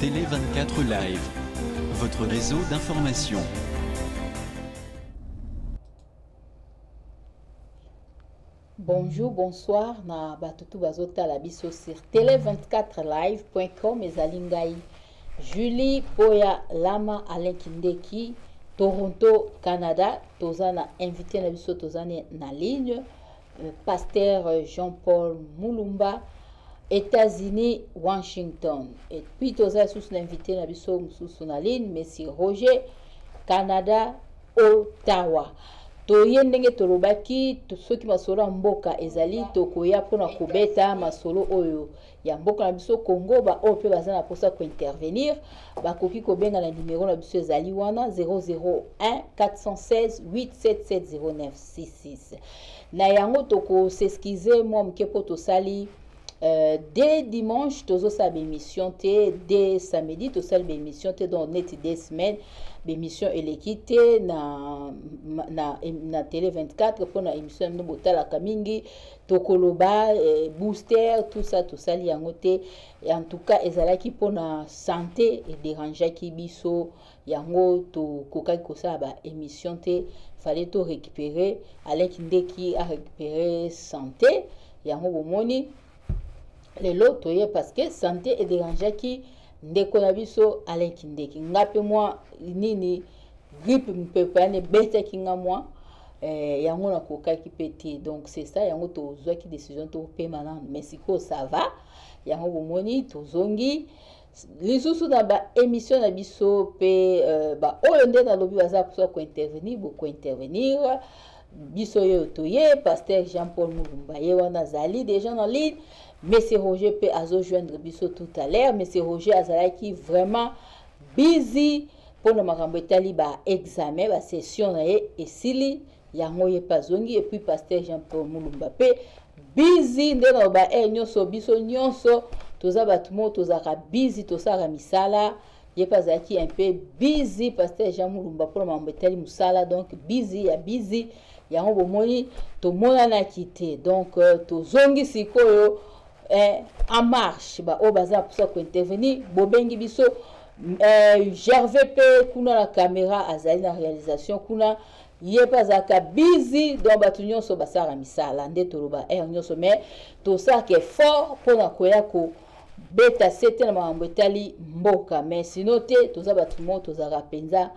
Télé 24 Live, votre réseau d'information. Bonjour, bonsoir, na batutu bazota la biso sur télé24live.com ezalingai Julie Poya Lama Alain Kindeki Toronto Canada tozana invité na biso tozane na ligne pasteur Jean-Paul Mulumba États-Unis Washington et puis toza sous l'invité na biso sous na ligne Monsieur Roger Canada Ottawa. Toye ndenge tolobaki soki masolo mboka ezali tokoya pona kobeta masolo oyo ya mboka na biso Congo ba oyo pe baza na posa ko intervenir bakoki kobenga na numéro na biso ezali wana 001 416 8770966 na yango toko s'excuser moi mkepo tosali dès dimanche tozo sa émission dès samedi to sal émission dans net des semaines l'émission elekité na télé 24 pour na émission no botala kamingi tokoloba booster tout ça yango te en tout cas ezalaki pour na santé et déranger ki biso yango to kokaki kosa ba émission te fallait to récupérer avec ndeki a récupérer santé yango bomoni les lots parce que santé et déranger qui ndeko na biso Alain Kindeki ngape moi nini grippe mpepa ne bête ki nga moi yango na koka ki pété donc c'est ça yango to zwa ki décision to permanent mais siko ça va yango bomoni to zongi lisusu na ba émission na biso pe ba oyo nde na lobi baza ko intervenir beaucoup intervenir biso yo toye pasteur Jean-Paul Mulumba ye wana zali déjà en ligne. Monsieur Roger peut joindre biso tout à l'heure. Monsieur Roger azalaki vraiment busy pour le makambo etali ba examen ba session na ye esili yango ye pazongi et puis pasteur Jean-Paul Mulumba pe busy ndena ba nyonso biso nyonso toza batumo tozaka busy tosaka misala ye pazaki un peu busy pasteur Jean Mulumba pour le makambo etali musala donc busy yango bomoni to mona na kité donc tozongi sikoyo en marche ba o baza pour ça ko intervenir bobengi biso Gervais pe kuna la caméra azali na réalisation kuna ye pazaka busy donc batu nyonso basara misala nde toloba nyonso mais to ça qui est fort pour na koya ko beta c'était na mambo etali mboka mais sinon te toza batu mo tozaka penza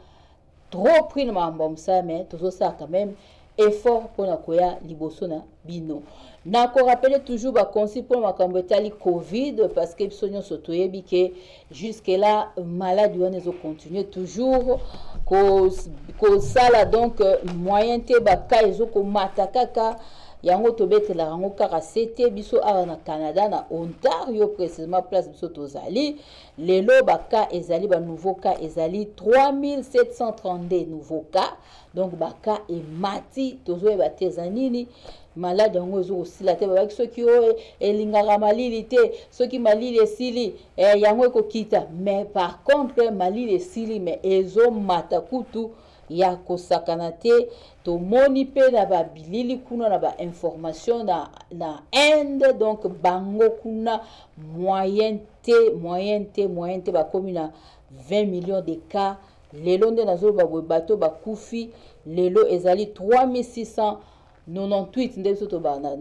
trop pris na mambo msa mais tozo ça quand même effort pour na koya liboso na bino na ko rappeler toujours ba conseil pour makambo etali covid parce que biso nyonso toyebi ke jusque là maladie wana zo continuer toujours ko sala donc moyen te ba ka ezo ko matakaka yango tobetela rango kaka sete biso awa na Canada na Ontario précisément place biso tozali lelo baka ezali ba nouveau cas ezali 3732 nouveaux cas donc baka e mati tozo e batezanini malade yango ezo osila te ba soki o elingaka malili te soki malili esili yango ekokita mais par contre malili esili mais ezo mata kutu ya kosakana te to moni pe na ba bilili kuna na ba information na Inde donc bango kuna moyen te ba komina 20 millions de cas lelo nde nazo ba bato ba kufi lelo ezali 3698 nde biso to ba na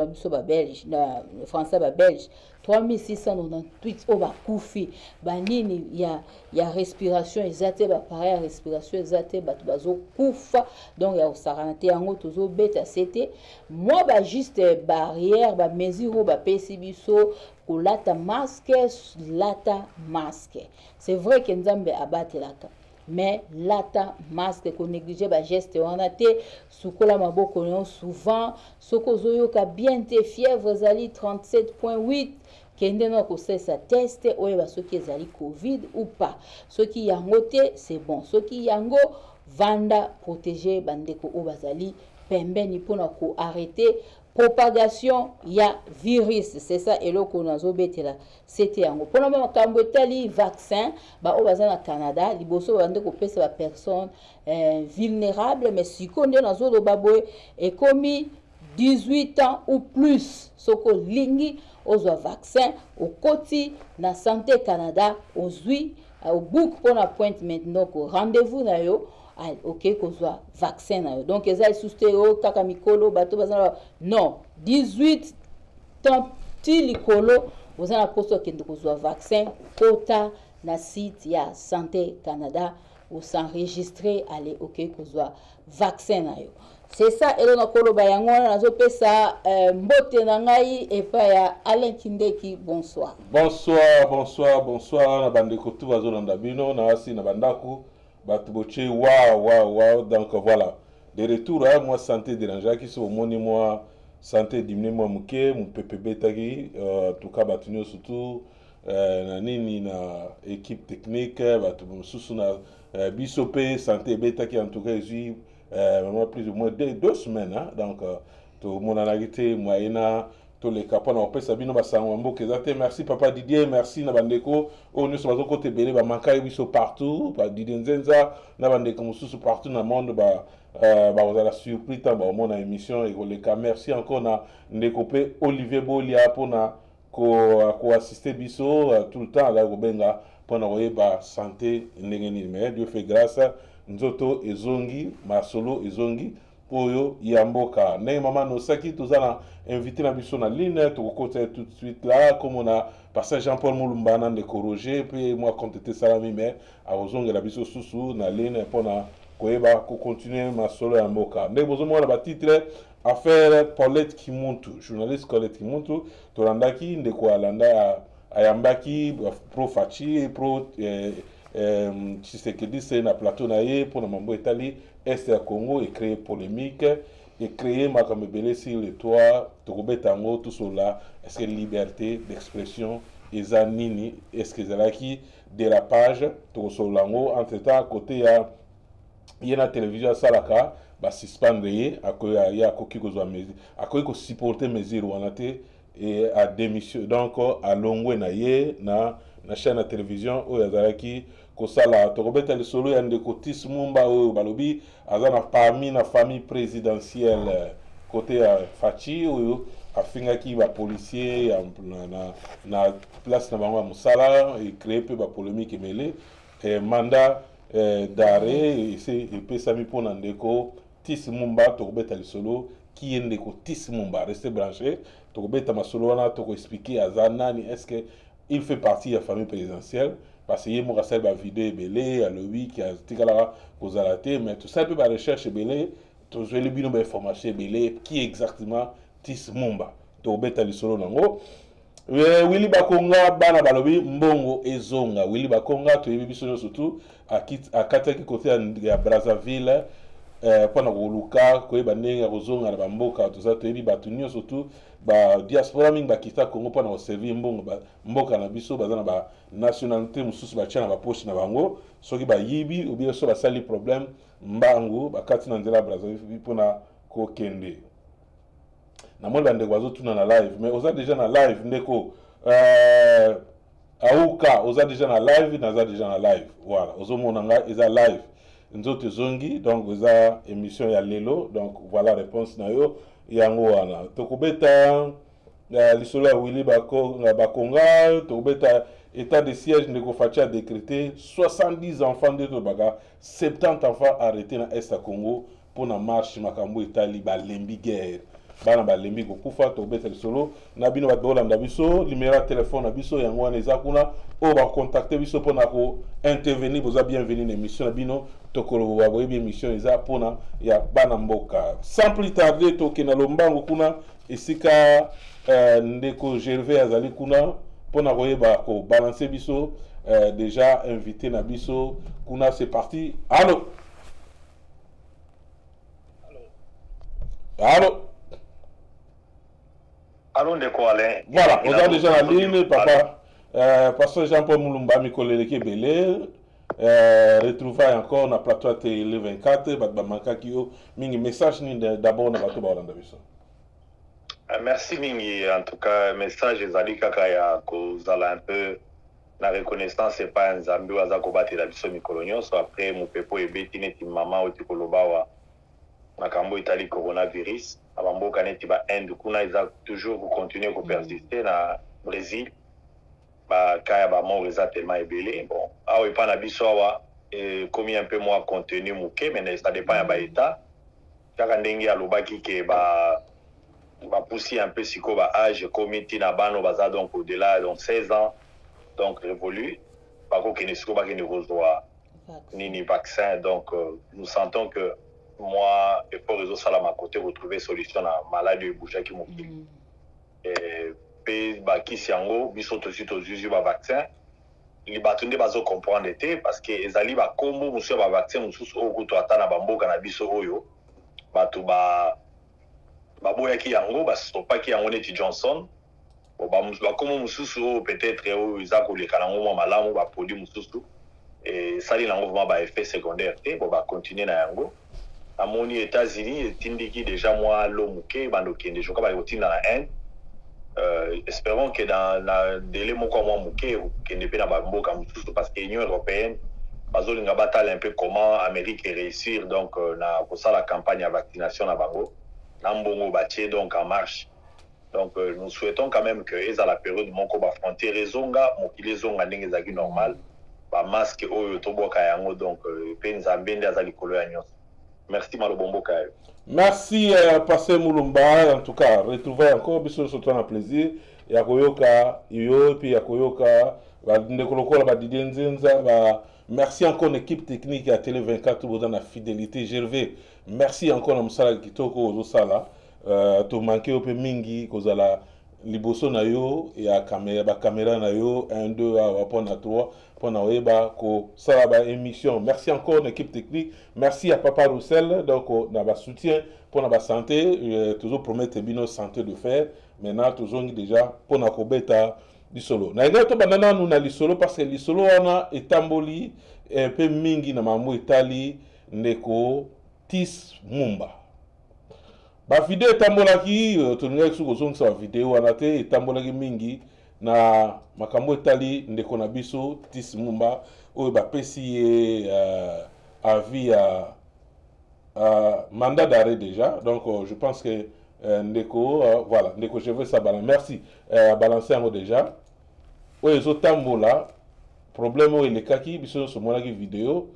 biso ba belge na français ba belge 3698 o ba kufi banini ya respiration ezate ba pareil respiration ezate bato bazo kufa donc ya osarante yango tozo beta c'était moi ba juste barrière ba mesure ba pesi biso kolata masque c'est vrai que nzambe abatelaka mais lata masque ko négliger ba geste wana te sukola maboko non souvent soko zoyoka bien te fièvre zali 37.8 kende no ko sesa test oyo ba soki ezali covid ou pas soki yango te c'est bon soki yango vanda protéger bandeko o bazali pembeni pona ko arrêter propagation ya virus c'est ça eloko nazo betela c'était yango pona makambo etali vaccin ba o baza na Canada liboso bande ko pesa ba personne vulnérable mais siko nde nazo loba boy et komi 18 ans ou plus soko lingi ozwa vaccin au koti na Santé Canada ozwi au book pour appointment donc rendez-vous na yo ok kozwa vaccin na yo donc eza susteo kaka mikolo bato bazana non 18 ans ti likolo ozana poso kende kozwa vaccin kota na site ya Santé Canada ou s'enregistrer aller ok kozwa vaccin na yo. C'est ça, et donc koloba yango nazo pesa mbote na ngai et pa ya Alain Kindeki. Bonsoir. Bonsoir na bandeko tu bazolanda bino na asi na bandako batu boche wow donc voilà de retour à moi santé dérangeant qui sont moni moi santé diminuer moi muke mon PPB tagi tout cas batu surtout na nini na équipe technique batu mususu na bisope santé beta qui en tout cas plus ou moins 2 semaines hein? Donc tout le monde a été moyena tous les capons on peut sabino basango mboke zate merci papa Didier merci na bandeko o nous sommes côté belé ba mankai biso partout ba Didier Nzenza na bandeko mususu partout na monde ba vous avez la surprise dans mon émission et les cas merci encore na ndekopé Olivier Bolia pour na ko assister biso tout le temps là gobenga pour na ba santé ndengeni mais Dieu fait grâce nzoto ezongi masolo ezongi poyo yamboka ne mama no saki tozana invité na biso na ligne to côté tout de suite là comme on a passé Jean-Paul Mulumba na de corriger puis moi contacter salami mais a ozonga la biso susu na ligne pour na koeba ko continuer masolo yamboka ne bozo mo na ba titre affaire Paulette Kimuntu journaliste Paulette Kimuntu to landaki ndeko alanda ayambaki pro fachi pro Tshisekedi c'est na plateau naie pour na mambo Italie est à Congo et créer polémique et créer ma comme belé sur le toit tokobetango tout cela est-ce que liberté d'expression eza nini est-ce que zalaki dérapage to solango entre-temps côté ya na télévision salaka ba suspendre ya koki kozwa mesure akoki ko supporter mesure wana te et à démission donc à longwe na ye na chaîne de télévision où yazalaki kosala tokobeta le solo ya ndeko Tis Mumba oyo balobi azana parmi na famille présidentielle côté ya Fachi oyo afingaki ba policier na place na bango ya musala et créer peu ba polémique mêlée et mandat d'arrêt et pesami pona ndeko Tis Mumba tokobeta le solo qui est ndeko Tis Mumba restez branché tokobeta masolo wana toko expliquer azana ni est-ce que il fait partie de la famille présidentielle parce qu'il y a une vidéo belé à lui qui a été mais tout ça peut pas recherche belé tout je les bino information belé qui exactement Tis Mumba to beta li solo nango Willy Bakonga bana balobi mbongo ezonga Willy Bakonga to yebi biso surtout à kataki côté ya Brazzaville pendant koluka koyeba ndenge kozonga na bamboka tout ça to yebi batunio surtout ba diaspora mingi bakita Congo pendant servir mbongo mboka na biso bazana ba nationalité mususu ba tchana ba poche na bango soki ba yibi ou bien so ba sali problème mbango bakati na nzela Brazzaville pona ko kende na moni bandeko bazotuna na live mais oza déjà na live ndeko auka oza déjà na live naza déjà na live voilà ozomona nga eza live nzoto zongi donc eza émission ya lelo donc voilà réponse na yo yango wana tokobeta lisolo ya Willy Bakonga tokobeta état de siège ndeko Fachi a décrété 70 enfants de Tobaga 70 enfants arrêtés na Est à Congo pour na marche makambo Italie ba lembi guerre bana ba lembi ko kufa tokobeta lisolo na bino ba dolanda biso numéro téléphone na biso yango wana eza kuna o ba contacter biso pona ko intervenir boza bienvenue na émission na bino tokolo ba boyebi émission eza pona ya bana mboka sans plus tarder tokena lombango kuna esika ndeko Gervais azali kuna pona koyeba ko balancer biso déjà invité na biso kuna c'est parti allô Allô ndeko Alain. Voilà, on a déjà la ligne papa pasteur Jean-Paul Mulumba mikoleleki belé retrouvaille encore na plateau télé 24 ba mankaki yo mingi message ni d'abord na bato ba olanda biso. Merci mingi en tout cas message ezali kaka ya kozala un peu la reconnaissance c'est pas un zambi waza ko batela biso mikolo nyonso après mopepo ebeti neti mama oti koloba wa makambo itali coronavirus abamboka neti ba Inde kuna ils ont toujours continuer à persister na Brésil ba kaya ba mort eza tellement ébélé bon awa epa na biso awa commis un peu moins contenu muke mais ça dépend ya ba état kaka ndenge alobaki ke ba pousser un peu siko ba âge commis tina bano baza donc au-delà donc 16 ans donc révolu bako kene siko ba kene kozwa nini vaccin donc nous sentons que moi et pour réseau salam à côté retrouver solution à maladie de bouche qui muke et pe ba kisi yango biso tosi tozuzi ba vaccin li batunde bazo comprendre te parce que ezali ba kombo musu ba vaccin mususu okuto atana bamboka na biso oyo batu ba boyaki yango bastopaki yango neti Johnson ba kombo mususu peut-être oyo eza koleka nango mwa malamu ba produit mususu et sali nango vraiment ba effet secondaire te bo ba continuer na yango amoni États-Unis etindiki déjà moi lomuke bando kende joka ba yotinda na Inde espérons que dans le délai moko mwa muke kende pe na bamboka mususu parce que l'Union européenne bazolinga batala un peu comment Amérique réussir donc na kosala campagne à vaccination na bango na mbongo batie donc en marche donc nous souhaitons quand même que eza la période moko ba frontière ezonga mokili ezonga ndenge ezaki normal ba masque oyo toboka yango donc pe nzambe nde azali likolo ya nyonso. Merci Malobombo Kayo. Merci Passé Moulumba, en tout cas, retrouver encore, biso surtout un plaisir. Yakoyoka, Iyo, puis Yakoyoka, merci encore l'équipe technique à Télé 24 pour la fidélité. Gervais, merci encore à Moussala Kitoko Osala. To manqué au peu mingi, kozala liboso na yo, et à caméra na yo, 1, 2, à 3. Pour la émission. Merci encore l'équipe technique. Merci à Papa Roussel donc notre soutien pour notre santé. Toujours promettre bino santé de faire. Maintenant toujours déjà pour notre bêta du solo. Na ina to banana nous na li solo parce que li solo wana etamboli un peu mingi na mamu Italie ndeko Tis Mumba. Ba vidéo etambolaki toninga suko zonga sa vidéo wana te etambolaki mingi na makambo etali ndeko na biso Tis Mumba oyo bapesi avis à mandat d'arrêt déjà donc je pense que ndeko voilà ndeko je veux ça balancer merci balancer yango déjà oyo ezotambola problème oyo elekaki biso nyonso monaki vidéo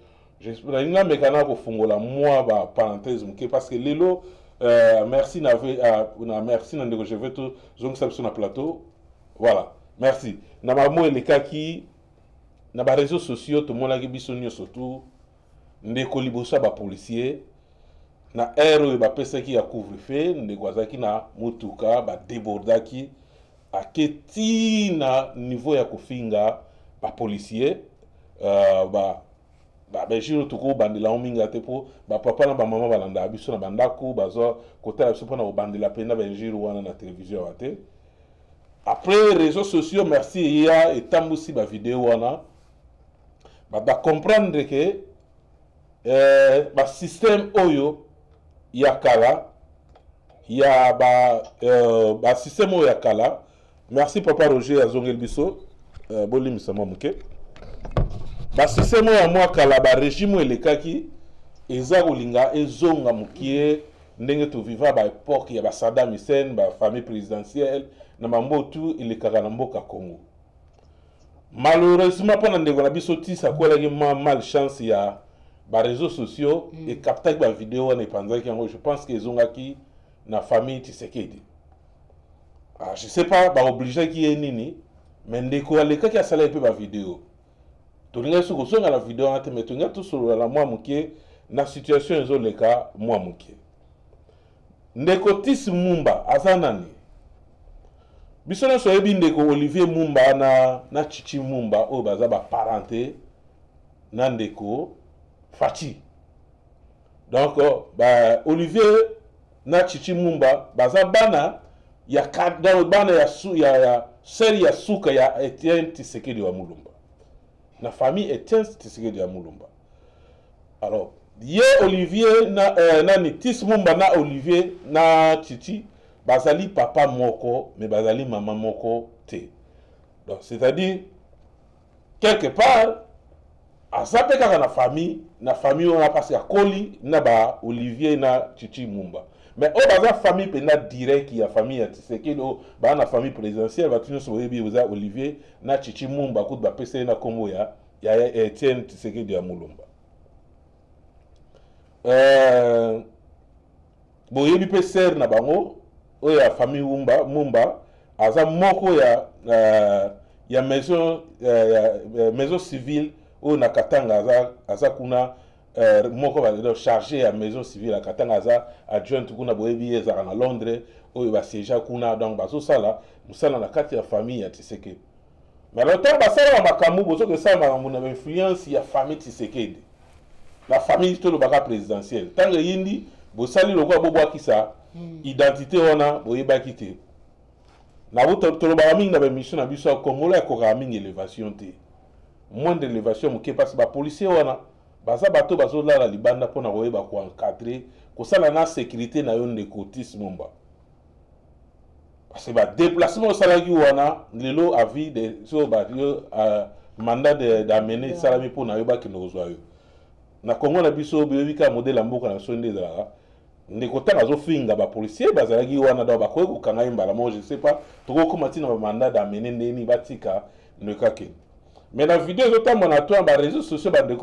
nalinga mekana kofungola mwa ba parenthèse moke parce que lelo merci na merci na ndeko je veux to zongisa biso na plateau. Voilà, merci. Na mamo elekaki na ba réseaux sociaux to monaki biso nyonso surtout ndeko liboso ba policier na ero ba pesaki ya couvre-feu ndeko azaki na mutuka ba débordaki aketi na niveau ya kofinga ba policier ba jiro tuko bandela ominga te po ba papa na ba mama balanda biso na bandako bazo kota biso pona obandela pena ba jiro wana na télévision wate. Après réseaux sociaux, merci Iya et tambusi ba vidéo wana ba comprendre que ba système oyo ya kala ya ba système oyo ya kala. Merci Papa Roger azongel biso bolim sama muke ba système oyo ya mwa kala ba régime elekaki eza kolinga ezonga mukie ndenge to viva ba époque ya ba Saddam Hussein ba famille présidentielle na mambotu ilekaka na mboka Congo. Malheureusement pendant ndeko na biso tisa kwela ki malchance ya ba réseaux sociaux et captaki ba vidéo na epanzaki yango je pense que ezongaki na famille Tshisekedi. Ah je sais pas ba obligé ki nini mais ndeko alekaki asala pe ba vidéo. Tolinga soko songa la vidéo na te mais tolinga tout sur la moi mukie na situation ezoleka moi mukie. Ndeko Tis Mumba azanani biso na soyebi ndeko Olivier Mumba na Chichi Mumba oyo baza ba parenté na ndeko Fachi. Donc Olivier na Chichi Mumba baza bana ya bana ya seri ya suka ya Etienne Tshisekedi wa Mulumba. Na famille Etienne Tshisekedi wa Mulumba. Alors ye Olivier na Tis Mumba na Olivier na Chichi bazali papa moko mais bazali maman moko te. Donc c'est-à-dire quelque part azapeka na famille on a passé à Koli na ba Olivier na Chichi Mumba mais oh baza famille pena direct ya famille ya Tshisekedi oh ba na famille présidentielle ba tino so yebi oza Olivier na Chichi Mumba ko ba pese na kombo ya Etienne Tshisekedi ya Mulumba bo yebi pe ser na bango o ya famille Mumba aza moko ya maison civile o na Katanga aza kuna moko ba chargé ya maison civile à Katanga aza adjoint kuna boyebi ezaka na Londres o ba siège kuna donc bazo sala musala na kati ya famille ya Tshisekedi mais le temps basala makambo bozo que ça makambo na influence ya famille Tshisekedi la famille to le baka présidentielle tant que yindi bosali lokwa bobwaki sa identité wana boyebaki te na buto to le baka mingi na ba mission na biso Congo ya ko mingi élévation te moins d'élévation moké parce ba policier wana baza bato bazolala libanda pona koyeba ko encadrer kosala na sécurité na yo ndeko Tis Mumba parce que ba déplacement salaki wana lelo avis de so ba yo mandat d'amener salami pona yo ba ki nozwa yo na Congo na biso biyobika modèle mboka na sonde ezalaka ndeko tanga zo finga ba policier bazalaki wana do ba koy ko kanga mbala mo je sais pas toko koma tina ba mandat d'amener ndeni batika nekake. Mais dans la vidéo, je t'ai montré sur les réseaux sociaux, je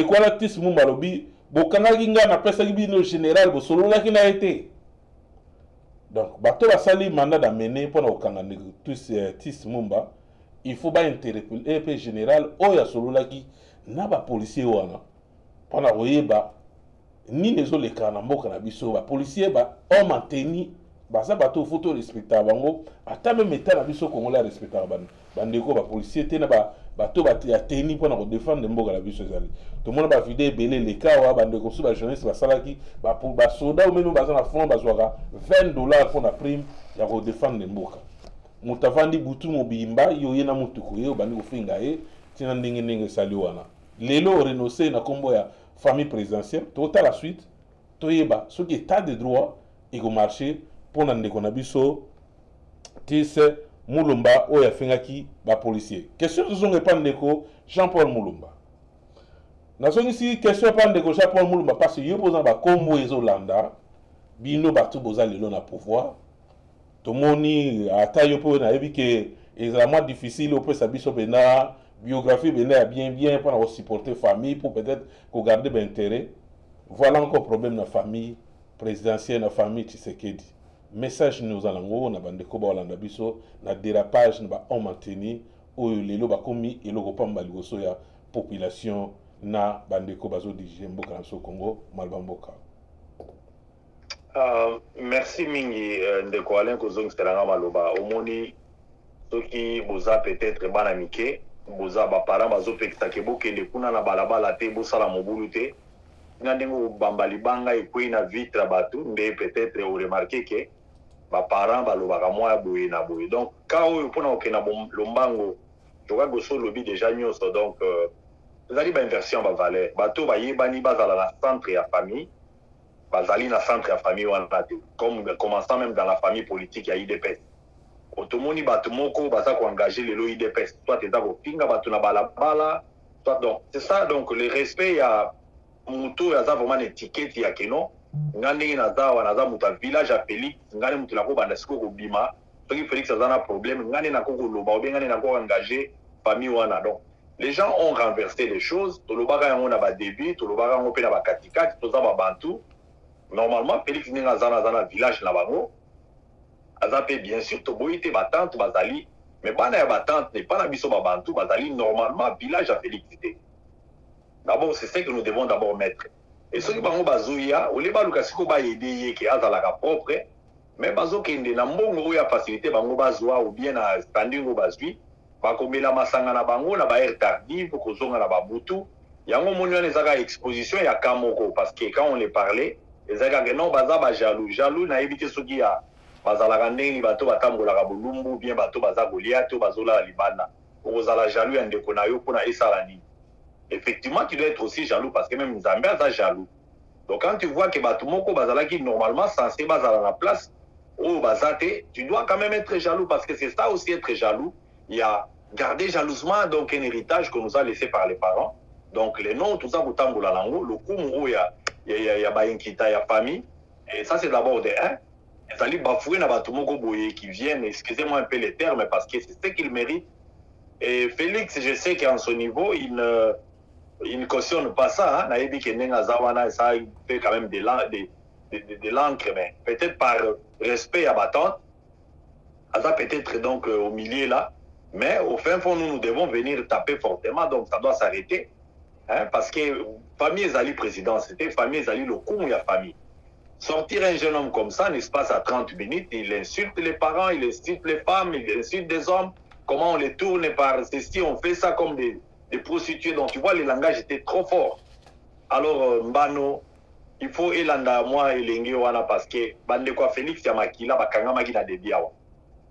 quoi la Tis Mumba lobi, bokanga kinga na pesa gibi no général, bo solo la qui n'a été. Donc, bateau va sali mandat d'amener pour le kanga Tis Mumba, il faut pas interpeller le général, oh ya solo la qui n'a pas policier wana. Pendant oyeba, ni les autres les kanambo kanabiso, ba policier ba on mainteni. Baza bato photo respectable bango ata même état na biso congolais respectable bandeko ba policier te na bato ba teni pona ko défendre mboka la biso ezali to mona ba vidéo belé les cas wa bandeko so ba journaliste ba salaki ba pour ba soda ou même baza na front bazwaka $20 pour na prime ya ko défendre mboka mutavandi butu mobimba yo yena mutuko yo bandi ko finga tina ndenge sali wana lelo renoncer na kombo ya famille présidentielle to ta la suite to yeba ce qui état de droit et ko marcher pour ndeko na biso Tis Mulumba o ya fengaki ba policier question de zonge pa ndeko Jean-Paul Mulumba na zongi si question pa ndeko Jean-Paul Mulumba parce que yo posa ba kombo ezolanda bino batu boza lelo na pouvoir to moni ata yo po na yebi que extrêmement difficile au peut sa biso bena biographie bena bien pour supporter famille pour peut-être ko garder ben intérêt voilà encore problème na famille présidentielle na famille Tshisekedi. Message nous allons na bandeko ba Holanda biso na dérapage na ba on maintenir o lelo ba komi eloko pamba liboso ya population na bandeko bazo dirige mboka na Congo malbamboka. Merci mingi ndeko Alain kozongiselanga maloba omoni soki boza peut-être bana mike boza ba parents bazo pekisa ke bokende kuna na balabala te bosala mobulu te ngandengo bamba libanga ekoi na vitre batu nde peut-être o remarquer que ba parents balobaka moya boye na boye donc ka oyo pona okena lombango joka goso lobi déjà nyonso donc ezali ba inversion ba valeur bato bayebani bazala na centre ya famille bazali na centre ya famille wana te comme commençant même dans la famille politique ya IDPS otomoni bato moko baza ko engager lelo IDPS soit eza ko pinga bato na balabala soit donc c'est ça donc le respect ya muto ya za vraiment étiquette ya keno ngani naza wana muta village à Félix ngani mutu la ko banda siko ko bima soki Félix azana problème ngani na ko loba ou bien ngani na ko engager famille wana donc les gens ont renversé les choses to lobaka yango na ba début to lobaka yango pe na ba katikati to za ba bantu normalement Félix ninga zana village na bango azape bien sûr to boyite ba tante bazali mais bana ya ba tante n'est pas na biso ba bantu bazali normalement village à Félix. D'abord c'est ce que nous devons d'abord mettre. Et ceux qui bango bazoya, ole ba lukasiko ba aider ke azalaka propre, mais bazo kende na mbongo ya facilité bango bazwa ou bien na standing o bazwi, ba komela masanga na bango na ba air tardive ko zonga na ba butu. Yango moni wana ezaka exposition ya kamoko parce que quand on les parlait, ezaka que non baza ba jaloux na éviter soki ya bazalaka ndenge ni bato batambolaka bulumbu bien bato baza golia to bazola libanda. Ozala jaloux ya ndeko na yo pona esala nini. Effectivement, tu dois être aussi jaloux parce que même Nzambe a jaloux. Donc quand tu vois que Batumoko Bazala qui normalement censé Bazala à la place, oh Bazate, tu dois quand même être jaloux parce que c'est ça aussi être jaloux. Il y a garder jalousement donc un héritage que nous a laissé par les parents. Donc les noms, tout ça, Boutamboula Lango, le coup, il y a Baïnkita, il y a famille. Et ça, c'est d'abord de un. Ezali bafoué na batumoko boye qui viennent, excusez-moi un peu les termes, parce que c'est ce qu'il mérite. Et Félix, je sais qu'à son niveau, il ne cautionne pas ça. Il dit que ça fait quand même de l'encre, mais peut-être par respect à Batante, ça peut-être donc au milieu là, mais au fin fond, nous devons venir taper fortement, donc ça doit s'arrêter. Hein, parce que famille Ezali président, c'était famille Ezali le coup, il y a famille. Sortir un jeune homme comme ça n'espace à 30 minutes, il insulte les parents, il insulte les femmes, il insulte des hommes. Comment on les tourne par ceci, on fait ça comme des prostituées. Donc tu vois, le langage était trop fort. Alors Mbano, il faut elanda moi et l'engue parce que bande quoi Félix Yamakila bakanga magina de biawa.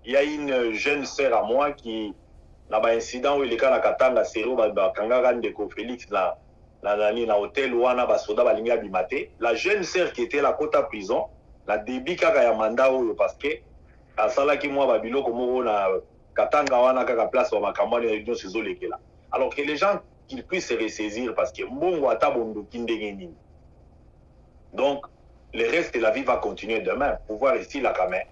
Il y a une jeune sœur à moi qui n'a pas incident où il est quand la katanga sero bakanga rande ko Félix là. Na hôtel wana basoda balinga bimate la jeune sœur qui était la kota prison la débit kaka ya mandat oyo parce que asala ki moi babilo komo na katanga wana kaka place wa makambo ya union sezo lekela alors que les gens qu'ils puissent se ressaisir parce que mbongo ata bondo kindenge nini donc le reste de la vie va continuer demain pouvoir ici la kamen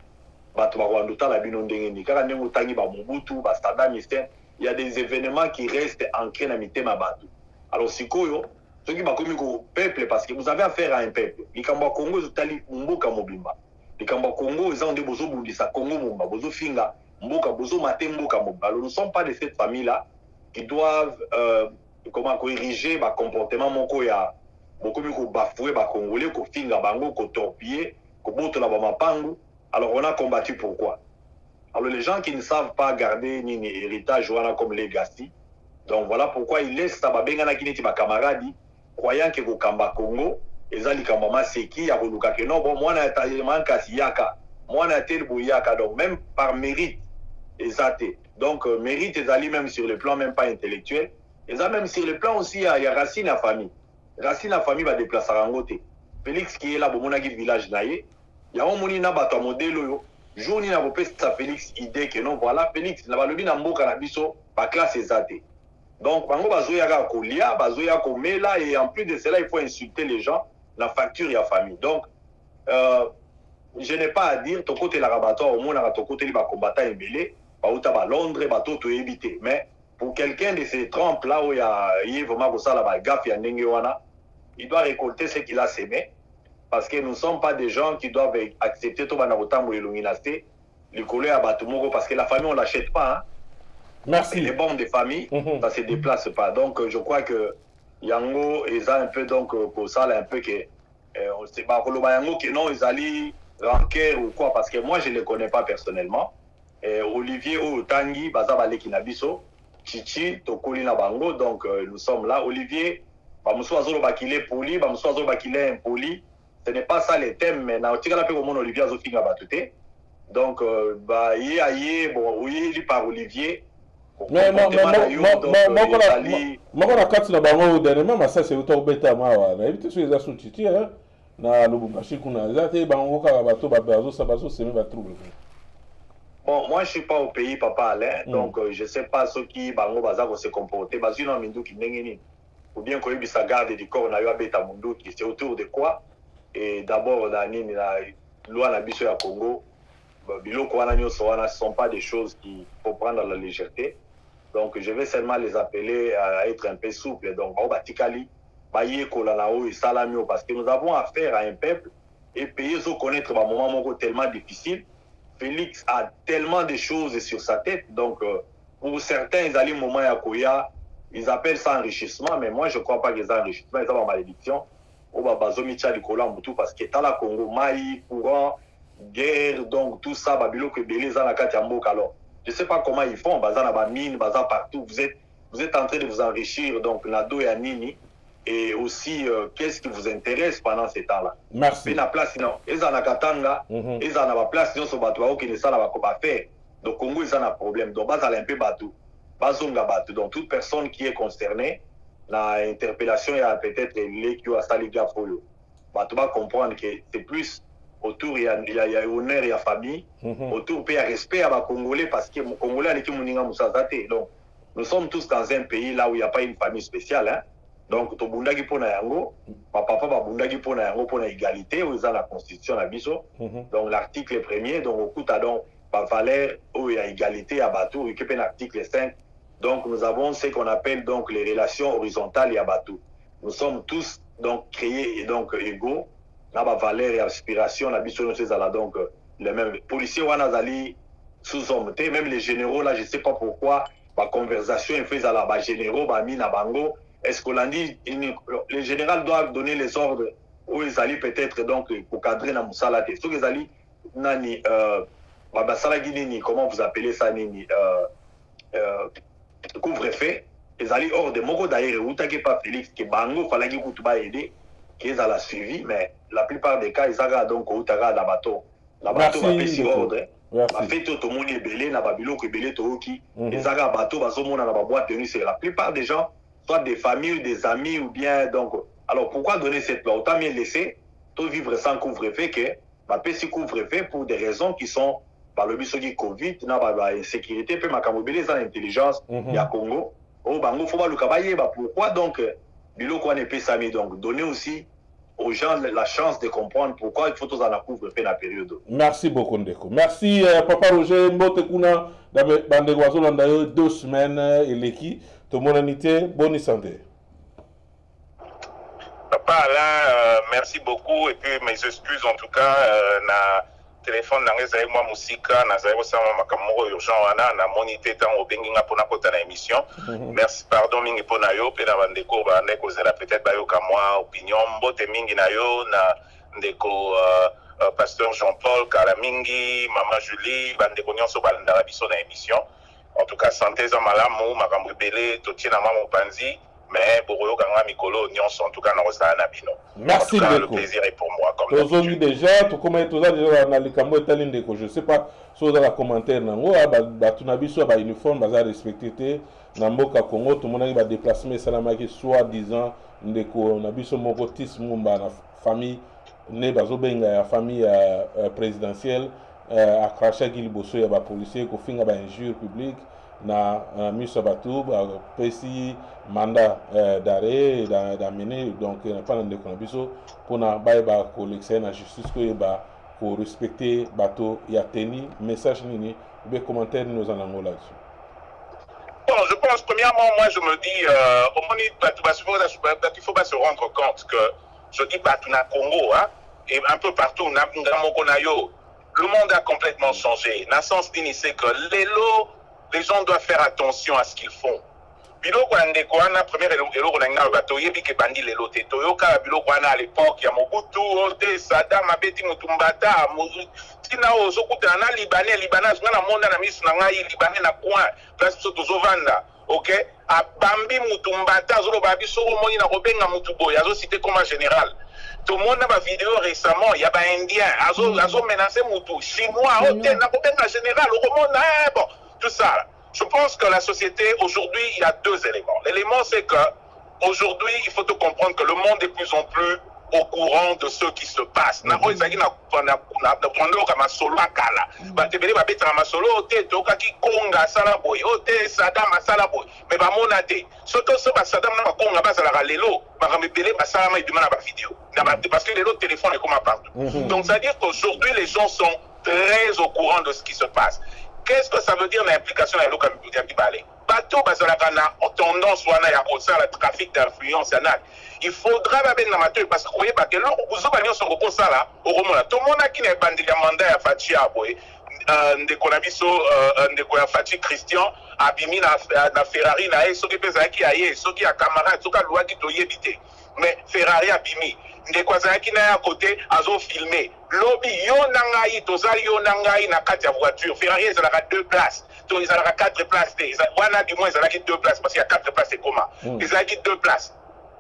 bato ba wanduta la bino ndenge ni kaka ndengo tangi ba Mobutu ba Saddam Hussein il y a des événements qui restent ancrés na mitema bato. Alors, Sikoyo, ceux qui m'ont au peuple, parce que vous avez affaire à un peuple. Les Kamba Congo, ils ont Mboka Mobimba. Les Kamba Congo, ils ont des Bozo Boudissa, Congo Mumba, Bozo Finga, Mboka, Bozo Mate, Mboka Mobimba. Alors, nous ne sommes pas de cette famille-là qui doivent ériger le comportement Moko ya beaucoup mieux bafouer, Congolais, ko Finga, Bango, ko torpiller, ko Boto la Bamapangu. Alors, on a combattu pourquoi? Alors, les gens qui ne savent pas garder ni héritage, comme legacy, donc voilà pourquoi il laisse ça babengana kineti ba camarade croyant que Kamba Congo ezali kamba maseki ya koluka que non bon moi na manka siyaka moi na tel boyaka donc même par mérite ezate donc mérite ezali même sur le plan même pas intellectuel ezali même sur le plan aussi il y a racine à famille va déplacer rangote Félix qui est là bon monaki village naie ya omoni na bato modèle yo jour ni na bopesa Félix idée que non voilà Félix na balobi na mboka na biso ba classe ezate. Donc, et en plus de cela, il faut insulter les gens, la facture et la famille. Donc, je n'ai pas à dire, ton côté la rabattoir, au moins, ton côté les combattants embellés, à Londres, tout éviter. Mais pour quelqu'un de ces trompes-là, où il y a vraiment la gaffe, il doit récolter ce qu'il a sémé. Parce que nous ne sommes pas des gens qui doivent accepter tout le coller à Batumoro, parce que la famille, on ne l'achète pas. Hein. Merci. Les bombes de famille, ça ne se déplace pas. Donc, je crois que Yango, ils ont un peu, donc, pour ça, un peu que, on ne sait pas, Yango, que non, ils allaient ranquer ou quoi, parce que moi, je ne les connais pas personnellement. Olivier Tangi, Bazabale Kinabiso, Chichi, Tokoli Nabango, donc, nous sommes là. Olivier, Bamousouazolo Bakile Poli, Bamousouazolo Bakile Impoli, ce n'est pas ça les thèmes, mais na otika la pe comme Olivier Azofinga Batute. Donc, bon, oui, il par Olivier. Mais moi na kati na bango dernièrement masa c'est auto beta mawa na éviter sur les associés hein na Lubumbashi kuna zate bango kaka bato bazo sabazo c'est même ba trouble. Bon, moi je suis pas au pays papa Alain donc je sais pas ceux qui bango bazako se comporter bazino mindu ki ndengeni ou bien ko yebisa garde du corps na yo beta mundu qui c'est autour de quoi et d'abord na nini na loi na biso ya Congo biloko wana nyoso wana ce sont pas des choses qu'il faut prendre à la légèreté. Donc, je vais seulement les appeler à être un peu souples. Donc, parce que nous avons affaire à un peuple et pays au connaître un moment tellement difficile. Félix a tellement de choses sur sa tête. Donc, pour certains, ils allaient au moment à Koya, ils appellent ça enrichissement, mais moi, je ne crois pas qu'ils aient enrichissement, ils ont malédiction. Parce que dans la Congo, maï, courant, guerre, donc tout ça, Babilo, que Bélé, alors. Je ne sais pas comment ils font, Bazana Bamine, Bazan partout. Vous êtes en train de vous enrichir, donc Nado et Nini. Et aussi, qu'est-ce qui vous intéresse pendant ces temps-là? Merci. La place, non. Ils en ont Katanga, ils en ont place, ils ont Batou, qui ne savent pas faire. Donc, Congo, ils en ont un problème. Donc, Bazal un peu Batou. Bazonga Batou. Donc, toute personne qui est concernée, la interpellation, il y a peut-être les qui ont sali Gafoyo. Batou va comprendre que c'est plus. Autour, il y a honneur, il y a famille. Autour, il y a respect à les Congolais parce que les Congolais, donc, nous sommes tous dans un pays là où il n'y a pas une famille spéciale. Hein. Donc to bundaki pona yango, papa ba bundaki pona yango pona égalité où dans la constitution na biso. Donc l'article 1er donc okuta donc ba valeur où il y a égalité à bateau et que l'article 5. Donc nous avons ce qu'on appelle donc les relations horizontales et à bateau. Nous sommes tous donc créés et donc égaux. Na ba valeur et aspiration na biso c'est là donc les mêmes policiers wana zali sous-homme, même les généraux là je sais pas pourquoi la conversation est faite à la bas généraux ba mina bango. Est-ce qu'on a dit les généraux doivent donner les ordres où ils allaient peut-être donc pour cadrer dans Moussala. Ce qu'ils allaient nani babasala nini comment vous appelez ça nini couvre-feu ils allaient hors de moko d'ailleurs ou t'as pas Félix que bango fallait qu'il kutuba aider qu'ils allaient suivi mais la plupart des cas ils allaient donc au taga la bateau va passer ordre la fait tout le monde est belé na babilo que belé to qui ils allaient bateau baso mona na boîte de nuit c'est la plupart des gens soit des familles, des amis ou bien donc. Alors pourquoi donner cette loi? Autant mieux laisser tout vivre sans couvre-feu que ma PC couvre-feu pour des raisons qui sont par le biso du Covid, na ba insécurité, peut ma camobile sans intelligence, il y a Congo. Oh bango faut pas le cabaye, pourquoi donc biloko ne peut s'amener donc donner aussi aux gens la chance de comprendre pourquoi il faut tous en couvre-feu dans la période. Merci beaucoup Ndeko. Merci Papa Roger Mbote Kuna dans Guazo dans 2 semaines et l'équipe. Tout mon amitié, bonne santé. Papa Alain, merci beaucoup et puis mes excuses en tout cas. Na téléphone na ngeza moi musika na zayo sama makamoro urgent wana na monité tant au benginga pona kota na émission. Merci pardon mingi pona yo pe na bandeko ba ndeko zela peut-être ba yo ka moi opinion mbote mingi na yo na ndeko pasteur Jean-Paul Kalamingi, maman Julie, bandeko nyonso ba ndara biso na émission. En tout cas, santé za malamu, makambo belé, totie na mama panzi, mais boroyo kanga mikolo nyonso en tout cas na rosala na bino. Merci en tout cas, Ndeko. Le plaisir est pour moi comme d'habitude. Déjà, tout comme déjà na likambo etali Ndeko, je sais pas so dans la commentaire nango ba tunabiso ba uniforme baza respecté te na mboka Congo tout monde ba déplacement salamaki soit disant Ndeko na biso moko tis mumba na famille ne bazo benga ya famille présidentielle a craché qui liboso ya ba policier ko finga ba injure publique na miso batu ba pesi mandat d'arrêt d'amener donc na pas de konabiso pona ba ba collecter na justice ko ba pour respecter bateau ya teni message nini ou bien commentaire nous en avons là-dessus. Bon, je pense premièrement moi je me dis au moins il faut pas se rendre compte que je dis bateau na Congo hein et un peu partout na Mokonayo. Le monde a complètement changé. Dans le sens d'initier que les gens doivent faire attention à ce qu'ils font. Biloko Ndeko ana première eloko na nga bato yebi ke bandi lelo te toyoka biloko ana à l'époque ya Mobutu ote Saddam abeti mutumbata tina ozokuta na libanais ngana monda na misu na ngai libanais na coin place so tozovanda OK abambi mutumbata zolo ba biso moni na kobenga mutubo yazo cité comme général. Tout le monde a ma vidéo récemment, il y a pas indien, azo menacé Moutou, chinois, hôtel, n'a pas général, au monde, bon, tout ça. Je pense que la société, aujourd'hui, il y a 2 éléments. L'élément, c'est que aujourd'hui, il faut te comprendre que le monde est de plus en plus au courant de ce qui se passe. Mais parce que les autres téléphones est comme partout. Donc ça veut dire qu'aujourd'hui les gens sont très au courant de ce qui se passe. Qu'est-ce que ça veut dire l'implication de l'Okambi? Bateau Bazalakana en tendance ou à le trafic d'influence. Il faudra parce que vous voyez que l'on vous a sur le ça là, au Romana. Tout le monde a qui n'est pas de mandat à Fachi Aboy, de Fachi Christian, Abimi na Ferrari, na ceux qui pèsent qui aille, ceux qui a camarade, ceux qui a loi qui doit y éviter. Mais Ferrari Abimi. Ndekwazaki na ya côté azo filmer lobby yo nangai tozali yo nangai na kati ya voiture Ferrari ezalaka 2 places to ezalaka 4 places wana du moins ezalaki 2 places parce qu'il y a 4 places c'est comment ezalaki 2 places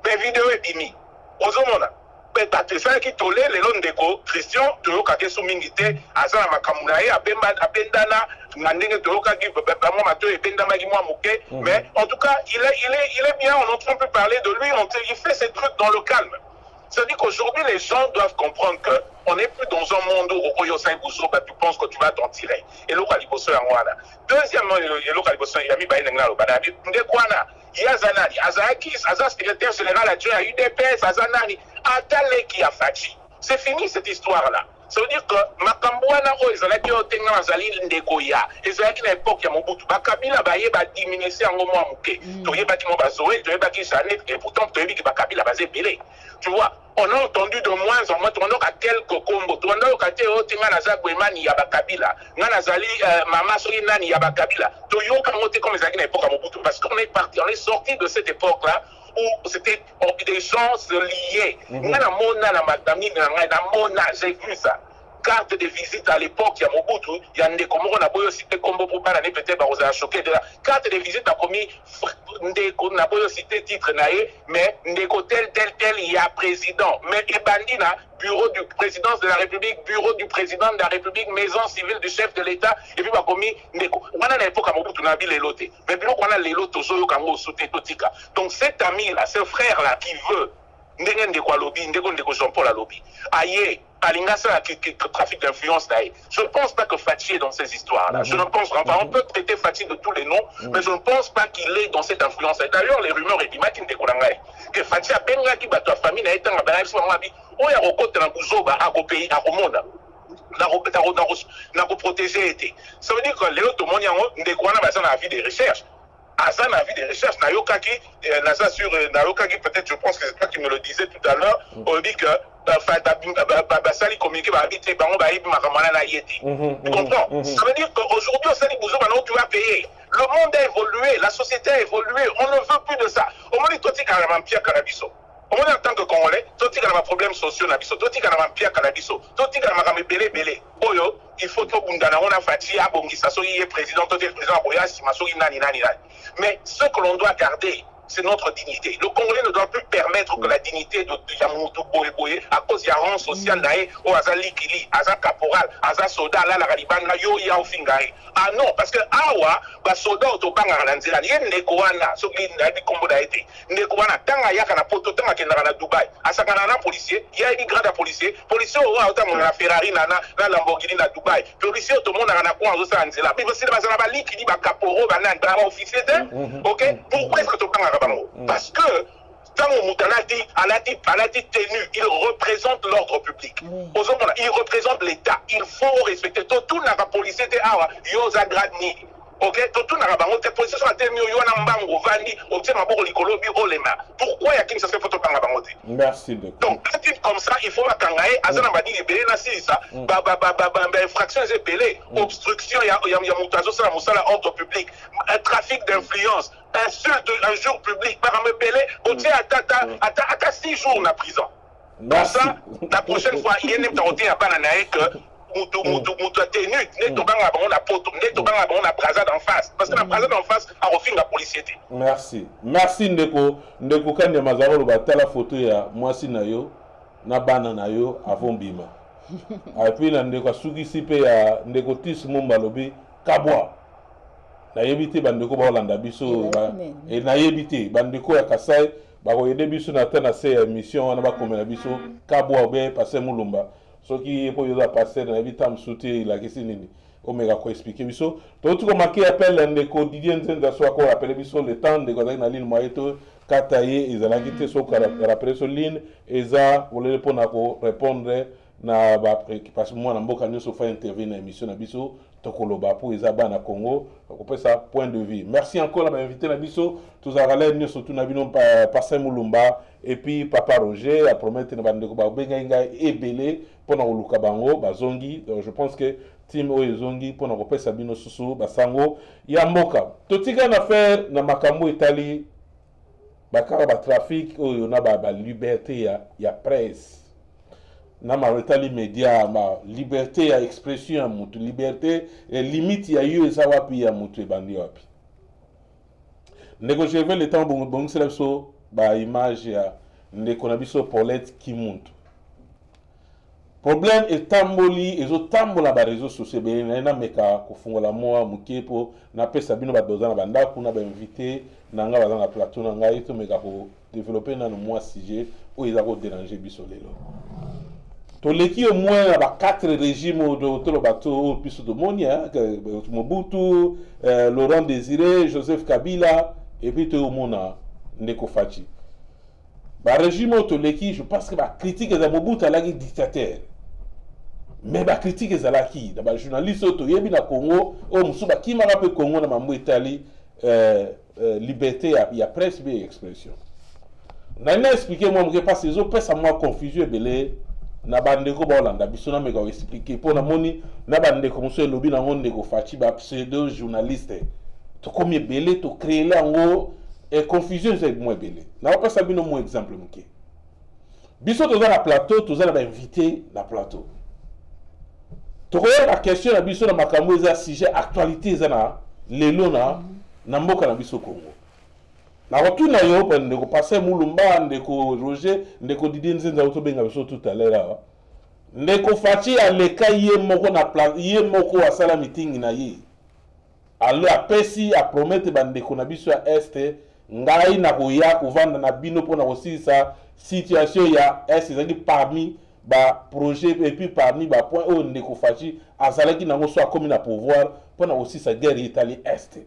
mais vidéo ebimi ozomona peut-être ça qui tolé les longs Ndeko Christian toyoka ke sumingite azana makamuna ye apendana na ndenge toyoka ki bamo mato ependama ki moi moké mais en tout cas il est bien on entend plus parler de lui il fait ses trucs dans le calme. C'est-à-dire qu'aujourd'hui, les gens doivent comprendre qu'on n'est plus dans un monde où tu penses que tu vas t'en tirer. Et le Kaliboso Yangwana. Deuxièmement, le Kaliboso Yami Bainengalo Badabi, Ndekwana, Yazanani, Azakis, Azaz, secrétaire général adjoint à UDPS, Azanani, Atale qui a Fachi. C'est fini cette histoire-là. Ça veut dire que Makambouana, Ezalaki, Otenga, Mazali, Ndekoya, Ezalaki, à l'époque, il y a Mobutu, Bakabila, Baye, va diminuer en moment Mouké. Tu vois, Baki Mobazoé, tu vois, Baki Sanet, et pourtant, tu vois, Bakabila, Bazé, Belé. Tu vois, on a entendu de moins en moins, tu vois, à quelques combos, tu vois, à Otenga, Nazak, Wemani, Yabakabila, Nanazali, Mama, Sori, Nani, Yabakabila, tu vois, comme Ezalaki, à l'époque, à Mobutu, parce qu'on est parti, on est sorti de cette époque-là, où c'était des gens se liaient. J'ai vu ça. Carte de visite à l'époque, il y a Mobutu, il y a Ndekomoro, on a beau citer Combo pour pas l'année peut-être, on a choqué de la carte de visite a commis Ndeko, on a beau citer titre naïe, mais Ndeko tel, il y a président. Mais Ebandina, bureau du président de la République, bureau du président de la République, maison civile du chef de l'État, et puis on a commis Ndeko. On a à l'époque à Mobutu, on a vu les lotés. Mais puis on a les lotos, donc cet ami-là, ce frère-là qui veut, Ndeko lobby, Ndeko Jean-Paul à lobby. Aïe. Alingasa trafic d'influence. Je ne pense pas que Fachi est dans ces histoires-là. Je ne pense pas. On peut traiter Fachi de tous les noms, mais je ne pense pas qu'il est dans cette influence. D'ailleurs, les rumeurs épimatent que Fachi a benga qui bat ta famille n'a été en balance sur ma vie. On a recoté dans Bouzoba à pays à Romona. N'a protégé été. Ça veut dire que les autres monde n'ont pas vie de recherche. Azan a vu des recherches, Nayokaki, peut-être, je pense que c'est toi qui me le disais tout à l'heure, on dit que Basali communiqué, tu comprends? Ça veut dire qu'aujourd'hui, au Sali Bouzou, tu vas payer. Le monde a évolué, la société a évolué, on ne veut plus de ça. Au moins, toi, tu as Pierre Carabiso. Au moins, en tant que Congolais, toi, tu as des problèmes sociaux, toi, tu as Pierre Carabiso, toi, tu as Belé. Oyo, il faut que Bundana, on a Fatia, Bongisa, soyez président, toi, tu es président, Boyas, Masoui, Nani. Mais ce que l'on doit garder, c'est notre dignité. Le Congolais ne doit plus permettre que la dignité de Yamoutou Boye, à cause du rang social, au Azali Kili, Aza Caporal, Aza Soda, la Raliban, Yo Yao Fingari. Ah non, parce que Awa, Soda, Otobanga, Ranzela, Yen Nekoana, ce qui n'a pas combo d'aété. Nekoana, Tanga Yakana Poto, Tanga Kendara Dubaï, Asakana policier, il y a une grade à policier, policier au Autant, la Ferrari, la Lamborghini, la Dubaï, policier au monde, à quoi en Zanzela. Mais c'est la Bazanabali qui dit Caporo, Banan, Brava officier, ok? Pourquoi est-ce que tu parles? Parce que tant a dit tenu, il représente l'ordre public. Il représente l'État. Il faut respecter. Tout n'a pas policier de Awa, Yosa Gradni. Ok, tout n'a pas de policier sur la terre, Yoana Mbango, Vandi, Otsema Likolobi, Olema. Pourquoi il y a qui ne se fait pas bangote? Merci beaucoup. Donc, un type comme ça, il faut la kangaye, Azana Badi, libéré, Nassi, ça, infraction, zépélé, obstruction, il y a Moutazo, ça, la ordre public, trafic d'influence, insulte, injure public, par me belé, Otsé, à 6 jours en prison. Pour ça, la prochaine fois, il y a une autre que. Moutou a tenu, n'est pas la poteau, n'est pas la brasade en face. Parce que la brasade en face a refusé la policiété. Merci. Merci Ndeko. Ndeko Kande Mazaro, la photo ya Mwasi Nayo, na bana Nayo, avant Bima. Et puis, Ndeko Sugi Sipe ya Ndeko Tis Mumbalobi, Kabwa. Na yebite bandeko ba Holanda biso et na yebite bandeko ya Kasai ba ko yede biso na tena se émission na ba komela biso Kabwa be passer Mulumba. Ce qui est pour y passer dans la vie tam souté la question nini omega ko expliquer biso to tu ko marqué appel en quotidien de soit ko appeler biso le temps de connaître na ligne moyeto kataye ezala kité so ka rappeler so ligne eza voler répondre ko répondre na ba préoccupation moi na mboka nyoso fa intervenir na émission na biso to koloba pour eza ba na Congo ko pesa point de vue. Merci encore à invité na biso tous arale nyoso tu na bino passer Mulumba et puis papa Roger a promettre na bande ko ba benga ebele pendant oluka bango bazongi. Je pense que team o ezongi pendant ko pesa bino susu basango ya mboka totika na faire na makambo Italie bakara ba trafic oyo na ba liberté ya presse na Italie média ma liberté ya expression ya mutu liberté et limite ya yo eza wapi ya mutu ebandi wapi négocier le temps bon c'est so ba image ya ndeko na biso Paulette Kimuntu problème etamboli ezotambola ba réseaux sociaux be na meka kofungola moa mukepo na pesa bino ba dozana banda kuna ba invité nanga bazana plateau na ngai to meka ko développer na no mois sujet o eza ko déranger biso lelo to leki au moins ba 4 régimes de to lo bato biso de monia Mobutu Laurent Désiré Joseph Kabila et puis to mona Ndeko Fachi ba régime to leki je pense que ba critique za Mobutu alaki dictateur mais ba critique ezalaki da ba journaliste to yebi na Congo o musuba kima pe Congo na mambo Italie liberté ya presse et expression na expliquer moi que parce que zo pesa moi confusion belé na bandeko ba Holanda biso na meka expliquer pour na moni na bandeko muso lobi na Ndeko Fachi ba pseudo journaliste to comme belé to créer là ngo et confusion c'est moi belé na pas ça bino mon exemple muke biso to za na plateau to za ba invité na plateau to ko la question na biso na makambo za sujet actualité za na lelo na mboka na biso Congo na rotuna yo pa Ndeko passer Mulumba Ndeko Roger Ndeko Didier Nzenza auto benga biso tout à l'heure Ndeko Fachi aleka ye moko na place ye moko asala meeting na ye alors apesi a promettre bandeko na biso ya este ngai na koya kovanda na bino pona kosisa situation ya est ezali parmi ba projet et puis parmi ba point o Ndeko Fachi azalaki nango so akomi na pouvoir pona kosisa guerre Italie est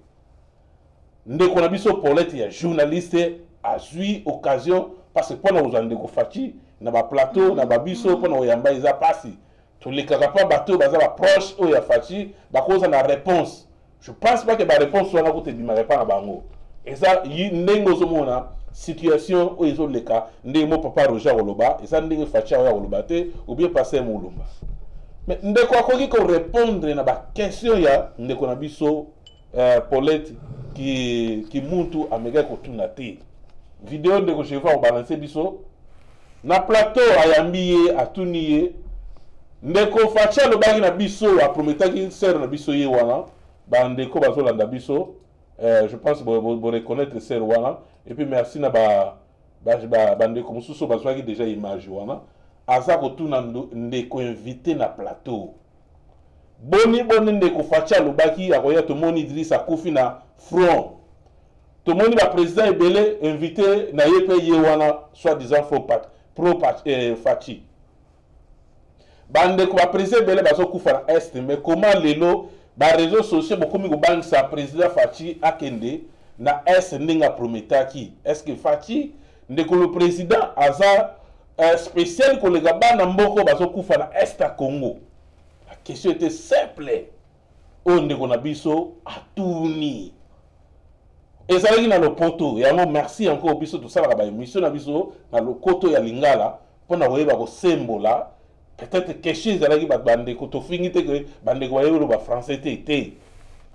Ndeko na biso Paulette ya journaliste a eu occasion parce que pona ozwa Ndeko Fachi na ba plateau na ba biso pona oyamba eza pasi to lekaka pa bateau baza ba proche o ya Fachi ba koza na réponse. Je pense pas que la réponse soit là pour te dire pas bango. Et ça, n'engo zomona situation où ils ont les cas, n'engo papa Roger Oloba, et ça n'engo Fachi Oloba te, ou bien passer Moulumba. Mais n'engo quoi qu'on répondre na ba question ya n'engo na biso Paulette qui monte à méga kotuna te. Vidéo n'engo je vais balancer biso na plateau ayambiye atuniye n'engo Fachi Oloba na biso a prometaki ser na biso ye wana. Bandeko bazolanda biso je pense vous reconnaître ces wana et puis merci na bandeko mususu bazwaki déjà image wana aza kotuna ndeko invité na plateau boni Ndeko Fachi alobaki akoya tomoni Idrissa Kufi na front tomoni ba président ebele invité na yepe ye wana soit disant pro Fachi bandeko ba président ebele bazokufa na est mais comment lelo ba réseaux sociaux beaucoup mi bank sa président Fachi akende na est ndinga prometaki est-ce que Fachi ndeko le président aza spécial ko le gabana mboko bazokufa na est à Congo. La question était simple o ndeko na biso atuni ezalaki na lopoto yango merci encore biso tout ça la ba émission na biso na lokoto ya lingala pona koyeba ko sembola. Peut-être quelque chose ezalaki bandeko to fingi te que bandeko bayelo ba français te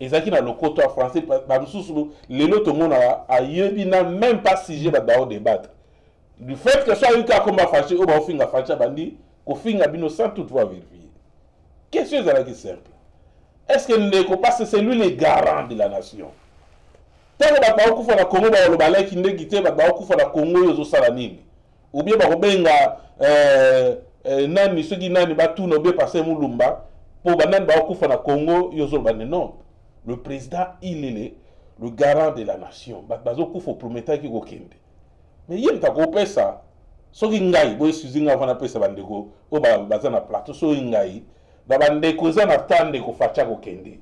ezalaki na lokoto ya français ba mususu lelo to mona ayebi na même pas sujet ba dao débattre du fait que soit yuka comme Fachi o ba finga Fachi bandi ko finga bino sans toutefois vérifier question ezalaki simple est-ce que Ndeko parce que c'est lui le garant de la nation tant que ba kufa na Congo ba lo balaki ndeki te ba kufa na Congo yozo sala nini ou bien ba kobenga nani soki nani batuna be passer Mulumba pour banani ba kufa na Congo yozo bane non le président il est le garant de la nation bazo kufa prometaki ko kende mais yem ta ko pesa soki ngai bo suzinga vana pesa bandeko o baza na plateau so ngai ba bandeko za na tande ko Fachi ko kende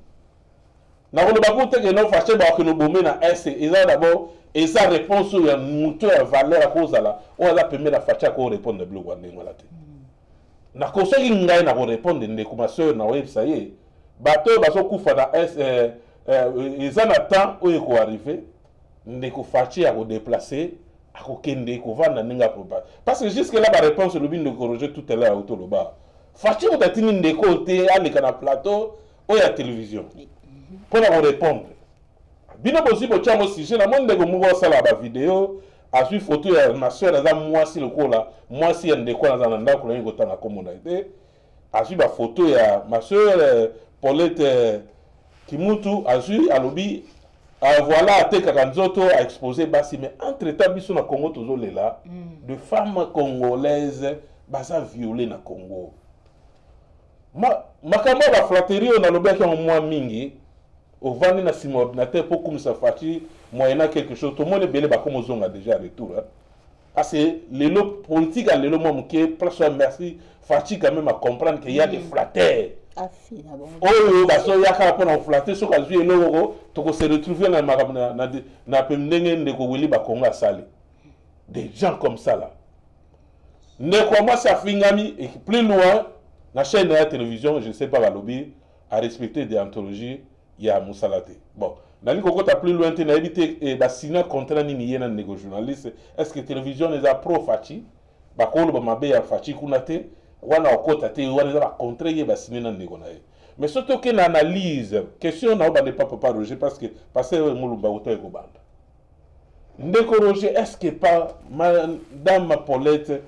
na ko ba ko te que no Fachi ba ko no bomé na est eza d'abord et sa réponse ya muto ya valeur a cause là on va permettre à Fachi ko répondre bleu wande ngala te na ko soki ngai na ko répondre ndeko ma sœur na website ye bato baso kufa na eza na temps o ko arriver ndeko Fachi a ko déplacer a ko kende ko vanda ninga proba parce que jusque là ba réponse le bin de corriger tout à l'heure autour loba Fachi ko tatini ndeko te aleka na plateau o ya télévision pour na répondre bino bosi bo chamo sujet na monde ko mugo sala ba vidéo a su photo ya ma sœur za mwasi lokola mwasi ya ndeko na za ndako ko tanga komona ite a su ba photo ya ma sœur Paulette Kimutu a su alobi voilà ateka kanzoto a exposé basi mais entre temps biso na Congo tozolela de femmes congolaises baza violées na Congo makambo ba flatterie on a lobaki en moi mingi au vendre na sim ordinateur pour comme ça fati moyennant quelque chose tout le monde belé ba comme zonga déjà retour hein. Parce que les lots politiques à l'élo moi qui place merci fati quand même à comprendre qu'il y a des flatteurs. Oh bah so ya ka pour flatter so ka zui eloko to ko se retrouver na pemndenge ndeko weli ba konga sali. Des gens comme ça là. Ne commence à fingami et plus loin la chaîne de la télévision, je ne sais pas la lobby, à respecter des anthologies, il y a Moussalate. Bon, dans le côté plus loin, tu as évité et signer contrat ni ni un négo journaliste. Est-ce que la télévision les a pro Fachi? Bah quand on m'a bien Fachi kunate, on a au côté tu on les a contrat et bah signer un négo nae. Mais surtout qu'une analyse, question n'a pas de papa Roger parce que passer au moulumba auto et gobanda. Ndeko Roger, est-ce que pas Madame Paulette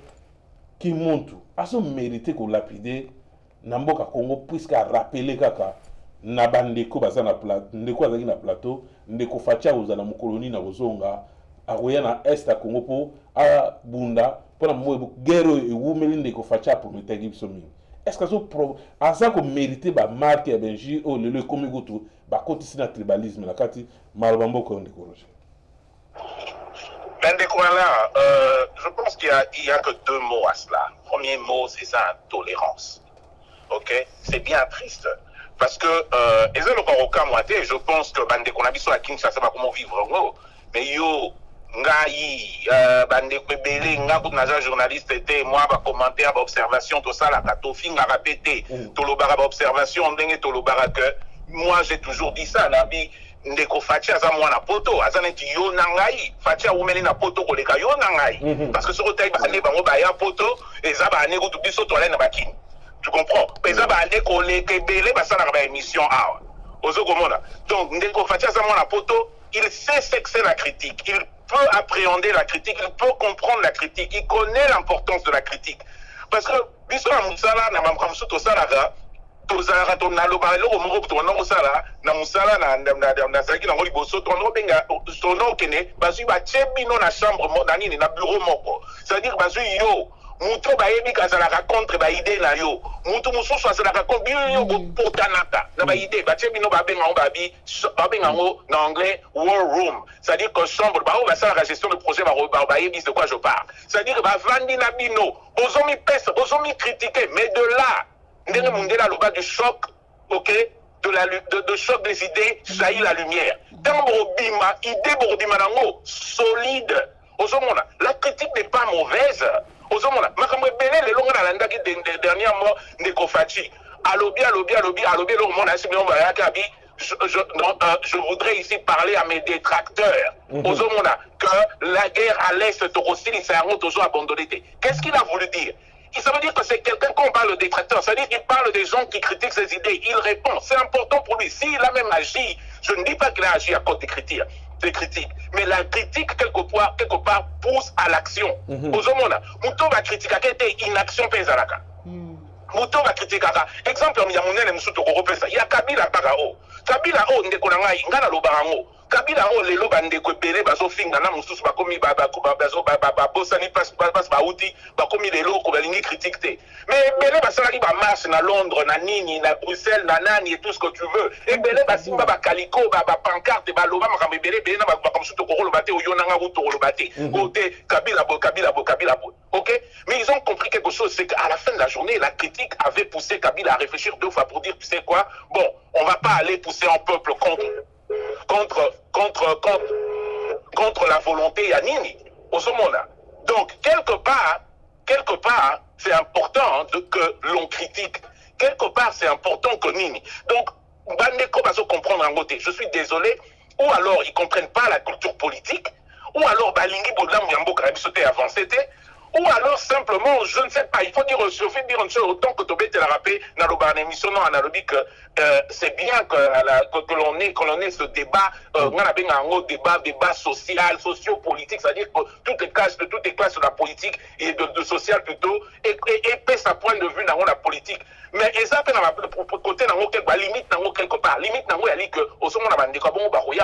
qui montre à son mérité qu'on lapide Namboka Congo puisque a rappelé kaka na bandeko baza na plateau ndeko azaki na plateau ndeko facha ozala mu colonie na ozonga akoya na est a Congo po a bunda pona mo guerre e wumeli ndeko facha pour metagi biso mingi. Est-ce que ça asa ko mérité ba marque ya benji o lelo komi goto ba kotisi na tribalisme la kati malbambo ko ndeko Roger. Ben je pense qu'il y a que deux mots à cela. Premier mot, c'est ça, tolérance. Ok, c'est bien triste. Parce que, je pense que Bande Konabiso à Kinshasa va comment vivre en haut. Mais yo, Bande Kwebele, nga journaliste était, moi, commentaire, observation, tout ça, la katofi, nga répété, tolobara, observation, tolobara que, moi, j'ai toujours dit ça, Nabi. Ndeko Fachi aza mwana poto azaneti yo nangai Fachi awumeli na poto koleka yo nangai parce que sur otai ba ne bango ba ya poto eza ba ne ko to biso to ala na bakini tu comprends eza ba ne koleka belé ba sala ba émission awa ozo komona donc Ndeko Fachi aza mwana poto il sait ce que c'est la critique, il peut appréhender la critique, il peut comprendre la critique, il connaît l'importance de la critique parce que biso na musala na mamkamso to sala ga tozala to na loba lo mo ko na musala na musala na saki na ngoli boso to no benga sono kene basu ba chebino na chambre na nini na bureau moko c'est-à-dire basu yo muto ba yebi kazala ka contre ba idée na yo muto mususu asala ka contre yo ko potanaka na ba idée ba chebino ba benga ba benga na anglais war room c'est-à-dire que chambre ba ba sala la gestion de projet ba yebi de quoi je parle c'est-à-dire ba vandi na bino ozomi pesa ozomi critiquer mais de là ndenge mundela loba du choc, ok, de choc des idées, jaillit la lumière. Dans Bordima, idée Bordima nango, solide. Ozomona, la critique n'est pas mauvaise. Ozomona, makamwe belé le longa na landaki dernièrement Ndeko Fachi. Alobi, le monde a si bien kabi. Je voudrais ici parler à mes détracteurs. Ozomona, que la guerre à l'Est, Torosili, c'est un autre toujours abandonné. Qu'est-ce qu'il a voulu dire? Ça veut dire que c'est quelqu'un qu'on parle de détracteur. Ça veut dire qu'il parle des gens qui critiquent ses idées. Il répond. C'est important pour lui. S'il a même agi, je ne dis pas qu'il a agi à cause des critiques. Mais la critique, quelque part pousse à l'action. Ozomona, Mouto va critiquer une inaction pezalaka. Mouto va critiquer. Exemple, il y a mon ennemi sous il y a Kabila Parao. Kabila O, Ndekonangai, Ngana Lobarango. Kabila o lelo bande ko belé bazo finga na mususu bakomi bazo bosani passe bauti bakomi lelo ko balingi critique te mais belé basala ki ba marche na Londres na nini na Bruxelles na nani et tout ce que tu veux et belé basimba ba calicot ba pancarte ba loba makambe belé na ba comme surtout ko lo baté o yonanga wuto lo baté côté Kabila bo OK mais ils ont compris quelque chose c'est qu'à la fin de la journée la critique avait poussé Kabila à réfléchir deux fois pour dire tu sais quoi bon on va pas aller pousser un peuple contre la volonté à Nini, au Somona. Donc, quelque part, c'est important que l'on critique. Quelque part, c'est important que Nini. Donc, Bandeko va se comprendre en côté. Je suis désolé. Ou alors, ils ne comprennent pas la culture politique. Ou alors, Balingi Bodlam Yambo Karabisote avancé. Ou alors simplement, je ne sais pas, il faut dire une chose, autant que Tobé te l'a rappelé dans le émission non analogique, c'est bien que l'on ait ce débat, débat social, socio-politique, c'est-à-dire que toutes les classes de la politique et de social plutôt, et pèse sa point de vue dans la politique. Mais ça fait dans côté dans limite dans quelque part, limite dans que au moment où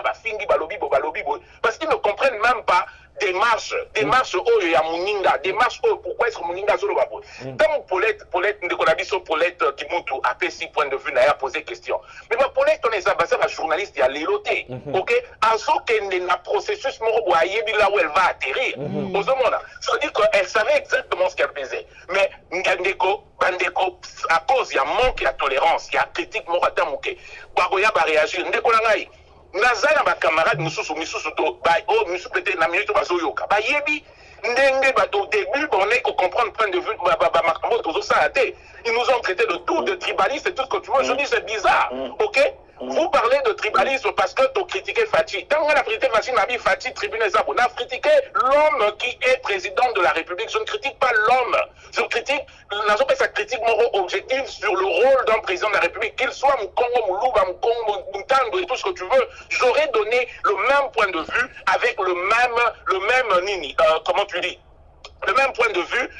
parce qu'ils ne comprennent même pas démarche oyo ya Muninga, démarche oyo pourquoi est-ce que Muninga zolo ba tant Paulette de Konabiso Paulette Kimutu a fait 6 points de vue n'a posé question. Mais ma Paulette on est ambassadeur la journaliste ya leloté. OK, en so que na processus moko boye là où elle va atterrir. Ozomona, ça veut dire qu'elle savait exactement ce qu'elle faisait. Mais Bandeko à cause il y a manque de tolérance, il y a critique moko tamuke. Bagoya ba réagir ndeko na ngai. Nazana ba camarade misusu to ba o misusu peut-être na minute bazo yoka ba yebi ndenge ba au début on est comprendre point de vue ba makambo tozo ça ils nous ont traité de tout de tribalistes et tout ce que tu veux. Je dis c'est bizarre. OK, vous parlez de tribalisme parce que tu critiquez Fachi. Tant qu'on a critiqué Fachi, tribunal Zabo, on a critiqué l'homme qui est président de la République. Je ne critique pas l'homme. Je critique, ça critique mon objectif sur le rôle d'un président de la République. Qu'il soit Moukongo, Moulouba, Moukongo, Moutando et tout ce que tu veux, j'aurais donné le même point de vue avec le même Nini, comment tu dis, le même point de vue,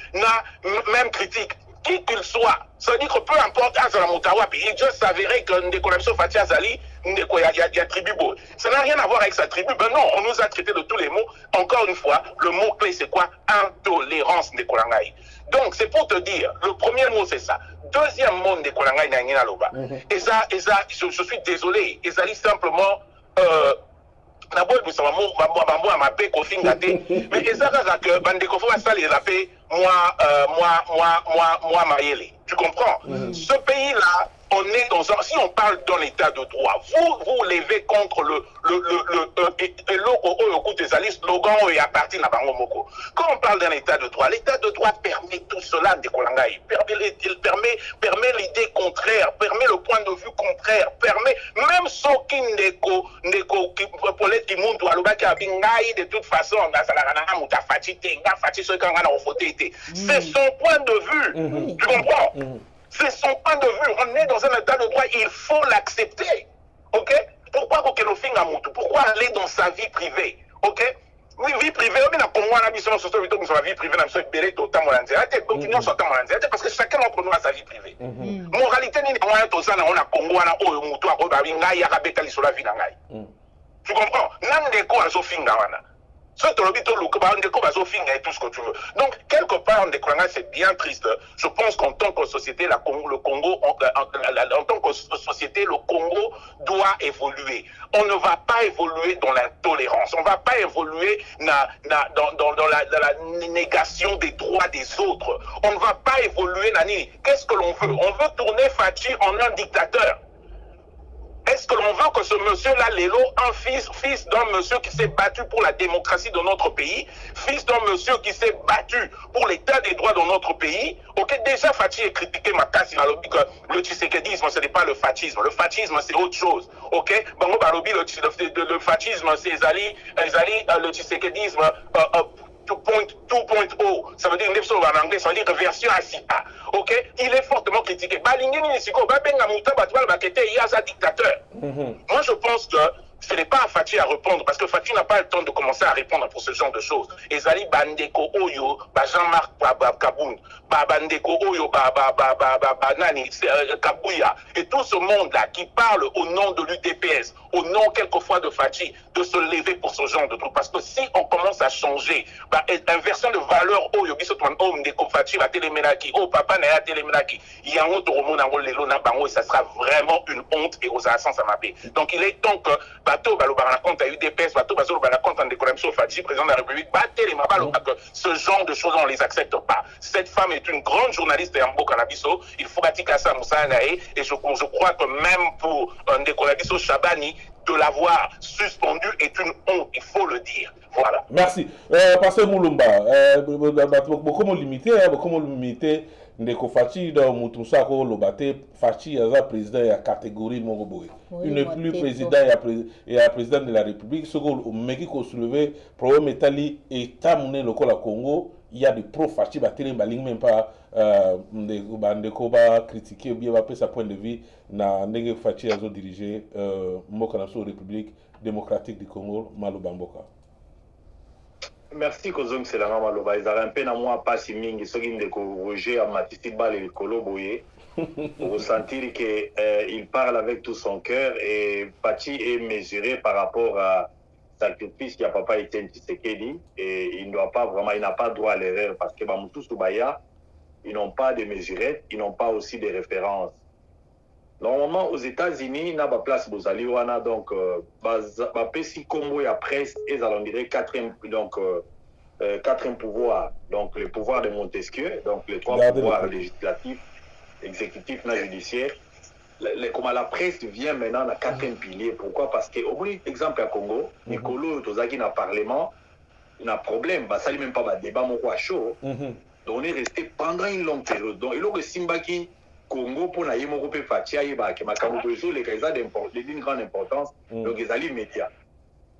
même critique. Qui qu'il soit, ça veut dire que peu importe Azala Moutawa, il est juste avéré que des collaborations Fatih Azali, il y a tribu beau. Ça n'a rien à voir avec sa tribu. Ben non, on nous a traité de tous les mots. Encore une fois, le mot clé c'est quoi? Intolérance des Kolangaï. Donc c'est pour te dire, le premier mot c'est ça. Deuxième mot des Kolangaï n'a loba. Et ça, je suis désolé. Et ça dit simplement. D'abord, nous sommes à paix mais et ça que Bandeko faut ça les paix moi Mayele. Tu comprends? Ce pays là, on est dans un, si on parle dans l'état de droit, vous levez contre le slogan et à partir de Bangomoko. Quand on parle d'un état de droit, l'état de droit permet tout cela de Kolangaï. Il permet l'idée contraire, permet le point de vue contraire, permet même ceux qui de toute façon, c'est son point de vue. Tu comprends? C'est son point de vue. On est dans un état de droit, il faut l'accepter. OK? Pourquoi pourquoi aller dans sa vie privée? OK? Oui, vie privée, on a vie privée, parce que chacun d'entre nous a sa vie privée. Moralité, on a Congo, tu comprends? Donc, quelque part, c'est bien triste. Je pense qu'en tant que société, le Congo doit évoluer. On ne va pas évoluer dans l'intolérance. On ne va pas évoluer dans la négation des droits des autres. On ne va pas évoluer. Qu'est-ce que l'on veut? On veut tourner Fachi en un dictateur. Est-ce que l'on veut que ce monsieur-là, Lélo, un fils d'un monsieur qui s'est battu pour la démocratie de notre pays, fils d'un monsieur qui s'est battu pour l'état des droits dans notre pays, ok, déjà Fachi est critiqué, ma casse, il a dit que le tshisekidisme, ce n'est pas le fachisme. Le fachisme, c'est autre chose, ok? Bango Balobi, le fachisme, c'est le tshisekidisme, 2.0, ça veut dire en anglais, ça veut dire version ASIA. Ok? Il est fortement critiqué. Dictateur. Moi, je pense que ce n'est pas à Fachi à répondre, parce que Fachi n'a pas le temps de commencer à répondre pour ce genre de choses. Ezali Bandeko Oyo, Jean-Marc Kaboun, Bandeko Oyo, Nani, Kabouya, et tout ce monde-là qui parle au nom de l'UDPS, au nom quelquefois de Fachi, de se lever pour ce genre de trucs. Parce que si on commence à changer, inversion de valeur, Oyo, Bisotwan, Ndeko Fachi, la Téléménaki, oh, papa n'a Téléménaki, il y a un autre roman dans le Lelo, et ça sera vraiment une honte et aux absences à ma paix. Donc il est temps que Bateau Balobara compte à UDPS, Bateau Balobara compte en décoration Fachi, président de la République, que ce genre de choses on ne les accepte pas. Cette femme est une grande journaliste et un beau cannabiso, il faut bâtir ça à Moussa Nae, et je crois que même pour un décorabiso Chabani, de l'avoir suspendu est une honte, il faut le dire. Voilà. Merci. Pasteur Moulumba, beaucoup limité, Ndeko Fachi dans Moutousako Lobate, Fachi est président de la catégorie Moroboé. Il n'est plus président et président de la République. Ce qu'on m'a soulevé, problème Italie et Tamouné le Congo, il y a des pro-Fachi, même pas Ndeko va critiquer ou bien va faire sa point de vue na Ndeko Fachi a dirigé Mokanaso République démocratique du Congo, Malobamboka. Merci Kozong Selanga Maloba. Ils ont un peu dans moi pas si mingi ce qui Roger a matissé balle le coloboye pour ressentir que il parle avec tout son cœur et Fachi est mesuré par rapport à sacrifice qu'il y a papa Etienne Tshisekedi et il n'a pas droit à l'erreur parce que Bamoutou Soubaya, ils n'ont pas de mesurettes, ils n'ont pas aussi de références. Normalement, aux États-Unis, il y a une place Bozali Wana, donc, si Congo et presse, ils allons dire quatrième pouvoir, donc le pouvoir de Montesquieu, donc les trois pouvoirs législatifs, exécutifs, judiciaires. Comme la presse vient maintenant à quatrième pilier. Pourquoi? Parce que, au moins, exemple à Congo, Nicolo, Tozaki, dans le Parlement, il y a un problème, ça n'est même pas un débat, mon roi chaud. Donc, on est resté pendant une longue période. Donc, il y a Simbaki, Congo, pour la Yémorope Fatia, les cas d'une grande importance, donc ils allaient médias.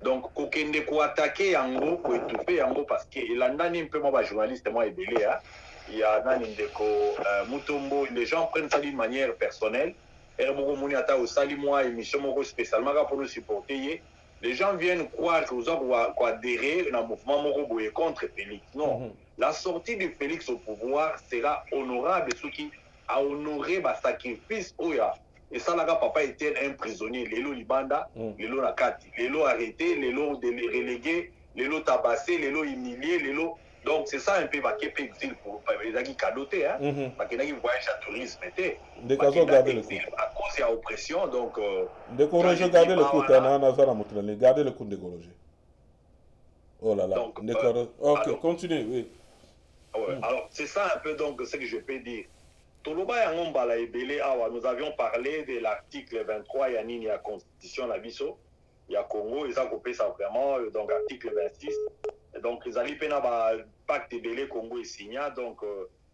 Donc, il faut attaquer en gros, pour étouffer en gros, parce que il y a un peu de journaliste, moi, il y a Mutombo, les gens prennent ça d'une manière personnelle. Spécialement pour nous supporter. Les gens viennent croire que vous avez adhéré à un mouvement contre Félix. Non. La sortie de Félix au pouvoir sera honorable, ce qui a honoré le sacrifice. Et ça, là, papa était un prisonnier. Lélo Libanda, Lélo Nakati, Lélo arrêté, Lélo relégué, Lélo tabassé, Lélo humilié, Lélo. Donc, c'est ça un peu qui est exil pour les gens qui cadoté, hein. Qui voyagent à tourisme, à cause de l'oppression, donc. Décorogé, gardez le coup, gardez le coup de décorogé. Oh là là. Donc, ok, alors, continue, oui. Ouais, alors, c'est ça un peu donc ce que je peux dire. Nous avions parlé de l'article 23, il y a la Constitution, la BISO, il y a Congo, ils ont coupé ça vraiment, donc article 26. Donc, ils allaient pénal pacte de Bélé Congo et signé, donc,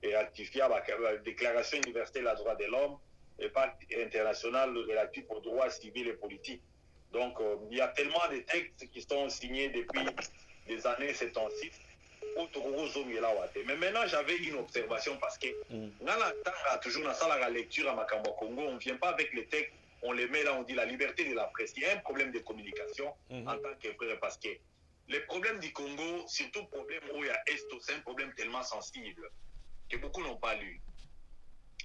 et ratifié la Déclaration universelle des droits de l'homme et pacte international relatif aux droits civils et politiques. Donc, il y a tellement de textes qui sont signés depuis les années 76. Mais maintenant, j'avais une observation parce que toujours dans la lecture à Makambo Congo, on ne vient pas avec les textes, on les met là, on dit la liberté de la presse. Il y a un problème de communication en tant que frère parce que les problèmes du Congo, surtout le problème où il y a Est, c'est un problème tellement sensible que beaucoup n'ont pas lu.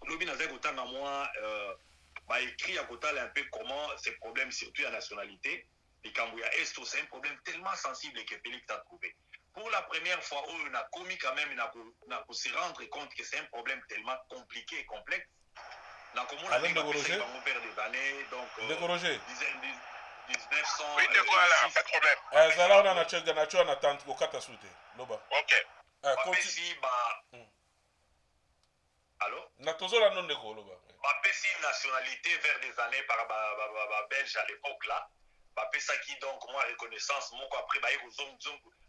Lobi Nazek autant à moi, écrit à côté un peu comment ces problèmes, surtout la nationalité, les Cambouya Est, c'est un problème tellement sensible que Félix a trouvé. Pour la première fois, on a commis quand même, on a se rendre compte que c'est un problème tellement compliqué et complexe. On a fait des années, donc 1900. Oui, voilà, pas de problème. Zala, on a un on attend au Katasuté. Ok. Allô? Natozo la non de Goloba. Une nationalité vers des années par Belge à l'époque là. Ça qui donc, moi, reconnaissance, mon après,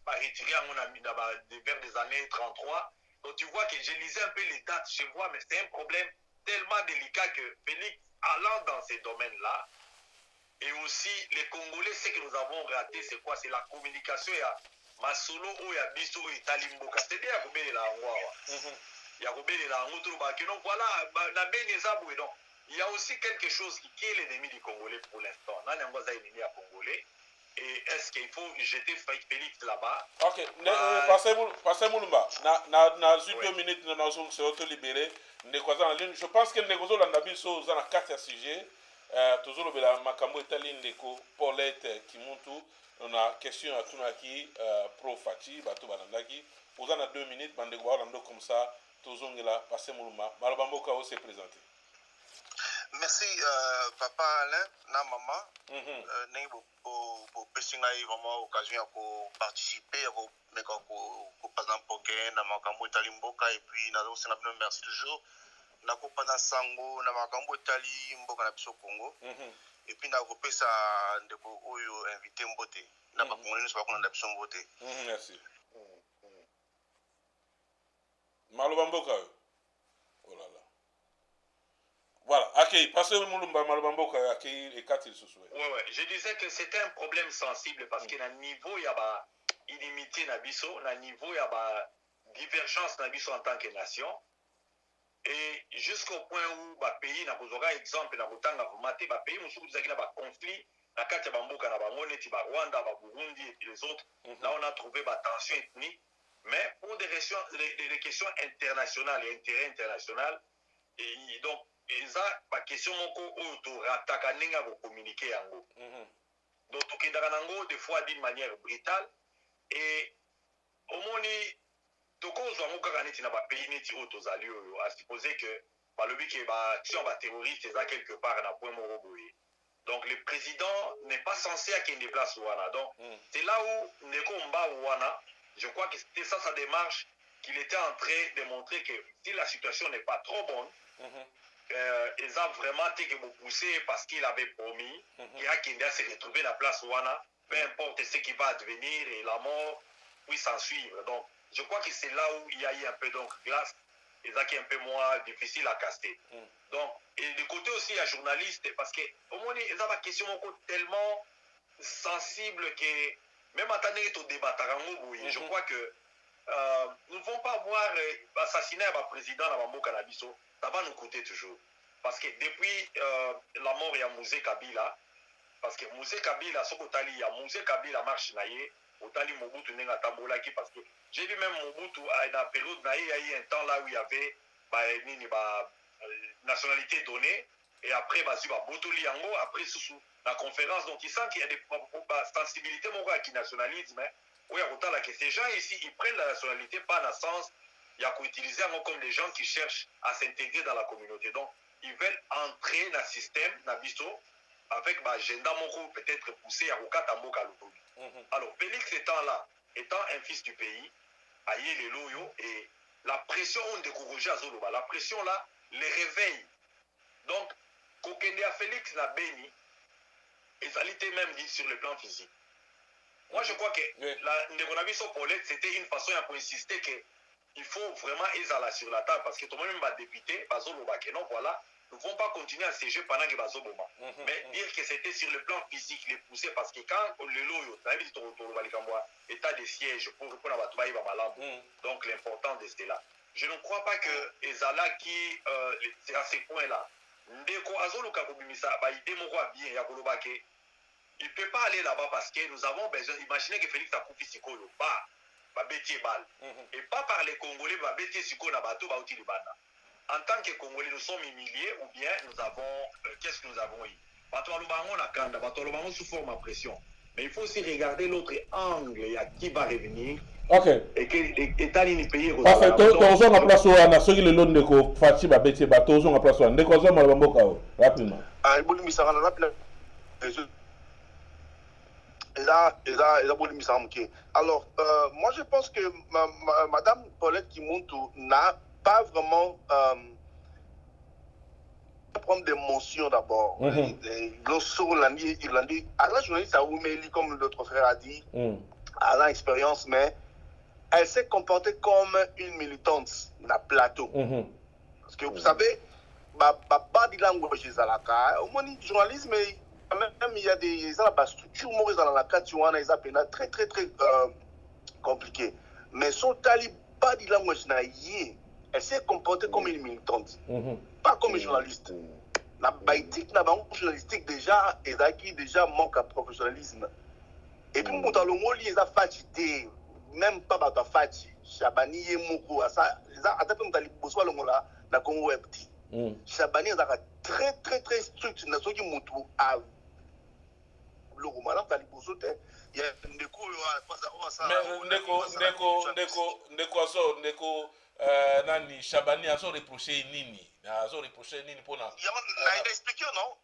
retiré à mon ami vers des années 33. Donc tu vois que je lisais un peu les dates, je vois, mais c'est un problème tellement délicat que Félix, allant dans ces domaines-là, et aussi les Congolais, ce que nous avons raté, c'est quoi? C'est la communication. Il y a Masolo, il y a Bisso, il y a Talimboka. C'est-à-dire, il y a donc voilà, il y a aussi quelque chose qui est l'ennemi du Congolais pour l'instant. Là, on a ennemi à Congolais. Et est-ce qu'il faut jeter Félix là-bas? Ok, passez Moulumba. Na 2 minutes, nous allons se auto-libérer. Je pense que nous avons 4 sujets. Toujours le Makambo Italien, Paulette Kimuntu. On a question à Tunaki, Pro Fati, Bato Balandaki. Vous avez 2 minutes, comme ça. Tozongela, passez Moulumba. Malabambo Kao s'est présenté. Merci papa Alain, na maman. N'ai pas vraiment occasion pour participer, pour par exemple na makambo Itali mboka et puis na aussi na merci toujours. Na ko pendant sango na makambo Itali mboka na biso Congo. Et puis na ko pesa ndeko oyo invité mbote. Na ba Congolais ne sont pas na biso mbote. Merci. Malabambo Kao. Oh là là. Voilà, ok, passez Moulumba, Malabamboka, accueillir les 4 sous-souhaits. Ouais, je disais que c'était un problème sensible parce qu'à un niveau, il y a une inimité dans Bisso, à un niveau, il y a une divergence dans Bisso en tant que nation. Et jusqu'au point où le pays, n'a pas exemple, n'a pas pays, nous sommes dans un conflit, dans le Bamboka, dans le Rwanda, le Burundi et les autres. Là, on a trouvé des tensions ethniques. Mais pour des questions internationales et intérêts internationaux, et donc, et ça, la question, c'est que tu as communiquer en gros. donc Tokedaranango, des fois d'une manière brutale, et au moins, à supposer que l'action terroriste est quelque part à point moroboé. Donc le président n'est pas censé à qu'il déplace Ouana. Donc c'est là où Neko Mba Ouana, je crois que c'était ça sa démarche, qu'il était en train de montrer que si la situation n'est pas trop bonne, ils ont vraiment été poussé parce qu'il avait promis qu'il a se retrouver la place Ouana, peu importe ce qui va advenir et la mort puisse s'en suivre. Donc je crois que c'est là où il y a eu un peu donc glace, et ça qui est un peu moins difficile à casser. Donc, et du côté aussi, il y a journaliste, parce que au moins, il y a une question tellement sensible que même en tant que débat, je crois que nous ne pouvons pas voir assassiner un président dans le Canabiso, ça va nous coûter toujours. Parce que depuis la mort de Mouzé Kabila, parce que Mouzé Kabila, ce qu'il y a Mouzé Kabila marche naïe, Otali Mobutu Nenga Tambolaki, parce que j'ai vu même Mobutu à la période naïe, il y a eu un temps là où il y avait nationalité donnée, et après, Botoli Yango, après, sous la conférence, donc il sent qu'il y a des sensibilités morales qui nationalisme. Oui, que ces gens ici, ils prennent la nationalité pas dans le sens, il y a qu'à utiliser comme des gens qui cherchent à s'intégrer dans la communauté. Donc, ils veulent entrer dans le système, dans le biseau, avec un agenda peut-être poussé à Rokatambo Kaloutobi. Alors, Félix étant là, étant un fils du pays, Aïe les loyaux, et la pression, on décourage à Zoloba. La pression là, les réveille. Donc, Kokende à Félix n'a béni, et ça l'était même dit sur le plan physique. Moi, je crois que la sur Paulette, c'était une façon à insister qu'il faut vraiment aller sur la table, parce que tout le monde va député, Bazoloba, que non, voilà. Nous ne pouvons pas continuer à siéger pendant que Bazoboma. Mais dire que c'était sur le plan physique, les pousser, parce que quand le loyo, état de siège pour répondre à Batoubaï Bamalambo, donc l'important de cela. Je ne crois pas que Ezala qui, c'est à ce point-là, Ndeko Azolo Kakobimisa, il démora bien, Yakolobake, il ne peut pas aller là-bas parce que nous avons besoin. Imaginez que Félix a coupé Sikolo, Bétier Bal. Et pas par les Congolais, Bétier Sikolo, Bato, Baouti Libana. En tant que Congolais, nous sommes humiliés ou bien nous avons. Qu'est-ce que nous avons eu? Batoualoubango na Kanda, Batoualoubango sous forme à pression. Mais il faut aussi regarder l'autre angle, à qui va revenir. Ok. Et que l'État n'est payé. Parfait. Tozo na place wa na soki le lot ndeko Fachi ba Bétier ba tozo na place wa ndeko zo malabambo kao rapidement. Ah, ibuli misara na rapidement. Alors, moi je pense que Madame Paulette Kimuntu n'a pas vraiment prendre des mentions d'abord. L'osso irlandais, à la journaliste à Oumeli, comme l'autre frère a dit, à l'expérience, mais elle s'est comportée comme une militante na plateau. Parce que vous savez, body language à la cas, au moins journalisme, même il y a des structures dans la carte, ils appellent très compliqué. Mais son tali body language elle s'est comportée comme une militante, pas comme une journaliste. La baïtique, la banque journalistique déjà, et déjà manque à professionnalisme. Et puis, dans le mot, ils ont fatigué, même pas dans fatigué. Chabani et Moko, ça, ils ont attaqué dans les besoins de la Congo Webti. Chabani, ils ont très strict, dans ce qui montre à le roman, dans les besoins, il y a des coups, Ndeko nani Chabani a reproché nini pour na il a expliqué non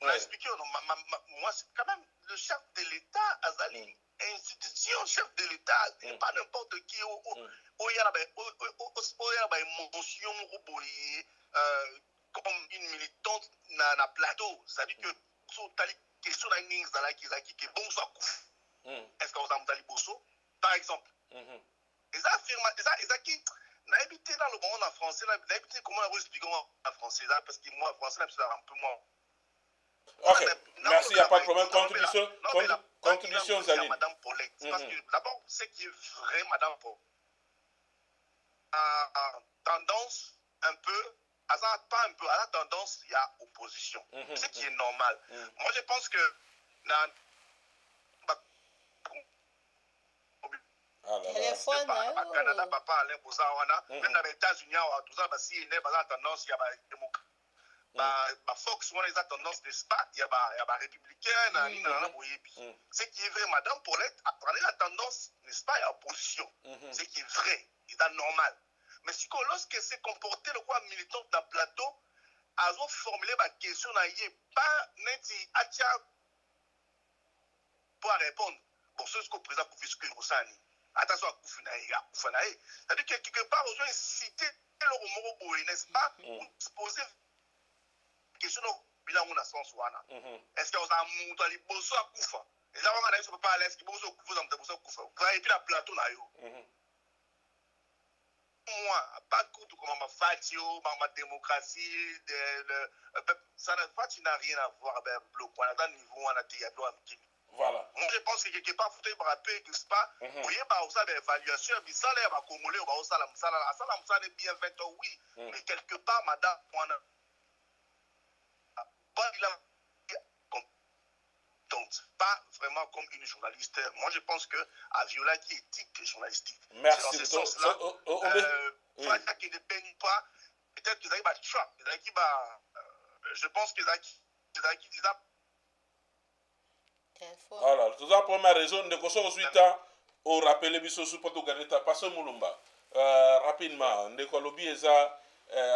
moi quand même le chef de l'État Azali institution chef de l'État pas n'importe qui il y a une mention comme une militante na plateau, ça veut dire que sur tali question na nings dans la qui est bon ça est-ce qu'on a Bosso par exemple ils affirment qui n'a habité dans le monde en français, n'a habité comment on explique en français là, parce que moi en français c'est un peu moins. Ok, merci, il n'y a pas de problème. Contribution, Zaline. Madame Paulette, parce que d'abord, ce qui est vrai, Madame Paulette, a tendance un peu, pas un peu, à la tendance, il y a opposition, ce qui est normal. Moi je pense que téléphone Canada papa Alain Bozawana même dans les États-Unis tout ça si il a tendance il y a Fox, on a tendance, n'est-ce pas? Il y a républicain, ce qui est vrai, Madame Paulette, a tendance, n'est-ce pas, à opposition. Ce qui est vrai, c'est normal. Mais si lorsque c'est comporté le quoi militant dans le plateau, a formulé ma question, pas neti atia pour répondre. Bon, c'est ce que le président Koufisque Roussani. Attention à Koufinaï. C'est-à-dire que quelque part, on doit citer le Romoro, n'est-ce pas, pour se poser une question bilan on a sens wana. Est-ce que on a monté les bosso à Koufa? Les gens vont aller sur pas à l'aise qui bosso Koufa dans bosso Koufa. Et puis la plateau na yo. Moi, pas tout comme ma fatio, ma démocratie, ça n'a rien à voir avec le bloc. On a un niveau, on a des voilà. Moi, je pense que quelque part, il faut rappeler que c'est pas. Vous voyez, ça, l'évaluation, mais ça, les Congolais, ça, est bien fait, oui. Mais quelque part, madame, on a pas vraiment comme une journaliste. Moi, je pense que à violer qui éthique journalistique. Merci. Dans ce sens-là, qui ne peigne pas, peut-être qu'ils arrivent à Trump. Je pense qu'ils arrivent. Voilà, tout ça pour ma raison de qu'on suite au rappel biso sous poto ganeta passe mulumba rapidement de ko lobby eza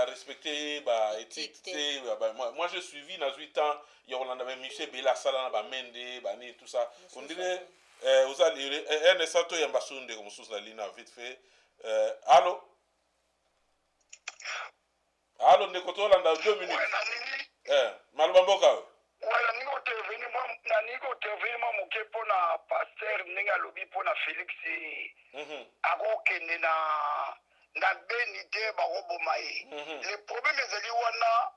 respecter ba éthique moi j'ai suivi dans 8 ans il y a on avait Michel Bela sala na ba mende ba ni tout ça on dirait aux allez un sato ya basunde comme sous la ligne vite fait allô de ko to landa 2 minutes malbamboka voilà ningo intervenir moi moke pona pasteur ndenge alobi pona Félix akokende na beni te bakoboma ye le problème ezali wana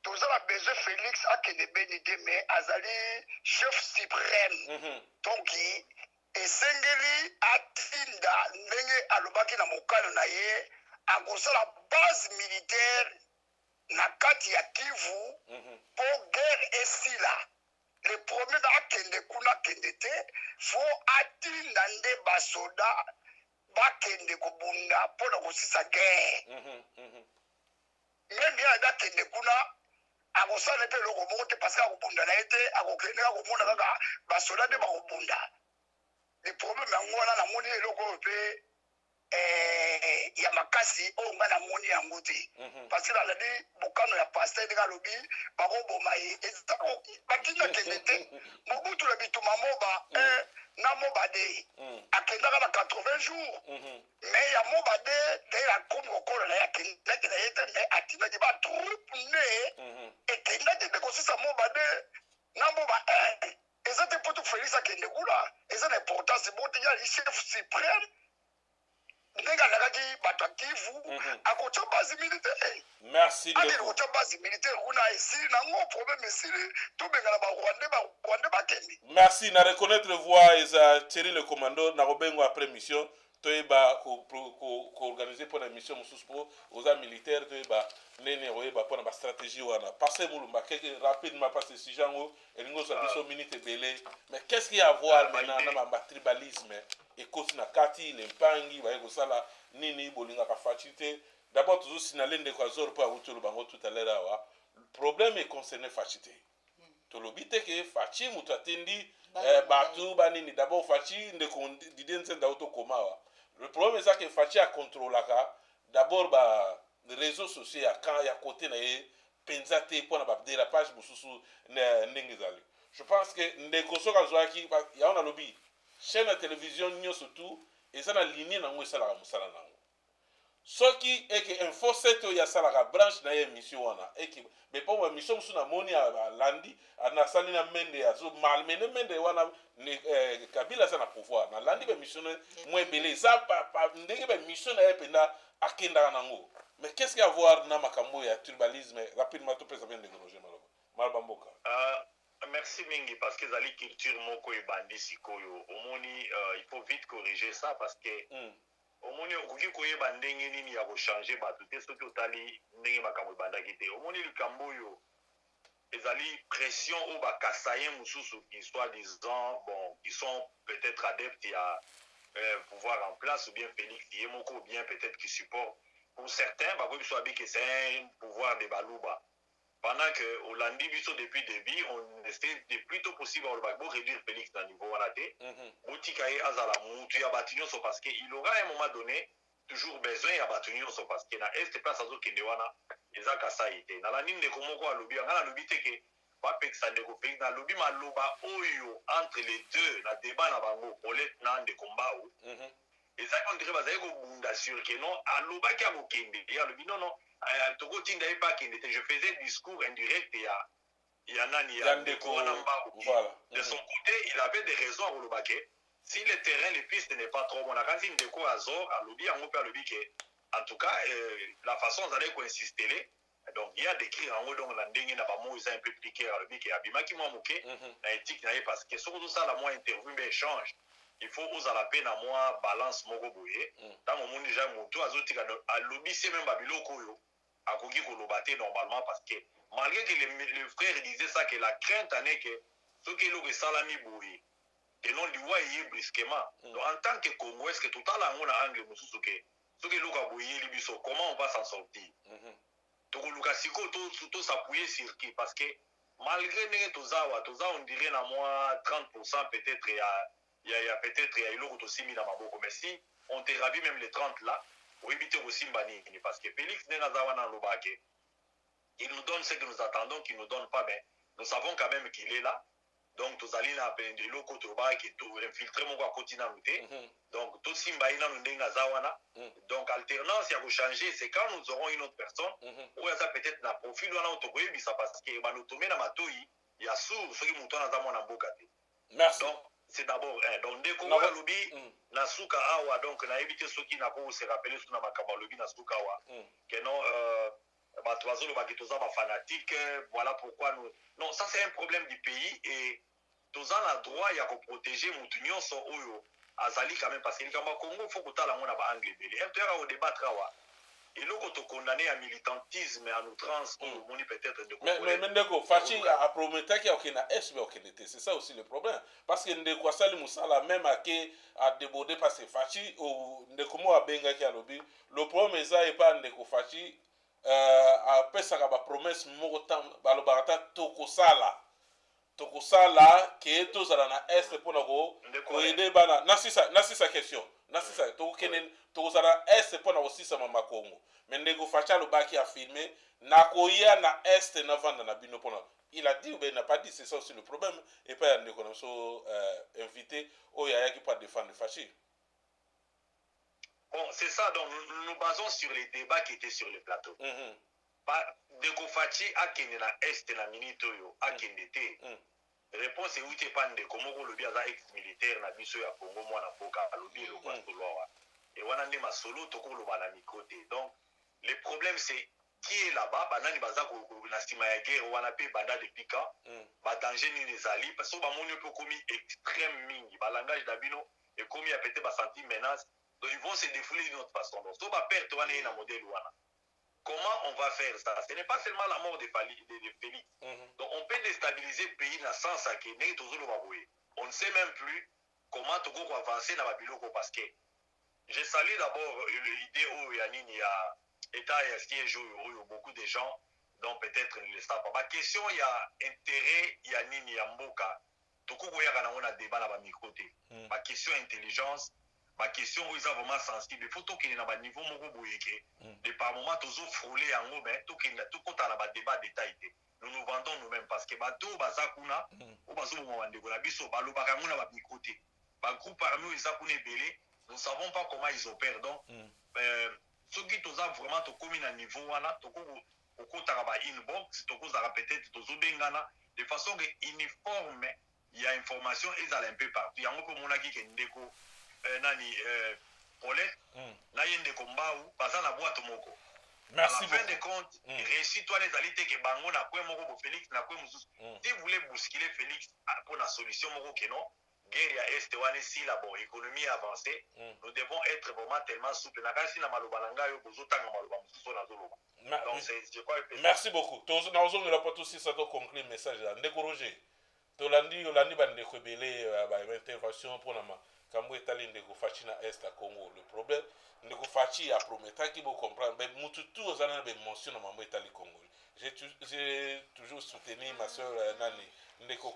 tozala besoin Félix akende beni te mais azali chef suprême donc esengeli atinda ndenge alobaki na mokano na ye akosala base militaire na kati ya Kivu pour guerre esila. Le problème akende kuna kende te faut atinda nde basoda bakende kobunda pona kosisa guerre. Même bien akende kuna akosala pe loko moko te parce que akobunda na ete akokende akomona kaka basoda nde bakobunda. Le problème yango wana namoni eloko pe ya makasi o nga na moni yango te parce que la dit bokano ya pasteur de lobi bakoboma ye bakinga kende te mobutu le bituma moba na moba de akendaka na 80 jours mais ya moba de la komi kokola na ya kendaki na ye te mais atindaki batroupe ne ekendaki te kosisa moba de na moba eza te poto Félix akende kuna eza na importance bo te ya chef suprême. Merci merci na reconnaître voix eza Thierry le commando na robengo après mission toyeba ko organiser pour la mission mususu aux militaires toyeba nene oyeba pour la stratégie wana passer mulumba rapidement passer si jango elingo za biso minute belé mais qu'est-ce qu'il y a à voir maintenant na ma tribalisme et kosi na kati lempangi ba ekosala nini bolinga ka facilité d'abord toujours signaler de quoi zor pour autour bango tout à l'heure wa le problème est concerné facilité to lobite ke fachi mutu atendi batu banini d'abord fachi ndeko didense ndauto komawa le problème c'est que fachi a contrôler d'abord ba réseaux sociaux ya quand ya côté na ye penza te pour na ba dérapage mususu ndenge zali je pense que ndeko soka zwaki ya on a lobby chaîne de télévision nyo surtout et ça na ligne na ngwe sala musala nango soki eke info seto ya sala ka branche na émission wana eke mais pour moi mission suna moni a landi na sali na mende ya so malmene mende wana ni Kabila sana pouvoir na landi be mission moi belé ça pa ndenge be mission na ependa akenda nango mais qu'est-ce qu'il y a à voir na makambo ya tribalisme rapidement tout peut ça vient de Roger Malbamboka. Merci Mingi parce que zali culture moko e bandi sikoyo omoni il faut vite corriger ça parce que omoni okoki koyeba ndenge nini ya changer bato te soki otali ndenge makambo ebandaki te omoni likambo oyo ezali pression au bakasayen mususu qui soit disant bon qui sont peut-être adeptes à pouvoir en place ou bien Félix Yemoko ou bien peut-être qui supportent pour certains bah oui soit que c'est un pouvoir de baluba pendant que Hollandi biso depuis le début on essaie de plus tôt possible au réduire Félix dans le niveau on a été Botikaye azala mutu ya batinyo so parce que il aura à un moment donné toujours besoin ya batinyo so parce que na est place azo kende wana ezaka ça été na la nine de komoko alobi ngana lobi teke ba peksa ndeko Félix na lobi maloba oyo entre les deux na débat na bango Olet na de combat et ça on dirait bazaye ko bunda sur que non alobaki a kokende ya lobi non Togo Tinda pas qu'il était, je faisais discours indirect il y a Nani, de son côté, il avait des raisons à Roulobaké. Si le terrain, les pistes n'est pas trop bon, quand il déco à Zor, à Lobi, en tout cas, la façon dont on insister, donc il y a des cris en haut, donc l'anding n'a pas moins un peu piqué à Lobi, qui a Bima qui m'a moqué, la éthique n'a pas, parce que surtout ça, la moins interview, mais échange. Il faut oser la peine à moi balance mogo boye. Dans mon monde déjà moto azotika à Lobi c'est même babilo koyo. À Kogi Kolobate normalement parce que malgré que le frère disait ça que la crainte en est que ce qui est le salami boye que non lui voit brusquement. Donc en tant que Congo est-ce que tout à l'heure on a angle mususu que ce qui est le boye libiso comment on va s'en sortir. Donc Lukasiko tout s'appuyer sur qui parce que malgré tozawa on dirait na moi 30% peut-être il y a peut-être il y a eu aussi mis dans ma bouche mais si on te ravit même les 30 là pour éviter aussi Mbani parce que Félix Nenazawana Lobake il nous donne ce que nous attendons qu'il ne nous donne pas mais nous savons quand même qu'il est là donc tous allons à peine de locaux qui tout infiltré mon continent donc tout Simbaïna nous Nenazawana donc alternance il y a changer c'est quand nous aurons une autre personne ou ça peut-être na profil ou na autogoye bisa parce que banotomé na matoi il y a sous ce qui mouton na zamona mbokate merci donc c'est d'abord donc dès qu'on va lobby nasuka awa donc na éviter ceux qui n'a pas se rappeler sur na makaba lobby nasuka awa que non ba toizo ba kitoza ba fanatique voilà pourquoi nous non ça c'est un problème du pays et tous en a droit ya ko protéger mutunyo so oyo azali quand même parce que le Congo faut que ta la mona ba anglais belé et tu as au débattre awa et là quand on condamné à militantisme à outrance on peut-être de mais ndeko fachi a prometté qu'il y a aucun SB aucun été c'est ça aussi le problème parce que ndeko sali musala même à déborder parce que fachi ou ndeko mo abenga ki alobi le problème ça est pas ndeko fachi a pesa ka ba promesse moko tam balobata tokosala ke tozala na est pona ko aider bana nasisa question nasisa tokenen tozala est pona osisa mama Congo mais ndeko facha lo baki a filmé na koya na est na vanda na bino pona il a dit ou bien n'a pas dit c'est ça aussi le problème et pas ndeko na so invité oyaya qui peut défendre fachi. Bon c'est ça donc nous basons sur les débats qui étaient sur le plateau. Ndeko fachi a kende na est na minito yo a kende te. Réponse est où tu pas ndeko moko le bien ex-militaire na biso ya Congo mwana boka alobi lo kwa toloa. Et wana ndema solo toko lo bana mikote. Donc le problème c'est qui est là-bas banani baza ko na stima ya guerre wana pe banda de pika ba danger ni les alliés parce que ba moni peut commis extrême mingi ba langage d'abino et commis a pété ba senti menace donc ils vont se défouler d'une autre façon donc so ba perte wana na modèle wana. Comment on va faire ça? Ce n'est pas seulement la mort de Félix. Donc on peut déstabiliser le pays dans le sens que on ne sait même plus comment on va avancer dans la biloko parce que je salue d'abord l'idée où il y a État et siège où beaucoup de gens dont peut-être ne le savent pas. Ma question, il y a intérêt, il y a Nini Yamboka. Tout le monde a un débat dans le côté. Ma question intelligence. Ma question où ils sont vraiment sensibles. Il faut qu'il y ait un niveau de par moment, tous frôler en haut, mais tout compte à la débat détaillé. Nous nous vendons nous-mêmes parce que bateau bazakuna ou bazo mwande ko la biso balo bakamuna ba mikote. Ba groupe parmi eux zakune belé, nous savons pas comment ils opèrent donc ceux qui toza vraiment to komi na niveau wana to ko okota ba inbox to ko za peut-être to zobengana de façon que uniforme il y a information ils allaient un peu partout. Yango ko monaki ke ndeko nani Paulette na yende kombaou baza na boîte moko. Merci à la fin de compte, réussis-toi les alités que bango na kwe moko pour Félix na kwe mususu. Si vous voulez bousculer Félix pour la solution moko que non, guerre ya est wane si la bon économie avancée, nous devons être vraiment tellement souples. Na kasi na maloba nanga yo bozotanga maloba mususu na zoloba. Donc c'est quoi le merci beaucoup. Tozo na ozo ngela pas aussi ça to conclure message là. Ndeko Roger. Tolandi bande ko belé ba intervention pour na kambo etali ndeko faci na est à Congo. Le problème ndeko faci a prometaki bo comprendre ben mutu tout ozana be mention na mambo etali Congo. J'ai toujours soutenu ma soeur Nani ndeko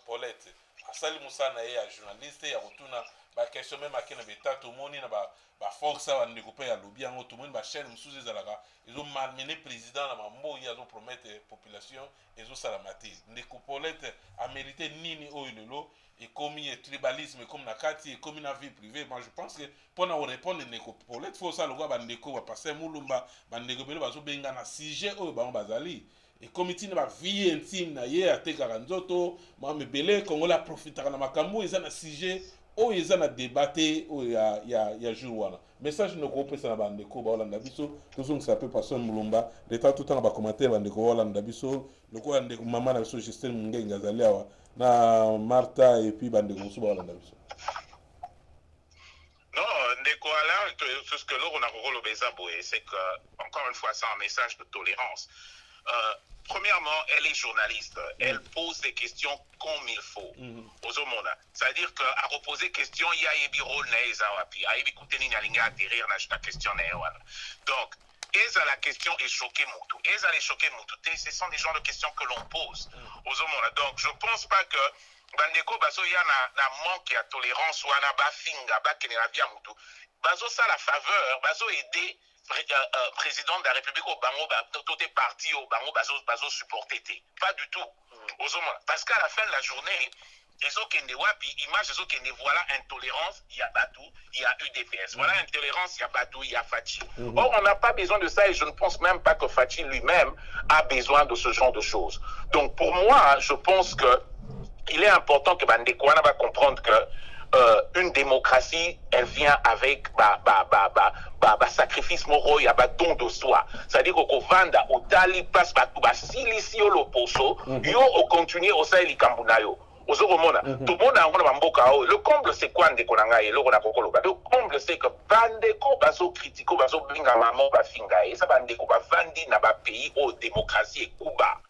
Paulette asali musana ye a journaliste ya rotuna ba question même akena beta tout moni na ba force ba ndeko pe ya lobby yango tout moni ba chaîne musuzu ezalaka ils ont malmené président na mambo ya zo promettre population ezo salamati ndeko Paulette a mérité nini oyo lelo et comme il y a tribalisme comme na kati et comme na vie privée. Moi je pense que pour nous répondre ndeko Paulette faut ça le gars ba ndeko ba passer mulumba ba ndeko belo bazo benga na sujet oyo ba bazali et comme il na vie intime na ye atekaka nzoto ma mebele Congo la profitaka na makambo eza na sujet oyo eza na débatté oyo ya jour wana message ne kopesa na bandeko ba olanda biso tozongisa pe passer mulumba leta tout temps ba commentaire bandeko olanda biso loko ndeko mama na biso Justin Mungenga azali awa na Martha et puis bandeko musu ba olanda biso. Non, ndeko Alain, tout ce que l'on a relevé, c'est que encore une fois c'est un message de tolérance. Premièrement, elle est journaliste. Elle pose des questions comme il faut. C'est-à-dire qu'à reposer questions, il y a des rôles naïsawapi. Il y a des atterrir dans la question. Donc, la question est choquée Moutou. Elle est choquée Moutou. Ce sont des genres de questions que l'on pose aux hommes. Donc, je ne pense pas que Bandeko Baso y a un manque de tolérance ou un bafinga, bakeneravia Moutou. Baso ça la faveur, Baso aider président de la République au Bango, tout est parti au Bango, Baso supporté. Pas du tout. Parce qu'à la fin de la journée, les autres qui image les autres qui voilà intolérance, il y a Batou, il y a UDPS. Voilà intolérance, il y a Batou, il y a Fachi. Or, on n'a pas besoin de ça et je ne pense même pas que Fachi lui-même a besoin de ce genre de choses. Donc, pour moi, je pense que il est important que Bandekouana va comprendre que une démocratie, elle vient avec sacrifice moraux, il y a don de soi. C'est-à-dire qu'au Vanda, au Tali, passe silicio le poso, yo au continuer au Saheli Kambunayo. Tout le monde a le comble c'est quoi le comble c'est que Bandeko baso critico baso binga maman ba finga et ça Bandeko ba vandi na ba pays au démocratie et Cuba.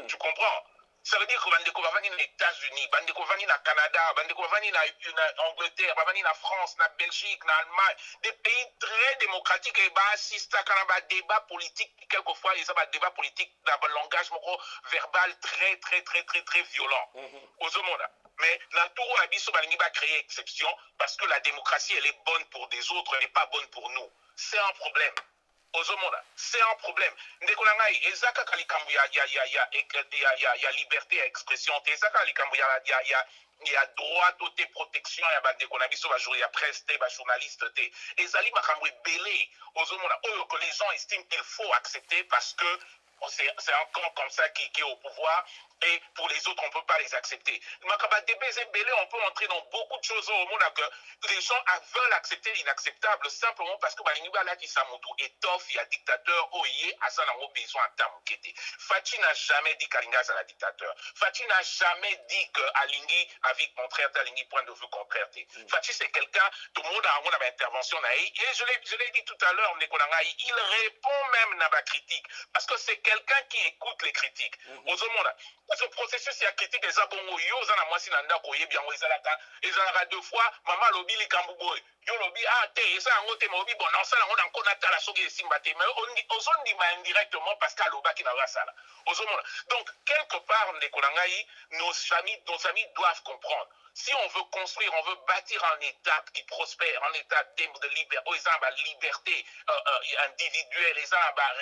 Tu comprends? Ça veut dire que Bandeko va venir aux États-Unis, Bandeko va venir au Canada, Bandeko va venir en Angleterre, va venir en France, en Belgique, en Allemagne, des pays très démocratiques et va assister à un débat politique, quelquefois, ils ont un débat politique dans un langage verbal très violent. Mais Naturo Abisso va créer exception parce que la démocratie, elle est bonne pour des autres, elle n'est pas bonne pour nous. C'est un problème. C'est un problème. Il y a liberté d'expression, il y a droit de protection, il y a presse, il y a journaliste. Et ça, les gens estiment qu'il faut accepter parce que c'est un camp comme ça qui est au pouvoir et pour les autres, on ne peut pas les accepter. On peut entrer dans beaucoup de choses au monde que les gens veulent accepter l'inacceptable simplement parce que il y a dictateur, besoin de Fachi n'a jamais dit qu'Alinga c'est un dictateur. Fachi n'a jamais dit que Alingi avis contraire, Alingi point de vue contraire. Fachi c'est quelqu'un, tout le monde a une intervention et je l'ai dit tout à l'heure, il répond même à ma critique parce que c'est quelqu'un qui écoute les critiques. Ce processus il y a critique des abongo yo zana mwasi nanda koye biango ezalaka deux fois maman lobi likambugo yo lobi te eza ngote mobi bon non ça on a encore natala soki esimba te mais on dit indirectement parce qu'à lobaki na sala ozomona donc quelque part ndekolangai nos amis doivent comprendre. Si on veut construire, on veut bâtir un État qui prospère, un État de liberté individuelle,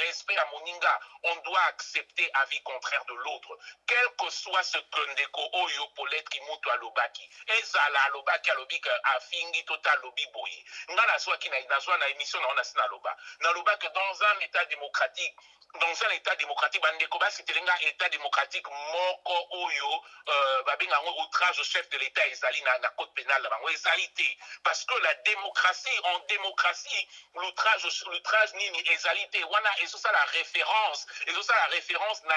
respect à Moninga, on doit accepter avis contraire de l'autre. Quel que soit ce que Ndeko Oyo Paulette qui mouto à l'obaki, et ça la l'obaki à l'obi a fingi total lobby boyi. Ngana soit qui n'a soit na émission on a sina loba. Na loba que dans un État démocratique, Bandeko ba c'était un État démocratique moko Oyo babinga outrage au chef de l'État ezali na code pénal bango ezalité parce que la démocratie en démocratie l'outrage nini ezalité wana et ça la référence na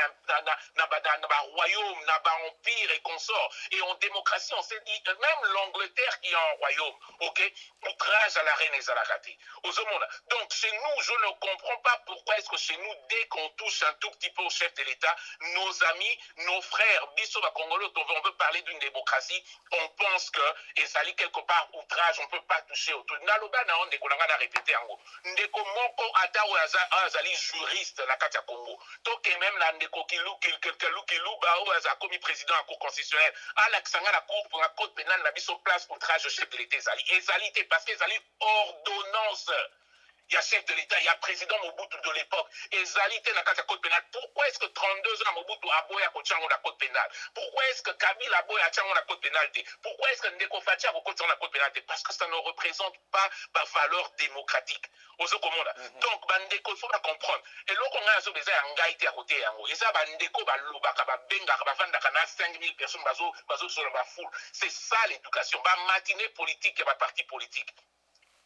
royaume na empire et consort et en démocratie on s'est dit même l'Angleterre qui est un royaume OK outrage à la reine ezalakati aux hommes donc chez nous je ne comprends pas pourquoi est-ce que chez nous dès dès qu'on touche un tout petit peu au chef de l'État, nos amis, nos frères, biso ba Congolais, on veut parler d'une démocratie, on pense que ezali quelque part outrage, on ne peut pas toucher au tout. Naloba na on ndeko na répété yango. Ndeko moko ata o azali juriste na kati ya Congo. Donc même la ndeko kilu ba o aza komi président à cour constitutionnelle. Alaksanga la cour pour la code pénale na biso place outrage au chef de l'État ezali parce que ezali ordonnance. Il y a chef de l'État, il y a président Mobutu de l'époque. Et Zalité dans le code pénal. Pourquoi est-ce que 32 ans Mobutu a boyé à le code pénal? Pourquoi est-ce que Kabila a boyé à le code pénal? Pourquoi est-ce que Ndeko Fatia a le code pénal? Parce que ça ne représente pas ma valeur démocratique. Donc, Bandeko, il faut la comprendre. Et là, on a besoin d'engager à côté. Et ça, Bandeko, Balobaka, Benga, Bafanda, 5000 personnes, Bazo sur la foule. C'est ça l'éducation. Matinée politique et parti politique.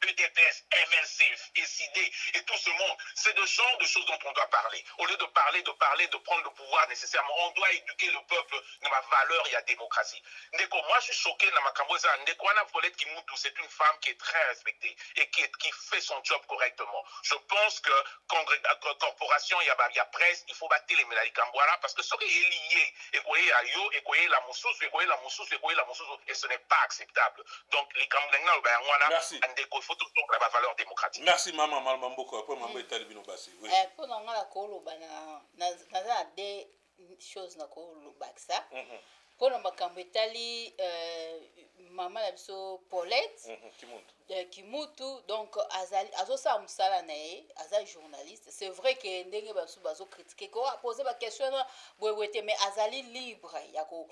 EDPS, MLC, SID et tout ce monde, c'est le genre de choses dont on doit parler. Au lieu de parler, de prendre le pouvoir nécessairement, on doit éduquer le peuple dans ma valeur et la démocratie. Ndeko, moi je suis choqué dans ma camboisa. Ndeko Ana Paulette Kimutu, c'est une femme qui est très respectée et qui fait son job correctement. Je pense que corporation, il y a presse, il faut battre les médailles Cambouara parce que ce qui est lié, et ce n'est pas acceptable. Donc les Cambouara, merci. Ndeko, faut toujours la valeur démocratique. Merci maman Malmamboko pour maman Italibino Bassi. Oui. Pour nous la koloba na des choses na koloba ça. Pour nous makambo Itali maman la biso Paulette Kimutu donc azosa musala nae azali journaliste. C'est vrai que ndenge bazo critiquer ko poser ba question boyete mais azali libre ya ko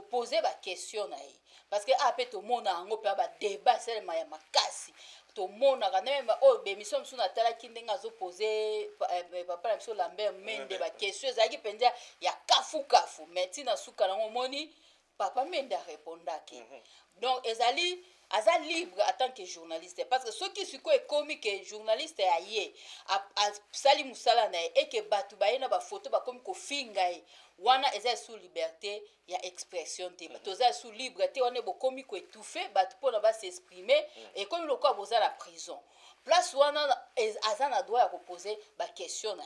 poser ba question nae parce que après tout monde ango pe ba débat seulement ya makasi to mona kana même o bémission msu na tala kindenga azo poser papa la biso Lambert Mende ba question ezaki penza ya kafu mais tina suka na moni papa Mende répondaki donc ezali aza libre en tant que journaliste parce que ceux qui sont commis que journaliste aye a sali musala na et que batu bayena ba photo ba comme ko finga wana eza sous liberté ya expression te toza sous liberté on est bo commis ko étouffé batu pona ba s'exprimer et comme le quoi boza la prison place wana azana droit à poser ba question na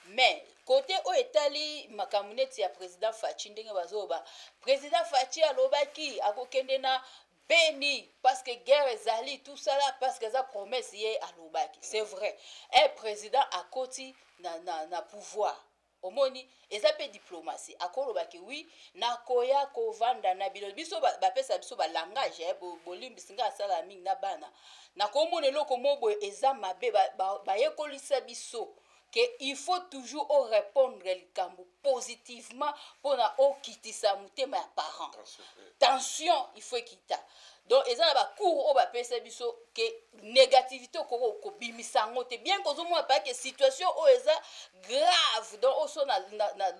mais côté o etali makamuneti ya président Fachi ndenge bazoba président Fachi alobaki akokende na Béni, parce que guerre ezali, tout ça là, parce que ça promesse yé à l'Obaki. C'est vrai. Un président à côté na pouvoir. Omoni, ezapé diplomatie. À l'Obaki, oui, na koya ko vanda na bilo. Biso ba pesa biso ba langage, bolim bisinga sala ming na bana. Na komone loko mobo ezamabe ba yekolisa biso. Il faut toujours répondre positivement pour na okitisa mutema ya parent. Tension, il faut quitter. Donc ils ont ba cours au ba pesa biso que négativité ko bimisango te bien ko zo mo pas que situation o eza grave donc o so na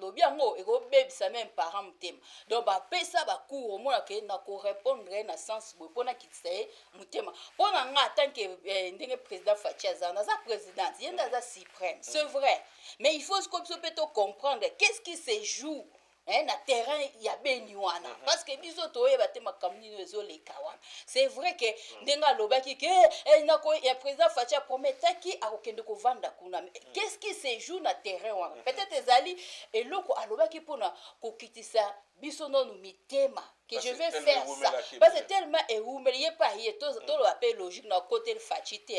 lobby ngo e ko bebisa même parent mutema. Donc ba pesa ba cours mo na ke na ko répondre na sens bo pona kitisa mutema. Pona nga tant que ndenge président Fachi azana za président yenda za suprême. C'est vrai. Mais il faut comme ça peut comprendre qu'est-ce qui se joue. Na terrain il y a beniwana parce que biso toye batema kamni ezo le kawana c'est vrai que ndenga lobaki que nako ya président Fachi prometaki akokende ko vanda kuna qu'est-ce qui se joue na terrain wana peut-être ezali eloko alobaki pona kokitisa biso nonu mitema que je vais faire ça parce que tellement eumelié pas hier to lo appelle logique na côté Fachi te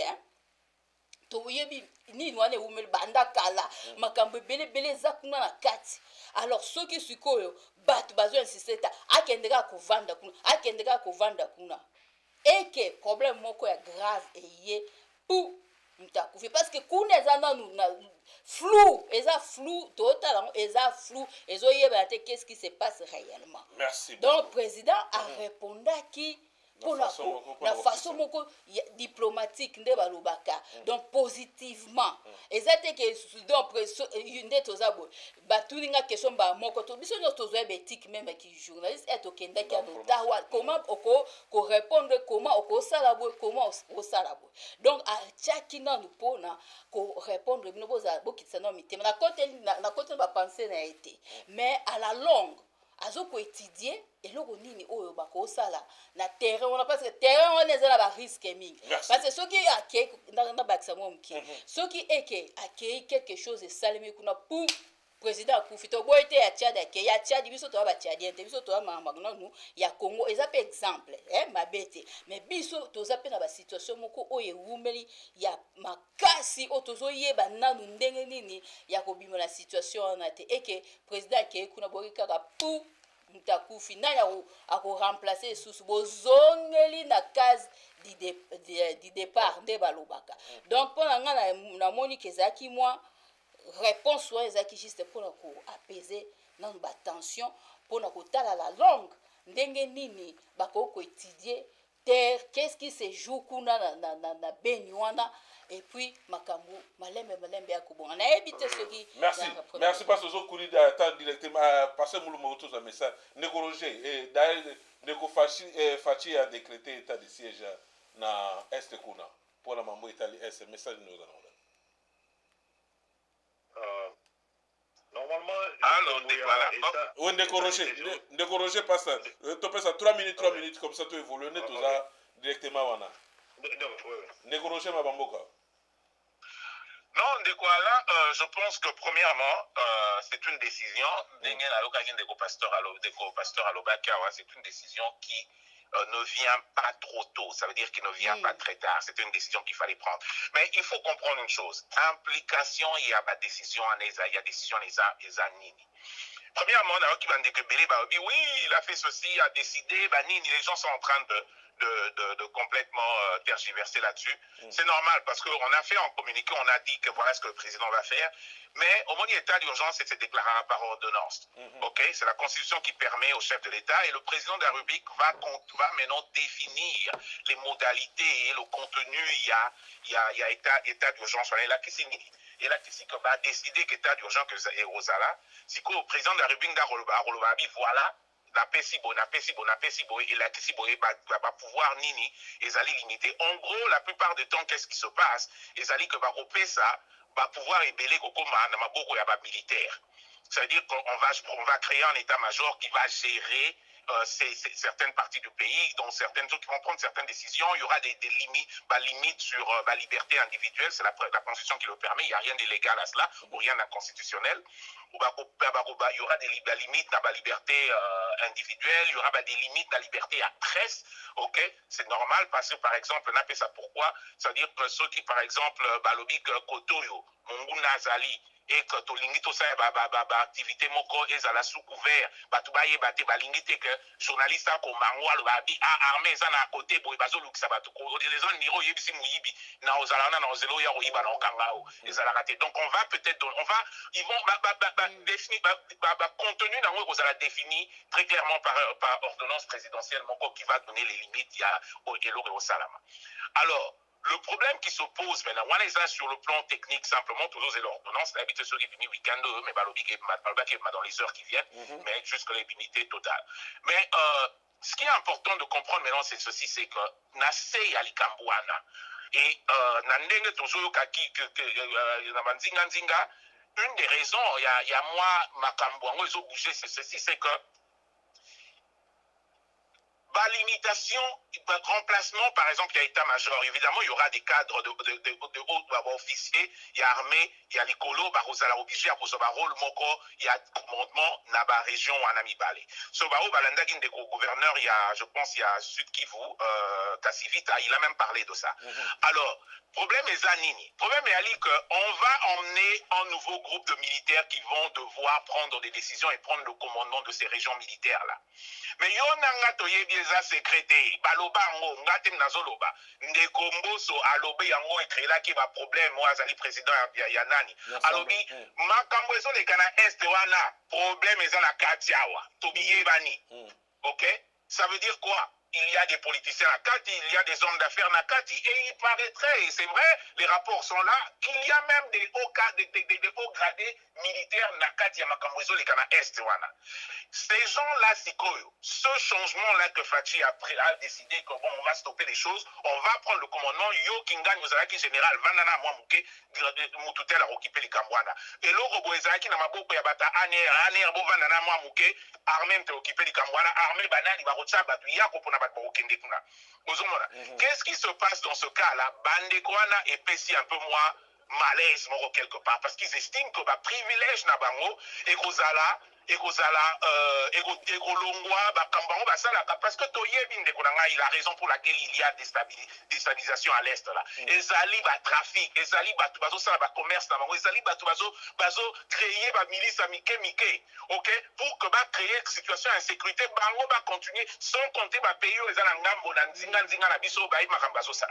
toyebi ni wana eumeli banda kala makambo belebele za kuna na kati. Alors ceux qui sikoyo batu bazo insister akendeka ko vanda kuna et que problème moko ya grave eye pour mtakufi parce que kuna ezana na flou total eza flou ezoyeba te qu'est-ce qui se passe réellement. Merci donc le président a répondu qui pour la façon diplomatique nde balobaka donc positivement ezate que donc une tozabo batuninga question ba moko to biso nyoto zo éthique même qui journaliste et okenda ki anotawa comment ko répondre comment oko salabo comment o salabo donc a chakina nous pona ko répondre bino boza bokitsa no mitema na côté ba penser na été mais à la longue azoko étudier eloko nini oyo bakosala na terrain on a parce que terrain on ezala ba risque mingi parce que soki ake na bakisa mo mki soki eke ake quelque chose esalemi kuna pour président akufi to boyete ya Tchad ake ya Tchad biso to ba Tchadien te biso to mama nu ya Congo eza pe exemple mabete mais biso to za pe na ba situation moko oyo wumeli ya makasi o tozo yeba nanu ndenge nini ya kobima la situation na te eke président ake kuna boyika ka pour mtakufi na ya ako remplacer sous bozongeli na case du départ de balobaka donc pour nga na moni kezaki moi réponse soit ezaki juste pour ko apaiser non ba tension pour na kotala la langue ndenge nini bako ko étudier terre qu'est-ce qui se joue kuna na benywana et puis makambu malembe ya kubonga na ebite soki merci parce que zo kuli da directement passer mulu moto za message négoroger et d'ailleurs neko fachi a décrété état de siège na est kuna pour la mambo Italie est message nous allons normalement on décoroger pas ça tu peux ça 3 minutes comme ça tu évolues net tout ça directement wana négoroger ma bamboka. Non, de quoi là, je pense que premièrement, c'est une décision, c'est une décision qui ne vient pas trop tôt, ça veut dire qu'il ne vient pas très tard, c'est une décision qu'il fallait prendre. Mais il faut comprendre une chose, implication, il y a ma décision, il y a décision, les anini. Premièrement, oui, il a fait ceci, il a décidé, les gens sont en train de complètement tergiverser là-dessus. C'est normal parce qu'on a fait en communiqué, on a dit que voilà ce que le président va faire. Mais au moment de l'état d'urgence, c'est déclaré par ordonnance. C'est la Constitution qui permet au chef de l'État et le président de la République va maintenant définir les modalités et le contenu. Il y a état d'urgence. Et là, qui va décider qu'état d'urgence est Rosala. Si le président de la République voilà. Na pesibo et la kisibo va pouvoir nini ezali limité. En gros, la plupart du temps, qu'est-ce qui se passe? Ezali que ça va pouvoir ébeler kokoma na maboko ya ba militaire. C'est-à-dire qu'on va créer un état-major qui va gérer certaines parties du pays, dont certaines autres qui vont prendre certaines décisions. Il y aura des limites sur la liberté individuelle, c'est la Constitution qui le permet, il n'y a rien d'illégal à cela, ou rien d'inconstitutionnel. Il y aura des limites à la liberté individuelle, il y aura des limites à la liberté à presse, c'est normal, parce que par exemple, on appelle ça pourquoi, c'est-à-dire que ceux qui, par exemple, Balobik Kotoyo, Mungu Nazali, et que tolingi to sa activité moko ezala sous couvert batu baye bate balingi te que journaliste ko mangwa lo babi armée za na côté boy bazo lukisa batu ko les gens niro yebisi muyibi na ozala na ozelo ya oyiba na kangao ezala raté. Donc on va peut-être ils vont définir contenu na ngo kozala défini très clairement par ordonnance présidentielle moko qui va donner les limites ya au elore au salama. Alors le problème qui se pose maintenant, on est sur le plan technique simplement, toujours c'est l'ordonnance, l'habitude sur les week-end, mais dans les heures qui viennent, mais jusqu'à l'impunité totale. Mais ce qui est important de comprendre maintenant, c'est ceci, c'est que Nasei Alikambouana et Nandenge Tozo Kaki, une des raisons, il y a moi, Makambouango, ils ont bougé, c'est ceci, c'est que limitation, remplacement, par exemple, il y a état-major. Évidemment, il y aura des cadres de hauts officiers, il y a armée, il y a l'écolo, il obligé à poser un rôle, il y a commandement, dans la région, en Amibale. Ce balandagin des gouverneurs, je pense, il y a Sud Kivu, Kassivita, il a même parlé de ça. Alors, problème est Zanini. Problème est qu'on va emmener un nouveau groupe de militaires qui vont devoir prendre des décisions et prendre le commandement de ces régions militaires-là. Mais il y a un secrétaire, baloba ngo ngatem nazoloba ndekomboso alobe yango ekrela ki ba problème moi azali président ya nani alobi makambo ezo le kana est wana problème eza na katiawa tobiyebani. OK, ça veut dire quoi? il y a des politiciens à Kati, il y a des hommes d'affaires à Kati, et il paraîtrait, et c'est vrai, les rapports sont là, qu'il y a même des hauts gradés militaires à Kati, à Makambozo, les Kana Est, ces gens-là, ce changement-là que Fachi a décidé que bon, on va stopper les choses, on va prendre le commandement, Yo Kingan Mozaraki général, Vanana Mouamouke, Moututel a occupé les Kambouana. Et le robot Ezaki n'a pas beaucoup Yabata, Aner, Vanana Mouamouke, armée a occupé les Kambouana, armée Banani, Barocha, Batouya, Kopona Batbokende Kuna. Qu'est-ce qui se passe dans ce cas-là? Bandekwana est pessi un peu moins malaise quelque part parce qu'ils estiment que bah privilège na bango et kozala parce que il a raison pour laquelle il y a déstabilisation à l'est là. Ezali ba trafic, ezali ba bazo ça ba commerce na bango, ezali ba bazo créer ba milice mike, OK, pour que ba créer situation d'insécurité bango ba continuer sans compter ba pays aux ngambo na nzinga na biso ba makambazo ça.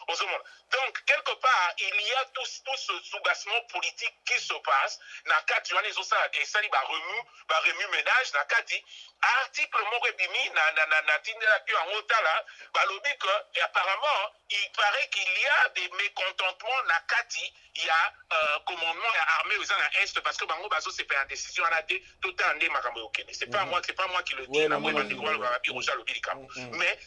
Donc quelque part il y a tout ce soubassement politique qui se passe na kati wana ezo ça et ça ba remue ménage na kati article morebimi na tindela ki en otala balobi que apparemment il paraît qu'il y a des mécontentements na kati il y a commandement armé aux à est parce que bango bazo c'est faire une décision à la té tout ande makambo okene c'est pas moi qui le dis na moi mais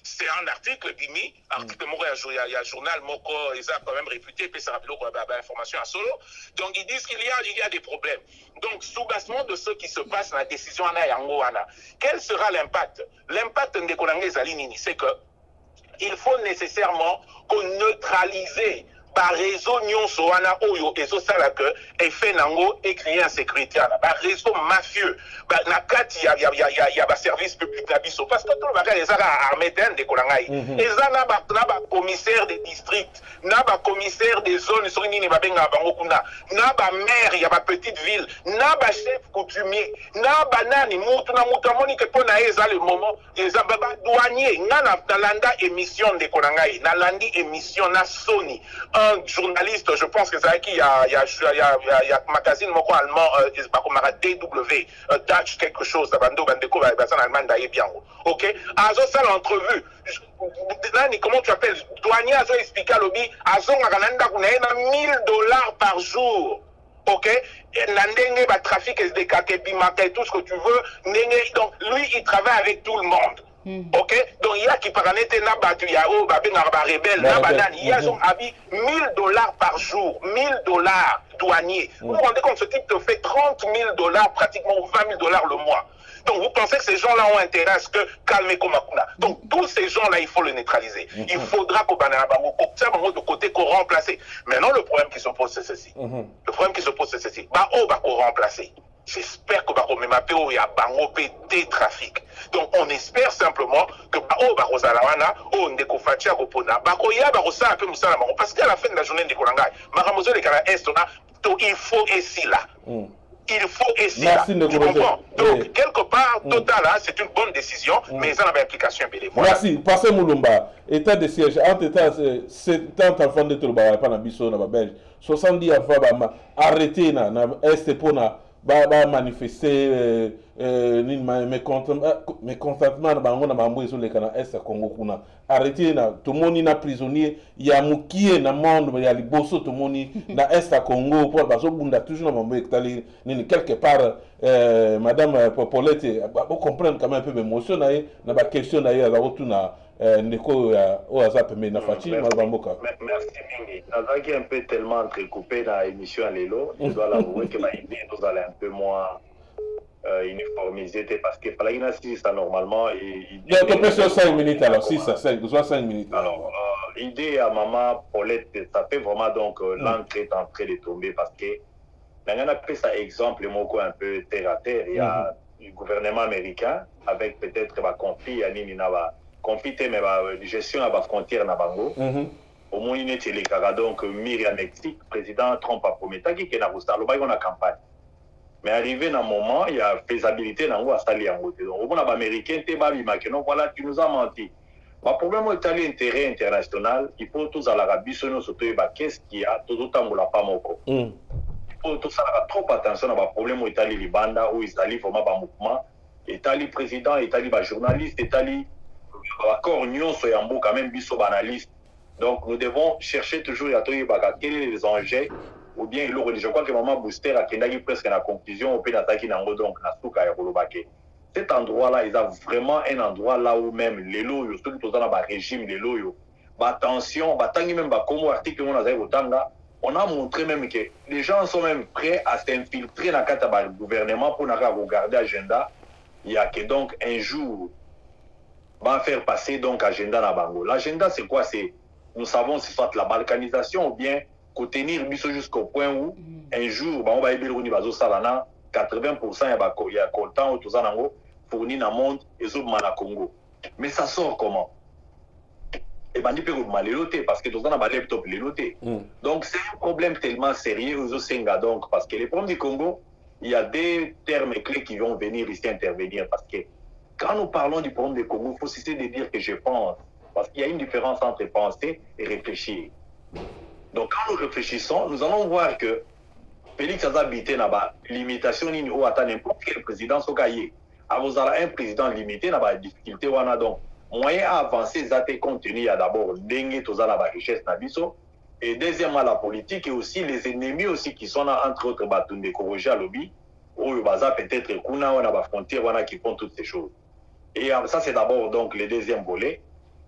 c'est un article bimi article moko il y a journal moko ils a quand même réputé puis ça rappelle information à solo donc ils disent qu'il y a des problèmes donc soubassement de ce qui se passe dans la décision à yango wana quel sera l'impact de Konangé Zalinini c'est que il faut nécessairement qu'on neutralise par réseau nyonso wana oyo ezo sala que effet nango et créer insécurité par réseau mafieux na kati ya ba service public na biso parce que tout le bagage ezaka armée de kolangai ezana ba commissaire des districts na ba commissaire des zones sur nini ba benga bango kuna na ba maire ya ba petite ville na ba chef coutumier na banani mutu na mutu amoni que pona eza le moment eza ba douanier ngana talanda émission de kolangai na landi émission na Sony un journaliste, je pense que c'est qui il y a magazine moko allemand, DW, Dutch quelque chose, Bando Bandeko, en Allemagne d'ailleurs bien. Ok, Azo ça l'entrevue. Comment tu appelles? Douanier Azo expliqué à l'obi, Azo Magananda kuna 1000$ par jour. Ok, Nandenge ba trafic SDK, Bimaka et tout ce que tu veux. Donc lui il travaille avec tout le monde. Ok, donc il y a qui par année n'a battu Yao, rebelle, il y a son avis 1000$ par jour, 1000$ douanier. Vous vous rendez compte, ce type te fait 30 000$ pratiquement ou 20 000$ le mois. Donc vous pensez que ces gens-là ont intérêt à ce que calmer Komakuna. Donc tous ces gens-là, il faut les neutraliser. Il faudra qu'au Bananabango, de côté, qu'on remplace. Maintenant, le problème qui se pose, c'est ceci. Le problème qui se pose, c'est ceci. Qu'on remplacer. J'espère que Bako Memapeo et à Bango des trafics. Donc on espère simplement que Bako Zalawana, Ndeko Fatia Kopona, Bako Ya Barosa un peu Moussala parce qu'à la fin de la journée de Kolangai, Maramozo de Kala Est, il faut ici là. Il faut essayer. Tu comprends? Donc, quelque part, total, c'est une bonne décision, mais ça n'a pas d'implication. Merci. Passez Moulumba. État de siège. Entre temps, c'est tant enfants de Tolba, pas na Bisso, na Belge. 70 enfants, arrêté na Est pour na manifester mécontentement bango na mambo sur les canaux Est Congo kuna. Arrêté na tout monde na prisonnier ya mukie na monde ya liboso tout monde na Est Congo pour baso bunda toujours na mambo etali nini quelque part madame Popolette vous comprendre quand même un peu émotion na ba question na ya rotuna Neko Oazap mais na Fachi Malbamboka. Merci Mingi. Nazaki un peu tellement entrecoupé dans l'émission à Lelo, je dois l'avouer que ma idée nous allait un peu moins uniformisé parce que Palagina 6 ça normalement il y a à peu près 5 minutes alors 6 à 5 minutes alors l'idée à maman Paulette ça fait vraiment donc l'encre est en train de tomber parce que on a pris ça exemple moko un peu terre à terre il y a le gouvernement américain avec peut-être ma conflit à Nini Nava conflit mais gestion à la frontière na bango au moins il est les donc Myriam Mexique président Trump a promis qu'il na rosta le bail on a campagne. Mais arrivé dans un moment, il y a faisabilité dans l'Australie en côté. Donc, on a américain, voilà, tu nous as menti. Le problème est l'intérêt international. Il faut tous à l'Arabie Saoudite, qu'est-ce qu'il y a, tout autant que la femme au corps. Il faut tous avoir trop attention à le problème où l'Italie, les bandes, où l'Italie, vraiment, le mouvement. L'Italie président, l'Italie, journaliste, l'Italie, accord nyonso ya mboka même biso banaliste. Donc nous devons chercher toujours à trouver quels sont les enjeux ou bien je crois que maman Booster a presque la conclusion au pays d'attaquer nango donc na suka ya kolobake. Cet endroit là il a vraiment un endroit là où même les loyaux surtout dans le régime les loyaux attention batangi même ba comme article on a otanga on a montré même que les gens sont même prêts à s'infiltrer dans le gouvernement pour regarder l'agenda. Il y a que donc un jour va faire passer donc agenda na bango. L'agenda c'est quoi? C'est nous savons c'est soit la balkanisation ou bien contenir biso jusqu'au point où un jour on va ebelo ni bazo salana 80% ya content tout ça nango fourni na monde et zo na Congo. Mais ça sort comment? Et ben dit peut maleloté parce que tout ça na ba laptop leloté. Donc c'est un problème tellement sérieux aux Senga donc parce que les problèmes du Congo, il y a des termes clés qui vont venir ici intervenir parce que quand nous parlons du problème du Congo, il faut cesser de dire que je pense parce qu'il y a une différence entre penser et réfléchir. Donc quand nous réfléchissons, nous allons voir que Félix a habité dans la limitation ou à n'importe quel président sokaye. Alors un président limité dans la difficulté ou donc moyen à avancer ça compte tenu d'abord dengue tout ça la richesse nabiso et deuxièmement la politique et aussi les ennemis aussi qui sont là entre autres Batunde Koroja lobby ou baza peut-être kuna on a la frontière on a qui font toutes ces choses. Et ça c'est d'abord donc le deuxième volet.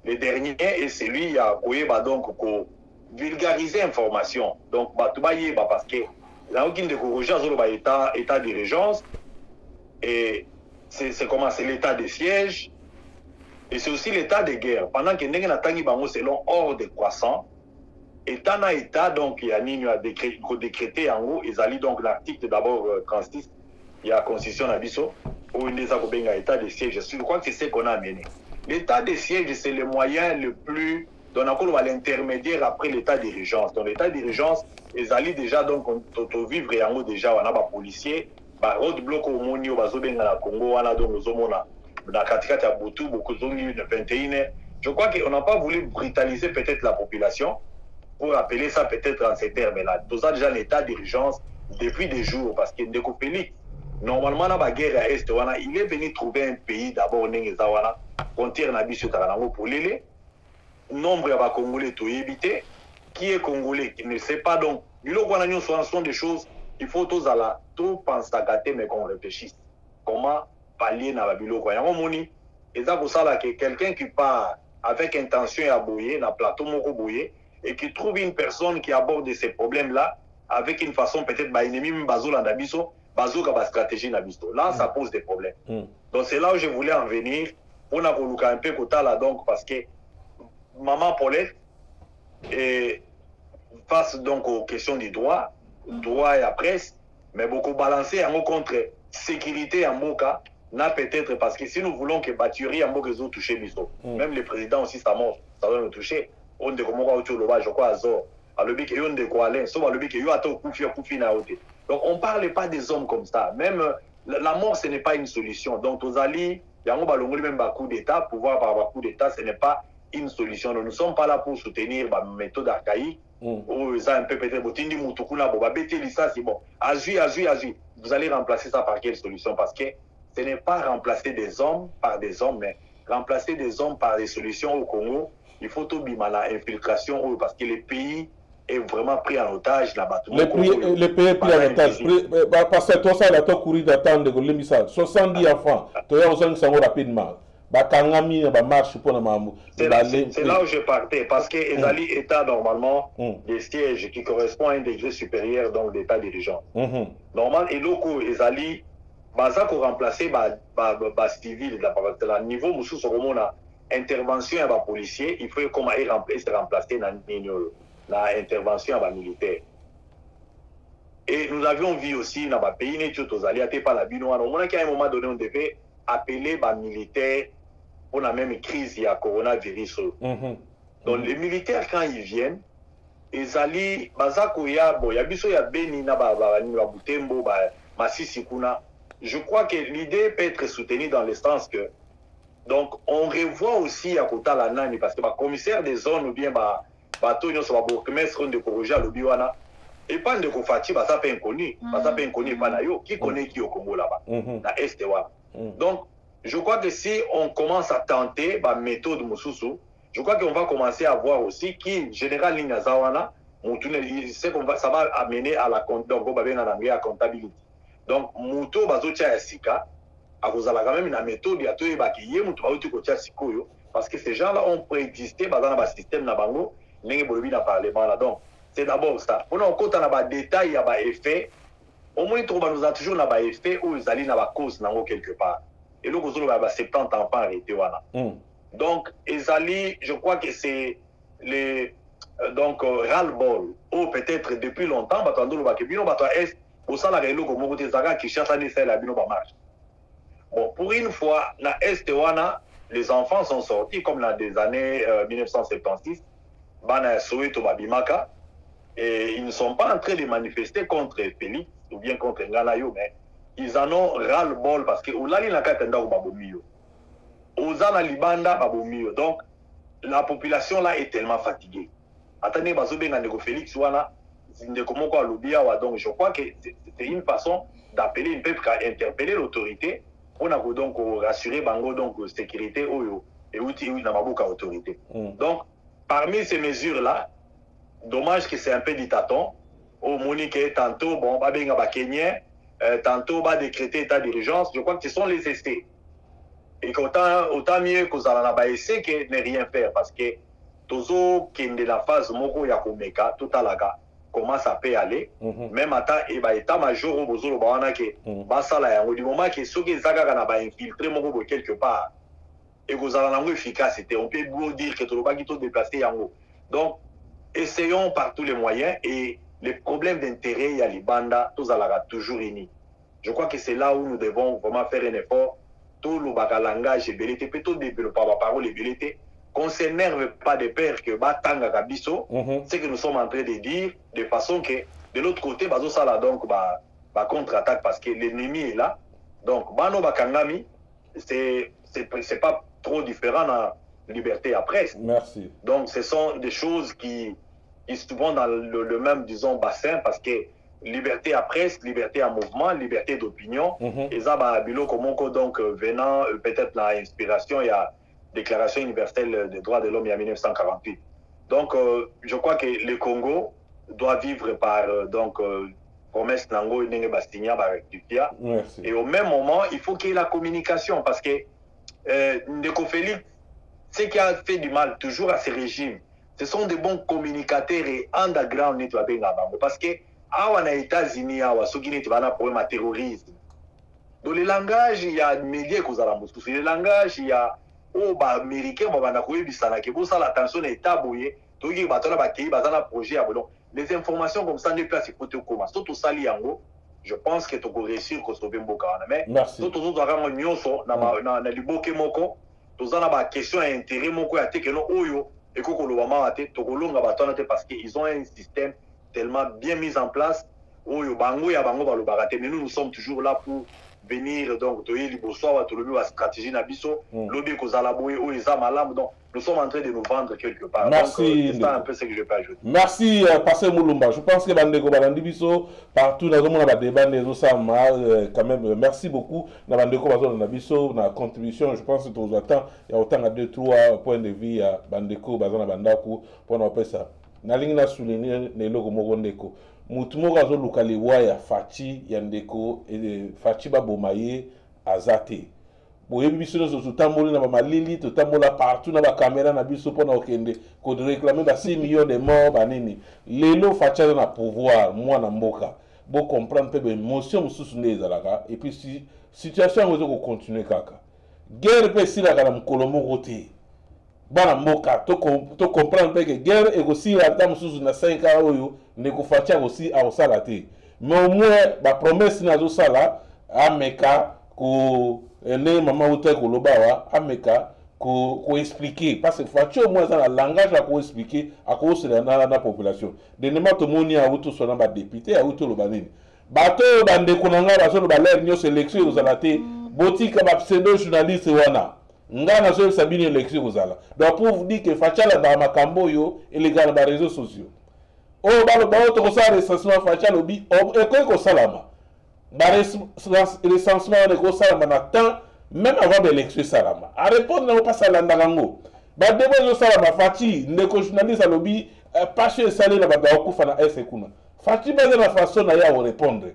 Le dernier est celui à Koyeba donc pour vulgariser l'information. Donc, parce que là, on de Koroja, état d'urgence, et c'est comment? C'est l'état de siège, et c'est aussi l'état de guerre. Pendant que nous avons selon ordre croissant, état na état, donc il y a une décrété en haut, ils allaient donc l'article d'abord 36, il y a la constitution à Bisso, où il y a un état de siège. Je crois que c'est ce qu'on a amené. L'état de siège, c'est le moyen le plus. Donc, on a l'intermédiaire après l'état d'urgence. Donc, l'état d'urgence, ils allaient déjà donc vivre et en haut déjà, on a des policiers, roadblock au Moni, au Bazobenga, la Congo, on a donc nos hommes, on a Katikati à Boutou, beaucoup de zones, 21. Je crois qu'on n'a pas voulu brutaliser peut-être la population pour appeler ça peut-être en ces termes-là. Tout ça, déjà, l'état d'urgence depuis des jours, parce qu'il y a des Félix. Normalement, dans la guerre à Est, il est venu trouver un pays d'abord, Nengezawana, frontière Nabiso Taranango pour l'élé. Nombre de Congolais tout éviter. Qui est Congolais qui ne sait pas donc. Ce sont des choses, il faut tous à la tout penser à gâter, mais qu'on réfléchisse. Comment pallier dans la bilo. Et ça pour ça là que quelqu'un qui part avec intention à bouiller, dans le plateau moko bouiller, et qui trouve une personne qui aborde ces problèmes-là avec une façon peut-être ennemi bazo la nabiso. Bazooka ba stratégie nabisto. Là, ça pose des problèmes. Donc c'est là où je voulais en venir. On a voulu un peu côté là donc parce que maman Paulette et face donc aux questions du droit et la presse, mais beaucoup balancé en contre sécurité en Moka, n'a peut-être parce que si nous voulons que Baturi en Moka nous toucher biso, même le président aussi ça doit nous toucher. On de comment autour le je crois Azor. À l'objet que yon de quoi aller, sauf à l'objet que yon attend coufi na haute. Donc, on ne parle pas des hommes comme ça. Même la mort, ce n'est pas une solution. Donc, aux alliés, il y a même un coup d'État. Pouvoir par un coup d'État, ce n'est pas une solution. Donc, nous ne sommes pas là pour soutenir la méthode archaïque. Ou ça, un peu peut-être, c'est bon. Agis. Vous allez remplacer ça par quelle solution? Parce que ce n'est pas remplacer des hommes par des hommes, mais remplacer des hommes par des solutions au Congo. Il faut tout bimala infiltration parce que les pays est vraiment pris en otage là-bas. Les pays pris en otage. Parce que toi, ça, il a tout couru d'attendre de l'émission. 70 enfants. Tu as besoin de savoir rapidement. C'est là où je partais. Parce que Ezali état normalement des sièges qui correspondent à un degré supérieur donc d'état dirigeant. Normal, et locaux, Ezali, ça pour remplacer civil, à niveau, nous sommes intervention à policier, il faut comment remplacer l'intervention militaire. Et nous avions vu aussi dans le pays, nous alliés par la binoire. On a qu'à un moment donné, on devait appeler les militaires pour la même crise, il y a coronavirus. Donc les militaires, quand ils viennent, ils allaient, je crois que l'idée peut être soutenue dans le sens que donc, on revoit aussi à côté de la nani parce que le commissaire des zones ou bien le bourgmestre de Koroja, le Biwana, et pas de Kofati, ça peut inconnu. Ça peut inconnu, pas nayo. Qui connaît qui au Congo là-bas? Dans Est. Donc, je crois que si on commence à tenter la méthode Moussousou, je crois qu'on va commencer à voir aussi qui, général Ninazawana, c'est qu'on va, ça va amener à la comptabilité. Donc, Mouto Bazotia Yassika, à cause de la même une méthode, il y a tout évacué, Mouto Bazotia Kotia Sikoyo, parce que ces gens-là ont préexisté dans le système Nabango, n'engé n'a parlé là. Donc, c'est d'abord ça. On a encore dans les détails, il y a des effets. Au moins, nous a toujours des effets où ils allaient dans la cause quelque part. Et là, vous avez 70 enfants arrêtés. Donc, Ezali, je crois que c'est les ras-le-bol, ou peut-être depuis longtemps, bon, pour une fois, dans l'Est, les enfants sont sortis comme dans des années 1976, et ils ne sont pas en train de manifester contre Félix ou bien contre Nganayo, mais ils en ont ras-le-bol parce que donc la population là est tellement fatiguée. Attendez, Félix, donc je crois que c'est une façon d'appeler une peuple à interpeller l'autorité pour donc rassurer Bango donc sécurité et autorité. Donc parmi ces mesures là, dommage que c'est un peu dictaton. Au Monique tantôt bon Kenya, tantôt décréter état d'urgence. Je crois que ce sont les essais. Et autant mieux que ça n'a pas essayé que ne rien faire parce que toujours qui est de la phase moko ya komeka tout à la commence à payer aller même à état major au bozolo bawana ke basala yango du moment que ceux qui zaka na ba infiltrer moko quelque part et que ça n'a efficacité on peut dire que tout le baki tout déplacer yango. Donc essayons par tous les moyens et les problèmes d'intérêt il y a les bandas tous à la toujours unis. Je crois que c'est là où nous devons vraiment faire un effort. Tout le langage et belité, plutôt développer la parole et belité, qu'on ne s'énerve pas de peur que Batanga Kabiso, c'est que nous sommes en train de dire, de façon que de l'autre côté, Bazo Sala donc contre-attaque parce que l'ennemi est là. Donc, Bano Bakangami, c'est pas trop différent dans la liberté à presse. Merci. Donc, ce sont des choses qui se vont dans le même, disons, bassin parce que liberté à presse, liberté à mouvement, liberté d'opinion. Et ça, donc venant peut-être la inspiration, il y a Déclaration universelle des droits de l'homme il y a 1948. Donc, je crois que le Congo doit vivre par promesse Nango et Nenge Bastigna rectifier. Et au même moment, il faut qu'il y ait la communication parce que Ndeko Félix, ce qui a fait du mal toujours à ces régimes, ce sont des bons communicateurs et underground parce que aux États-Unis, ceux qui ont un problème de terrorisme. Dans le langage, il y a des médias qui ont le langage, il y a des Américains qui ont l'attention de l'État. Les informations comme ça, ne peuvent pas se comment. Surtout ça, je pense que tu peux réussir à sauver Mboka. Mais surtout, tu dois avoir une question d'intérêt, parce qu'ils ont un système tellement bien mis en place. Mais nous sommes toujours là pour venir donc la stratégie nabiso lobby donc nous sommes en train de nous vendre quelque part. Merci. C'est ça un peu ce que je peux ajouter. Merci Pasteur Moulumba. Je pense que Bandeko Balandibiso partout dans le monde a débat quand même merci beaucoup na Bandeko Balandibiso na contribution. Je pense que tout attend il y a autant à 2-3 points de vue à Bandeko Bazana Bandaku pour nous appeler ça. Na ligne na souligner ne logo mogondeko. Mutumo gazo lukali waya fachi yandeko et fachi babomaye azate. Boyebi biso zo tamboli na malili to tambola partout na ba caméra na biso pona okende ko réclamer ba 6 millions de morts banini. Lelo facha na pouvoir moi na mboka. Bo comprendre pe émotion mususu nezalaka et puis si situation ngozo ko continuer kaka. Guerre pe sila kana mkolomo kote. Bana mboka to comprendre que guerre et aussi la dame sous na 5 ans oyo ne ko fatia aussi a osala te mais au moins ba promesse na zo sala ameka ko ene mama uta ko lobawa ameka ko expliquer parce que fatia au moins dans la langage à ko expliquer à ko se na population de ne matomoni a uto sona ba député a uto lobanini bato bande konanga ba so ba l'air nyo sélection osala te botika ba pseudo journaliste wana ngana so sabini élection kozala donc pour vous dire que fachala ba makambo yo et les gars ba réseaux sociaux oh ba to ko sa recensement fachala bi e ko salama ba recensement de ko salama na temps même avant d'élection salama à répondre na pas salanda rango ba débat zo salama fati ndeko journaliste à lobby pas chez salé na ba kufa na ese kuna fati baza na façon na ya répondre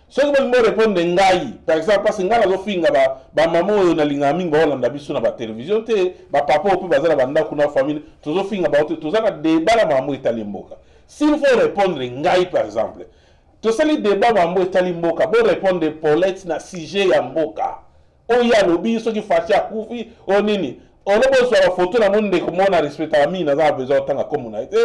ce que je me répondre ngai par exemple parce que ngala zo finga ba mamo na linga mingi ba Holanda biso na ba télévision te ba papa opi baza na banda kuna famille tozo finga ba to za na débat na mamo itali mboka s'il faut répondre ngai par exemple to sali débat mamo itali mboka bo répondre Paulette na sujet ya mboka oya lobi soki faci akufi o nini olobo so photo na monde ko mona respecta mi na za besoin tanga communauté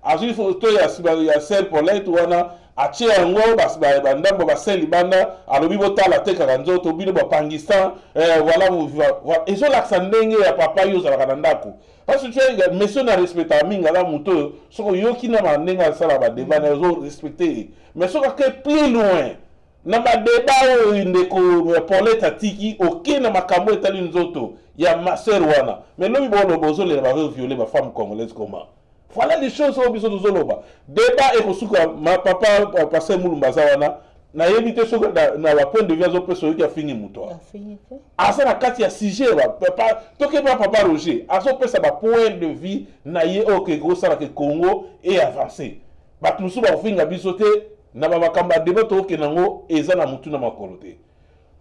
azui photo ya sel Paulette wana atie yango ba ndambo ba sel banda alobi botala te kaka nzoto bino ba Pakistan voilà ezo laksa ndenge ya papa yo za kana ndako parce que tu es monsieur na respecta mi ngala muto soko yoki na mandenga sala ba débat na zo respecter mais soko que plus loin na ba débat o ndeko Paulette atiki oké na makambo etali nzoto ya maser wana mais lobi bono bozole ba violer ba femme congolaise comment. Voilà les choses au biso zoloba débat et kosuka ma papa passer mulumba zawana na yebite soka na ba point de vue zo peso ki afini muto asa na kati ya sujet ba papa toke ba papa Roger aso pesa ba point de vue na ye OK go sala ke Congo et avancer ba tumusu ba finga biso te na ba makamba débat to ke nango eza na mutu na makolo te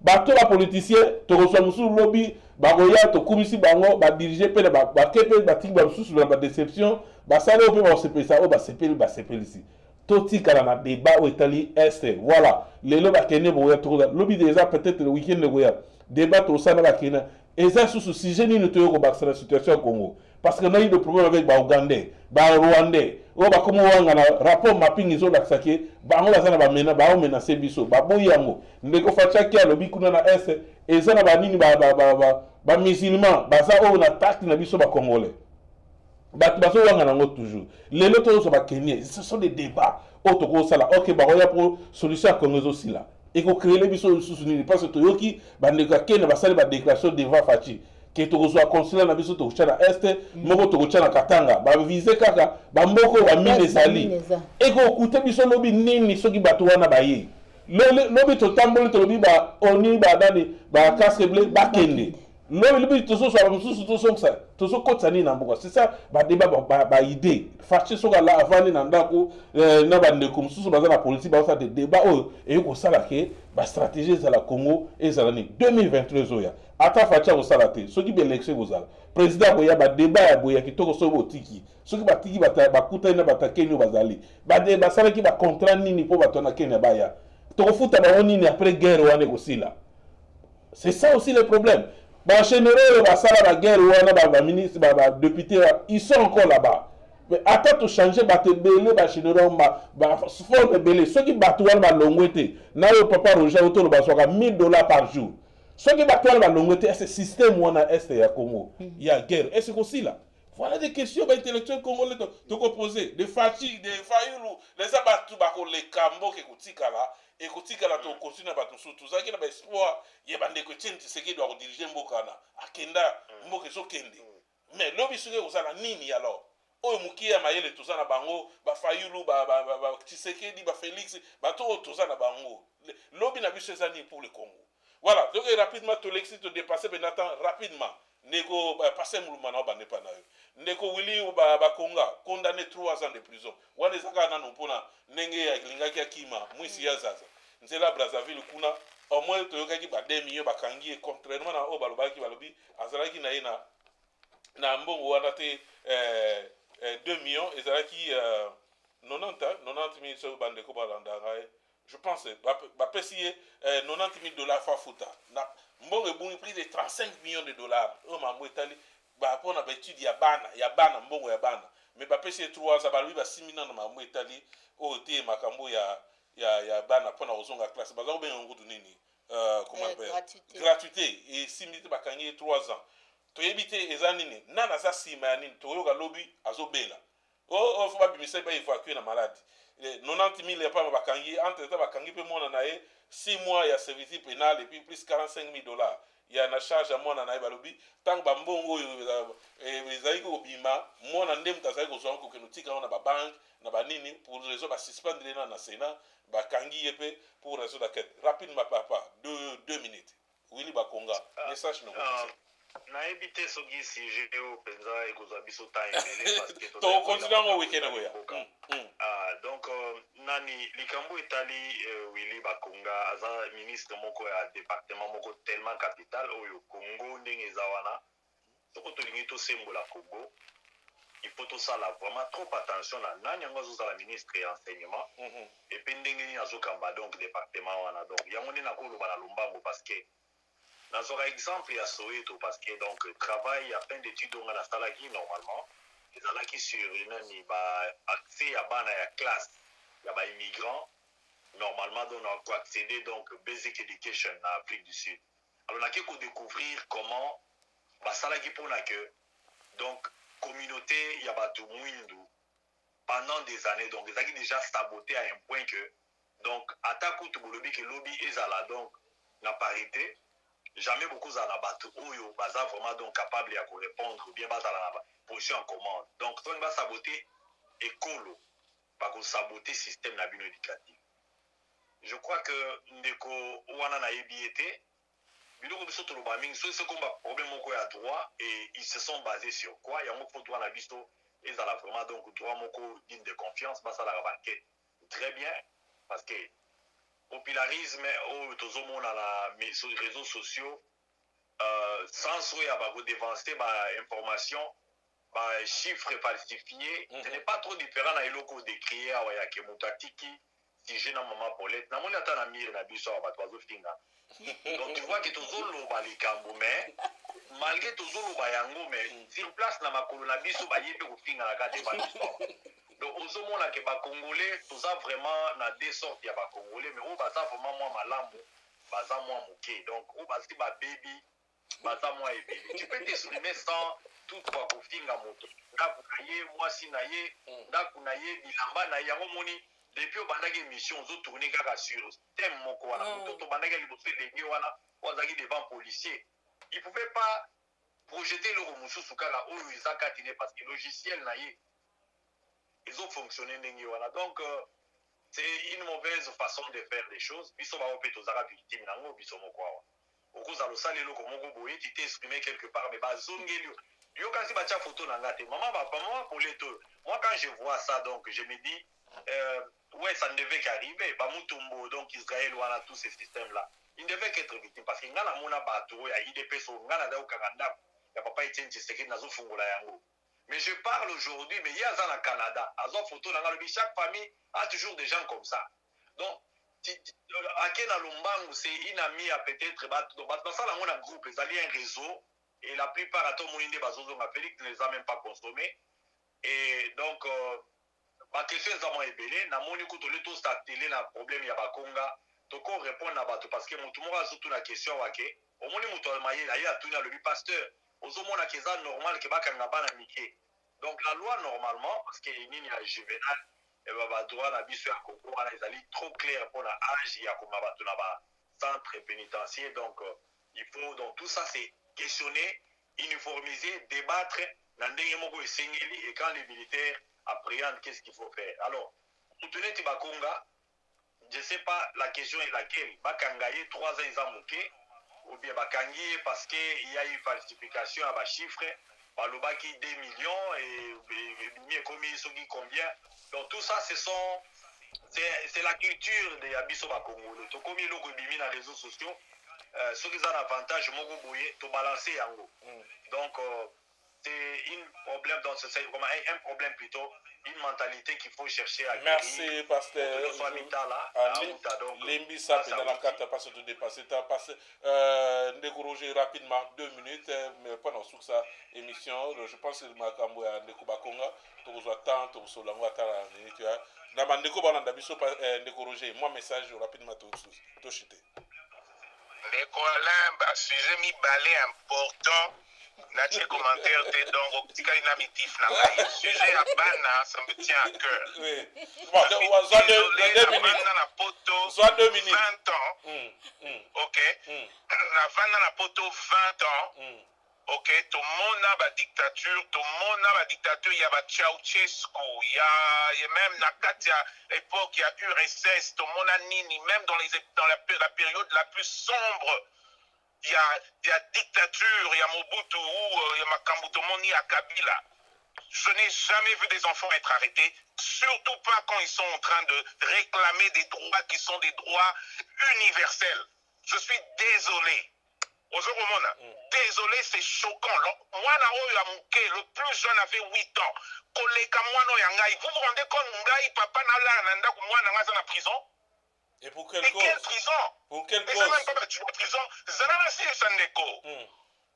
bato ba politicien to ko so musu lobby ba goya to kumisi bango ba diriger pe ba kepe ba tinga ba susu ba déception ba sala ope ba sepesa o ba sepeli ici toti kala na débat au Italie est voilà les lo ba kene bo ya to lobby déjà peut-être le week-end le goya débat to sana ba kene et ça sous sujet ni to ko ba la situation au Congo parce que na eu de problème avec ba Ougandais ba Rwandais o ba komo wanga na rapport mapping izo la sake ba ngola sana ba mena ba o mena sebiso ba boyango ndeko facha ki alobi kuna na est et ça na ba nini ba musulman ba za o na attaque na biso ba congolais baso wanga nango toujours les autres so ba Kenya ce sont des débats auto sala OK ba roya pour solution à Congo aussi là et ko créer les biso sous parce que toyoki ba ndeka Kenya ba sala ba déclaration devant Fachi que to so consulat na biso to chana est moko to chana Katanga ba viser kaka ba mboko ba mine sali et ko kuté biso lobi nini soki bato wana ba ye lobi to tamboli to lobi ba oni ba dani ba casque bleu ba kende lobi to so to ça to so kotsani na mboko c'est ça ba débat ba idée fachi so la avani na ndako na ba ndeko mususu baza na politique ba ça de débat et ko sala ke ba stratégie za la Congo et za l'année 2023 oya ata fachi ko sala te soki be élection bozala président boya ba débat ya boya kitoko so botiki soki batiki ba kuta na batakeni bazali ba débat sala ki ba contrat nini po batona Kenya baya to futa ba nini après guerre wane ko sila c'est ça aussi le problème. Bah, général, bah, ça, la guerre, bah, ministre, bah, député, ils sont encore là-bas. Mais attends, tu changes, bah, te belé, bah, général, bah, forme belé. Ceux qui battent, bah, l'ongouette, n'a eu papa Roger, autour, bah, soit $1000 par jour. Ceux qui battent, bah, l'ongouette, c'est système, on a est, il y a Congo. Il y a guerre. Et c'est aussi là. Voilà des questions, bah, intellectuels congolais, te poser. Des fatigues, des faillots, les abattus, bah, les cambos, qui coûtent là. Et quand tu as continué à tout ça, il y a un espoir, il y a des chrétiens qui doivent diriger Mbokana, à Kenda, Mboke so Kende. Mais l'objet c'est que vous avez nini alors. Oh, Mukia Mayele tout ça na bango, ba Fayulu, ba Tshisekedi, ba Félix, ba tout ça na bango. L'objet n'a vu ces années pour le Congo. Voilà, donc rapidement, tout l'exit de dépasser Benatan rapidement. Nego passer Moulumana ba n'est pas na eux. Nego Willy ba Konga condamné 3 ans de prison. Wane zaka na nopona nenge ya lingaki akima mwisi ya zaza. Nzela Brazzaville kuna au moins toyokaki ba 2 millions bakangi contrairement na o balobaki balobi azalaki na ina na mbongo wana te 2 millions ezalaki 90 000 so bande ko balanda ngai. Je pense ba pesier $90 000 fa futa. Na mbongo ebuni plus de 35 millions de dollars. O mambo etali ba pona ba étude ya bana mbongo ya bana. Mais ba pesier 3 za ba lui ba 6 millions na mambo etali o te makambo ya bana pona ozonga classe. Ba za benga ngudu nini? Comment on appelle? Gratuité et 6 millions ba kangi 3 ans. To yebite ezanini nana za sima ya nini to yoga lobby azobela. O faut ba bimisa ba évacuer na malade. 90 000 ya pas bakangi entre temps bakangi pe mona na 6 mois ya service pénal et puis plus $45 000 ya na charge à mona na balobi tant ba mbongo ezali ko bima mona ndem tazali ko zonko ke notika na ba banque na ba nini pour raison ba suspendre na Sénat bakangi yepe pour raison d'enquête rapidement papa 2 minutes. Willy Bakonga message no ko nayebi te soki sujet oyo mpenza ekozwa biso temps ebele parce que tokokontinue yango weekend oyo donc nani likambo etali Willy Bakonga aza ministre moko ya département moko tellement capital oyo Congo ndenge eza wana soko tolingi tosembola Congo il faut tosala vraiment trop attention na nani yango azozala ministre ya enseignement et puis ndenge nini azokamba donc département wana donc yango nde nakoloba na lombango parce que nazwaka exemple ya Soweto parce que donc travail ya fin d'étude onga nasalaki normalement ezalaki sur nani accès ya bana ya classe ya immigrants normalement donc on a accéder donc basic education en Afrique du Sud. Alors on a qu'à découvrir comment basalaki pona que donc communauté ya batu mwindu pendant des années donc ils ont déjà saboté à un point que donc attaque tout bolobi que lobby ezala donc na parité jamais beaucoup za na batu oyo baza vraiment donc capable ya ko répondre ou bien baza na position en commande donc on va saboter école ba ko saboter système na bino éducatif. Je crois que ndeko wana na yebiete biloko biso toloba mingi so c'est comme problème moko ya droit et ils se sont basés sur quoi ya moko droit na biso ezala vraiment donc droit moko digne de confiance basa la banquette très bien parce que popularisme au tozomona na réseaux sociaux sans soya ba dévancer ba information ba chiffres falsifiés ce n'est pas trop différent na eloko décrié awa ya kemutatiki si je na maman Paulette na moni ata na mire na biso ba bazo finga donc tu vois que tozoloba likambo mais malgré tozoloba yango mais sur place na makolo na biso ba yebe ko finga na kati ba biso donc ozomona ke ba congolais toza vraiment na deux sortes ya ba congolais mais o baza vraiment moi malamu baza moi moké donc o basi ba baby baza moi ebele tu peux t'exprimer sans tout quoi ko finga moto ndaku na ye mwasi na ye ndaku na ye bilamba na yango moni depuis au bandaki émission zo tourner kaka sur thème moko wana moto bandaki liboso elenge wana ozaki devant policier il pouvait pas projeter le mususu kaka oyo ezaka tine parce que logiciel na ye ils ont fonctionné ndenge wana donc c'est une mauvaise façon de faire des choses biso ba opeto zaka victime nango biso moko awa okoza lo salelo ko moko boye tu t'es exprimé quelque part mais bazongeli yo quand si ba tia photo na ngate maman pour les deux moi quand je vois ça donc je me dis ouais, ça ne devait qu'arriver. Bamutumbo, donc Israël, voilà, tous ces systèmes-là. Ils ne devaient qu'être victimes. Parce qu'il y a un bateau, il y a IDP, il y a Kaganda, il y a Papa Etienne Tshisekedi, Nazo Fungola Yango. Mais je parle aujourd'hui, mais il y a ça au Canada. Photo, chaque famille a toujours des gens comme ça. Donc, à Kena Lumbangu, c'est une amie à peut-être, dans ça, on a un groupe, ils allaient un réseau, et la plupart, à tout le monde, Félix ne les a même pas consommés. Et donc, ma question est vraiment ébélée. Na moni ko tole to sta télé na problème ya bakonga. To ko répondre na bato parce que mutu moko surtout na question wake. O moni mutu maye na ya tuna le pasteur. Ozo mona ke za normal ke bakanga bana mike. Donc la loi normalement parce que nini ya juvénal et ba droit na biso ya Congo wana ezali trop clair pour la âge ya ko bato na ba centre pénitentiaire donc il faut donc tout ça c'est questionner, uniformiser, débattre na ndenge moko esengeli et quand les militaires appréhende qu'est-ce qu'il faut faire. Alors, Moutouneti Bakonga, je ne sais pas la question est laquelle. Bakangaye 3 ans ils ont manqué, ou bien Bakangaye parce qu'il y a eu falsification à bas chiffres, Balobaki 2 millions et commis combien. Donc tout ça, c'est la culture de Abisso Bakongo. Tout comme il y a les réseaux sociaux, ceux qui ont un avantage, tout balancer yango. Donc, c'est un problème plutôt, une mentalité qu'il faut chercher à guérir. Merci, pasteur. Limbi Sapi dans la carte parce que tu dépasses. Tu as passé découragé rapidement 2 minutes, mais pendant toute sa émission, je pense que Makambo a Ndekubakonga, tu as tant, tu as langue tu as Namandeko Balanda Biso découragé. Moi, message rapidement, tu as chuté. Alain, sujet mi balai important. Natie commentaire te donc optika inamitif na mai sujet à bana ça me tient à cœur. Oui. Bon, soit 2 minutes. 20 ans. OK. Na vana na poto 20 ans. OK, tout le monde a ba dictature, il y a ba Ceausescu, il y a même na Katia époque il y a URSS, tout le monde a nini même dans la période la plus sombre il y a dictature, il y a Mobutu, il y a Makambutomoni à Kabila. Je n'ai jamais vu des enfants être arrêtés, surtout pas quand ils sont en train de réclamer des droits qui sont des droits universels. Je suis désolé. Désolé, c'est choquant. Moi, le plus jeune avait 8 ans. Vous vous rendez compte, papa n'a pas prison? Et pour quelle cause? Quelle prison? Pour quelle cause? Prison.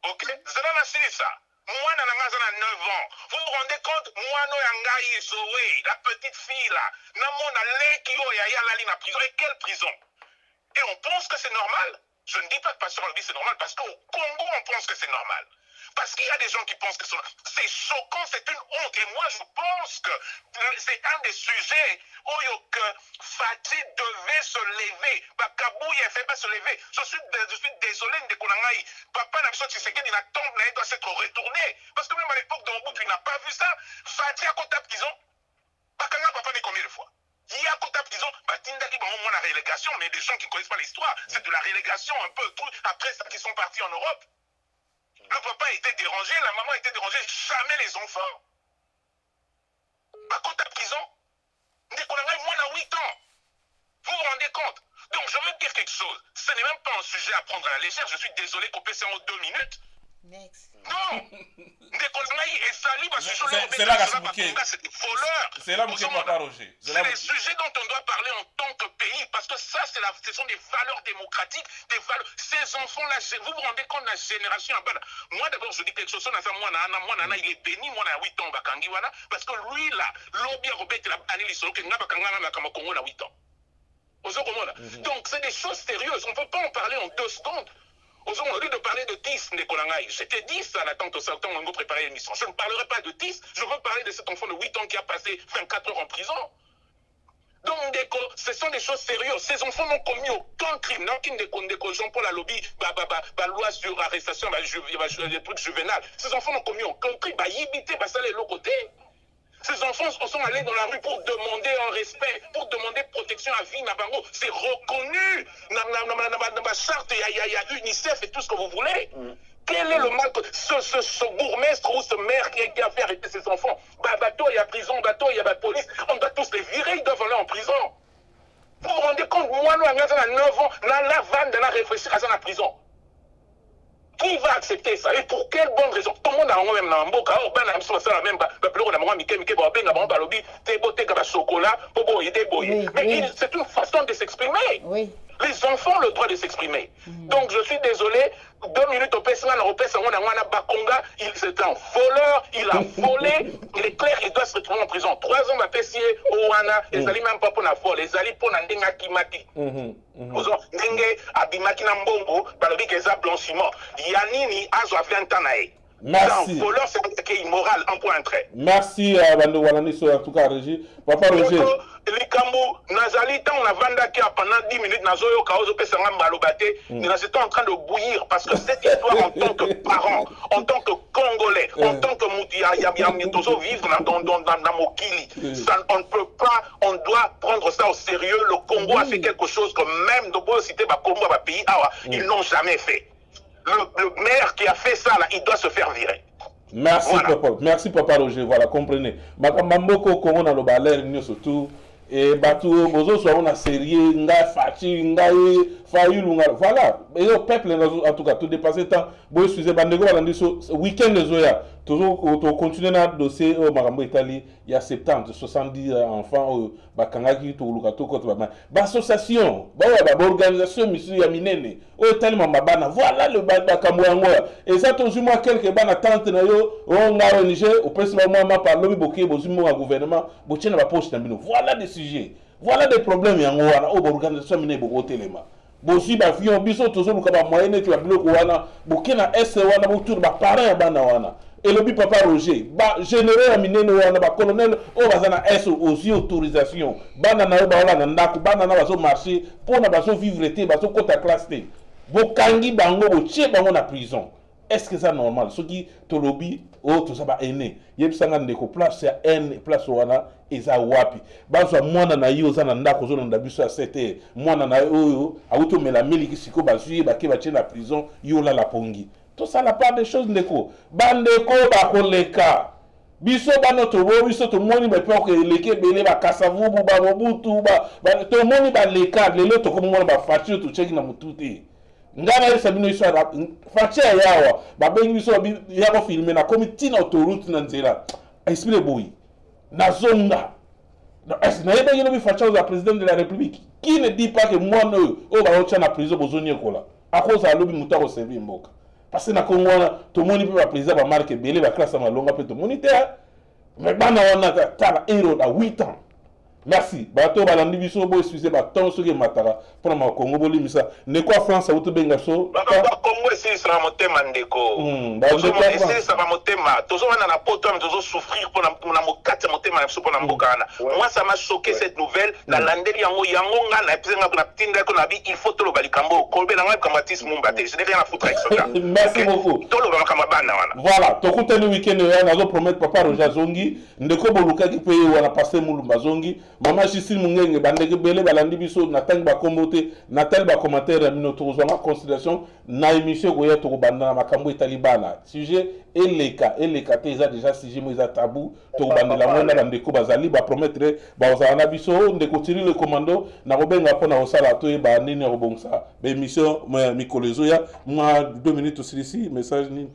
Ok? Moi, j'ai 9 ans. Vous vous rendez compte? Moi, la petite fille là, prison. Et quelle prison? Et on pense que c'est normal. Je ne dis pas que Pasteur Alobi c'est normal, parce qu'au Congo, on pense que c'est normal. Parce qu'il y a des gens qui pensent que c'est choquant, c'est une honte. Et moi, je pense que c'est un des sujets où que Fati devait se lever. Kabouya ne fait pas se lever. Je suis désolé, Ndekonangaï. Papa Nabso Tshisekedi, la tombe doit s'être retournée. Parce que même à l'époque de Mobutu, tu n'as pas vu ça. Fati a côté prison. Bakanga papa n'est combien de fois? Il y a côté prison, Tindaki, la relégation, mais des gens qui ne connaissent pas l'histoire, c'est de la relégation un peu tout après ça qu'ils sont partis en Europe. Le papa était dérangé, la maman était dérangée, jamais les enfants. Côté prison, moi, on a 8 ans. Vous vous rendez compte? Donc, je veux dire quelque chose. Ce n'est même pas un sujet à prendre à la légère. Je suis désolé qu'on passe en 2 minutes. Next. Non. C'est là c'est là Papa Roger. C'est les sujets dont on doit parler en tant que pays, parce que ça, ce sont des valeurs démocratiques, des valeurs. Ces enfants-là, vous vous rendez compte de la génération. Moi, d'abord, je dis quelque chose. Moi, il est béni, moi, à 8 ans, parce que lui, là, l'objet Robert, il a annulé les solos, qu'il n'a pas Congo à 8 ans. Donc, c'est des choses sérieuses. On ne peut pas en parler en 2 secondes. Au lieu de parler de 10, j'étais 10 à l'attente au temps où on préparait l'émission. Je ne parlerai pas de 10, je veux parler de cet enfant de 8 ans qui a passé 24 heures en prison. Donc, ce sont des choses sérieuses. Ces enfants n'ont commis aucun crime. Jean-Paul Alobi, loi sur arrestation, des trucs juvénales. Ces enfants n'ont commis aucun crime. Ça les l'autre côté. Ces enfants sont allés dans la rue pour demander un respect, pour demander protection à vie. C'est reconnu. Dans ma charte, il y a UNICEF et tout ce que vous voulez. Quel est le mal que ce bourgmestre ou ce maire qui a fait arrêter ses enfants? Bateau, il y a prison, bateau, il y a la police. On doit tous les virer, ils doivent aller en prison. Vous vous rendez compte, moi, nous, à 9 ans, la vanne de la réfléchir à la prison. Qui va accepter ça? Et pour quelle bonne raison? Tout le monde a même dans Mboka, mais c'est une façon de s'exprimer. Oui. Les enfants ont le droit de s'exprimer. Donc je suis désolé, 2 minutes au PSA, c'est un voleur, il a volé, il est clair, il doit se retrouver en prison. 3 ans, ma PSA, les alliés même pas pour la folle, les alliés pour Nandenga Kimati. Ndenge, Abimaki Nambongo, Balobi Keza Blanchiment. Yanini, Azo a 20 ans. Merci. Un voleur, c'est immoral, un point trait. Merci à Bando Walani, en tout cas, Régie. Papa Roger. Likambo, Nazali, tant on a vendu pendant 10 minutes, Nazoyo, Kaozo, Pesanga, Malobate, nous étions en train de bouillir parce que cette histoire, en tant que parents, en tant que Congolais, en tant que Moutia, Yamitozo vivre dans Mokili, on ne peut pas, on doit prendre ça au sérieux. Le Congo a fait quelque chose que même de citer Congo, pays, ils n'ont jamais fait. Le maire qui a fait ça, là, il doit se faire virer. Merci, voilà. Papa. Merci, Papa Roger. Voilà, comprenez. Makamamboko, Congo, dans le balai, surtout. Et bateau, bozo, soit on a sérieux, nga fati, nga faïlu, voilà. Et le peuple, en tout cas, tout dépassé tant. Bon, excusez, bandego, on a dit ce week-end, les oya. Toujours, on continue dans le dossier au Marambo Italie. Il y a 70, 70 enfants au Bakangaki, tout le gâteau, contre ma association, organisation, monsieur Yaminene. Oh, tellement ma bana. Voilà le Bakamouango. Et ça, toujours, moi, quelques bana tente, on a ONG, au président, moi, par l'homme, bokeh, bozumo, un gouvernement, botien, ma poche, voilà des sujets. Voilà des problèmes, Yangoana, au organisation, miné, boko, téléma. Bosi, ba fion, biso, toujours, le kaba, moyenne, tu as bloqué, wana, bokena, S, wana, boutour, ba parrain, bana, wana. Et le Papa Roger, général Aminene wana colonel o bazana S aussi autorisation. Banana ba wala ndako banana bazo marcher pour na bazo vivre té bazo kota classe té. Bokangi bango bo tie bango na prison. est-ce que c'est normal ce qui te lobby oh tout ça va aîné yebsanga ndeko place ya n place wana eza wapi bazwa mwana na yo za na ndako zo na biso ya 7 mwana na oyo auto mela miliki siko bazui ba ke ba na prison yo la pongi tout ça la part des choses ndeko bandeko ba koleka biso bano to bo biso to moni ba pe ko leke bele ba kasavubu ba mobutu ba to moni ba leka lelo to ko mona ba fachi to cheki na mututi ngana isa bino iso fachi yawa ba bengi biso ya ko filmer na committee na autoroute na nzela esprit boy na zonga est-ce na yeba yelo bi fachi au président de la république qui ne dit pas que moi no o ba ocha na prison bozoni kola a cause a lobi mutako servir mboka parce que na Congo tout le monde peut président ba marque belé ba classe malonga peut tout moniteur mais bana wana ta héros à 8 ans merci bato balandi biso bo excusez ba temps ce que matara pour ma Congo boli misa ne quoi France auto benga so ba Congo c'est sera motema ndeko c'est ça va motema tozo wana na poto tozo souffrir pour na mokate motema so pour na mbokana moi ça m'a choqué cette nouvelle la landeli yango nga na episenga na tinda ko na bi il faut to lo balikambo kolbe na ngam kamatis mumba te je n'ai rien à foutre avec ça merci beaucoup to lo bakama bana wana voilà to kutani weekend ya nazo promettre papa Roger Zongi ndeko boluka ki pe wana passer mulumba Zongi mama Jissi Mungenge bandeke bele balandi biso na tang ba kombote na tel ba commentaire ya mino tozo ma considération na émission ko ya to banda na makambo italibana sujet eleka te eza déjà sujet mo eza tabou to banda la mona bandeko bazali ba promettre ba ozana biso ndeko tiri le commando na robenga pona osala to ba nini robongsa ba émission mikolezo ya moi 2 minutes aussi message ni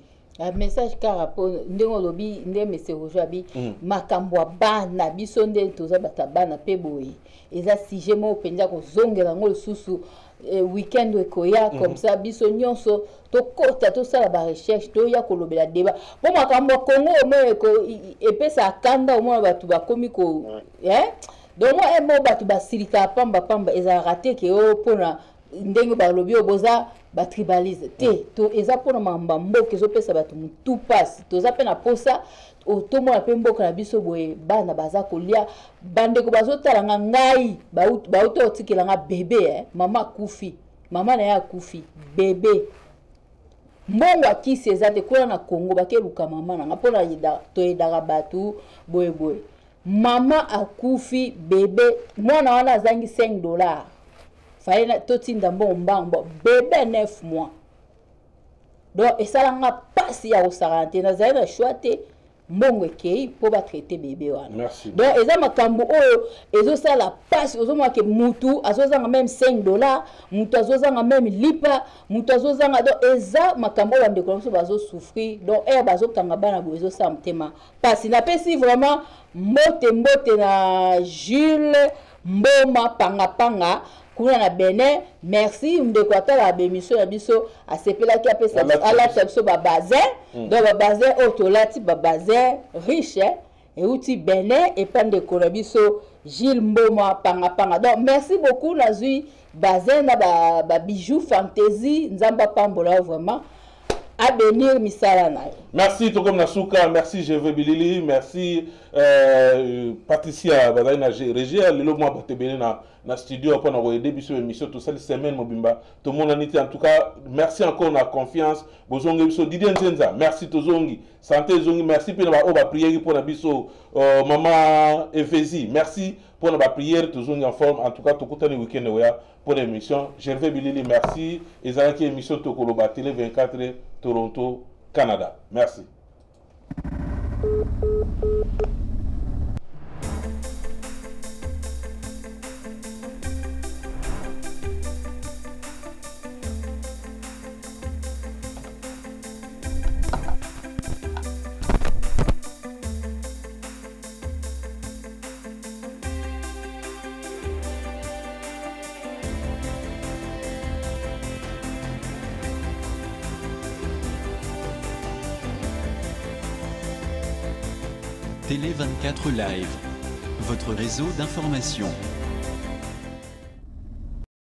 message karapo ndenge lobi nde message ojabi makambo bana biso nde toza bata bana pe boye eza sujet mo penza ko zongela ngol susu weekend ekoya comme ça biso nyonso to kota to sala ba recherche to ya kolobela débat po makambo Congo mo ko epesa kanda mo batu bakomi ko donc moi mo batu basilika pamba eza raté ke o pona ndenge balobi oboza ba tribalize te to eza pona mamba mboke zo pesa batu mutu passe to za pena posa otomo na pe mboka na biso boye bana baza kolia bandeko bazotala ngai bauto otikela nga bébé mama kufi mama na ya kufi bébé mbongo akisi eza te kuna na Congo bakeluka mama na nga pona yida to yedaka batu boye mama akufi bébé mwana wana azangi $5 faina totinda mbombango bébé 9 mois donc esalanga pasi ya osarante na zaina choite mbongo ekei po ba traiter bébé wana donc eza makambo oyo ezosala pasi ozomwa ke mutu azozanga même $5 mutu azozanga même lipa mutu azozanga donc eza makambo ya ndeko so bazo souffrir donc bazokanga bana bo ezosala mtema pasi na pesi vraiment mbote na Jules Mboma panga kuna na Benin merci ndeko atala bémission ya biso asepelaki apesa ala biso ba bazin donc ba bazin otolati ba bazin riche et outi Benin et pas ndeko na biso Gilles Mboma panga donc merci beaucoup nazui bazin na ba bijoux fantaisie nzamba pambola vraiment à bénir misala na. Merci Tokom Nasuka, merci Jeve Bilili, merci Patricia Badaina Régia, lelo moi baté béni na studio pour nous aider biso émission tout ça les semaines mobimba tout le monde en été en tout cas merci encore na confiance bozongi biso Didier Nzenza merci tozongi santé zongi merci pour na ba prière pour na biso maman Efezi merci pour na ba prière tozongi en forme en tout cas tout côté week-end oya pour l'émission Gervais Bilili merci et ça qui émission Tokoloba Télé 24 Toronto Canada merci. Télé 24 Live, votre réseau d'information.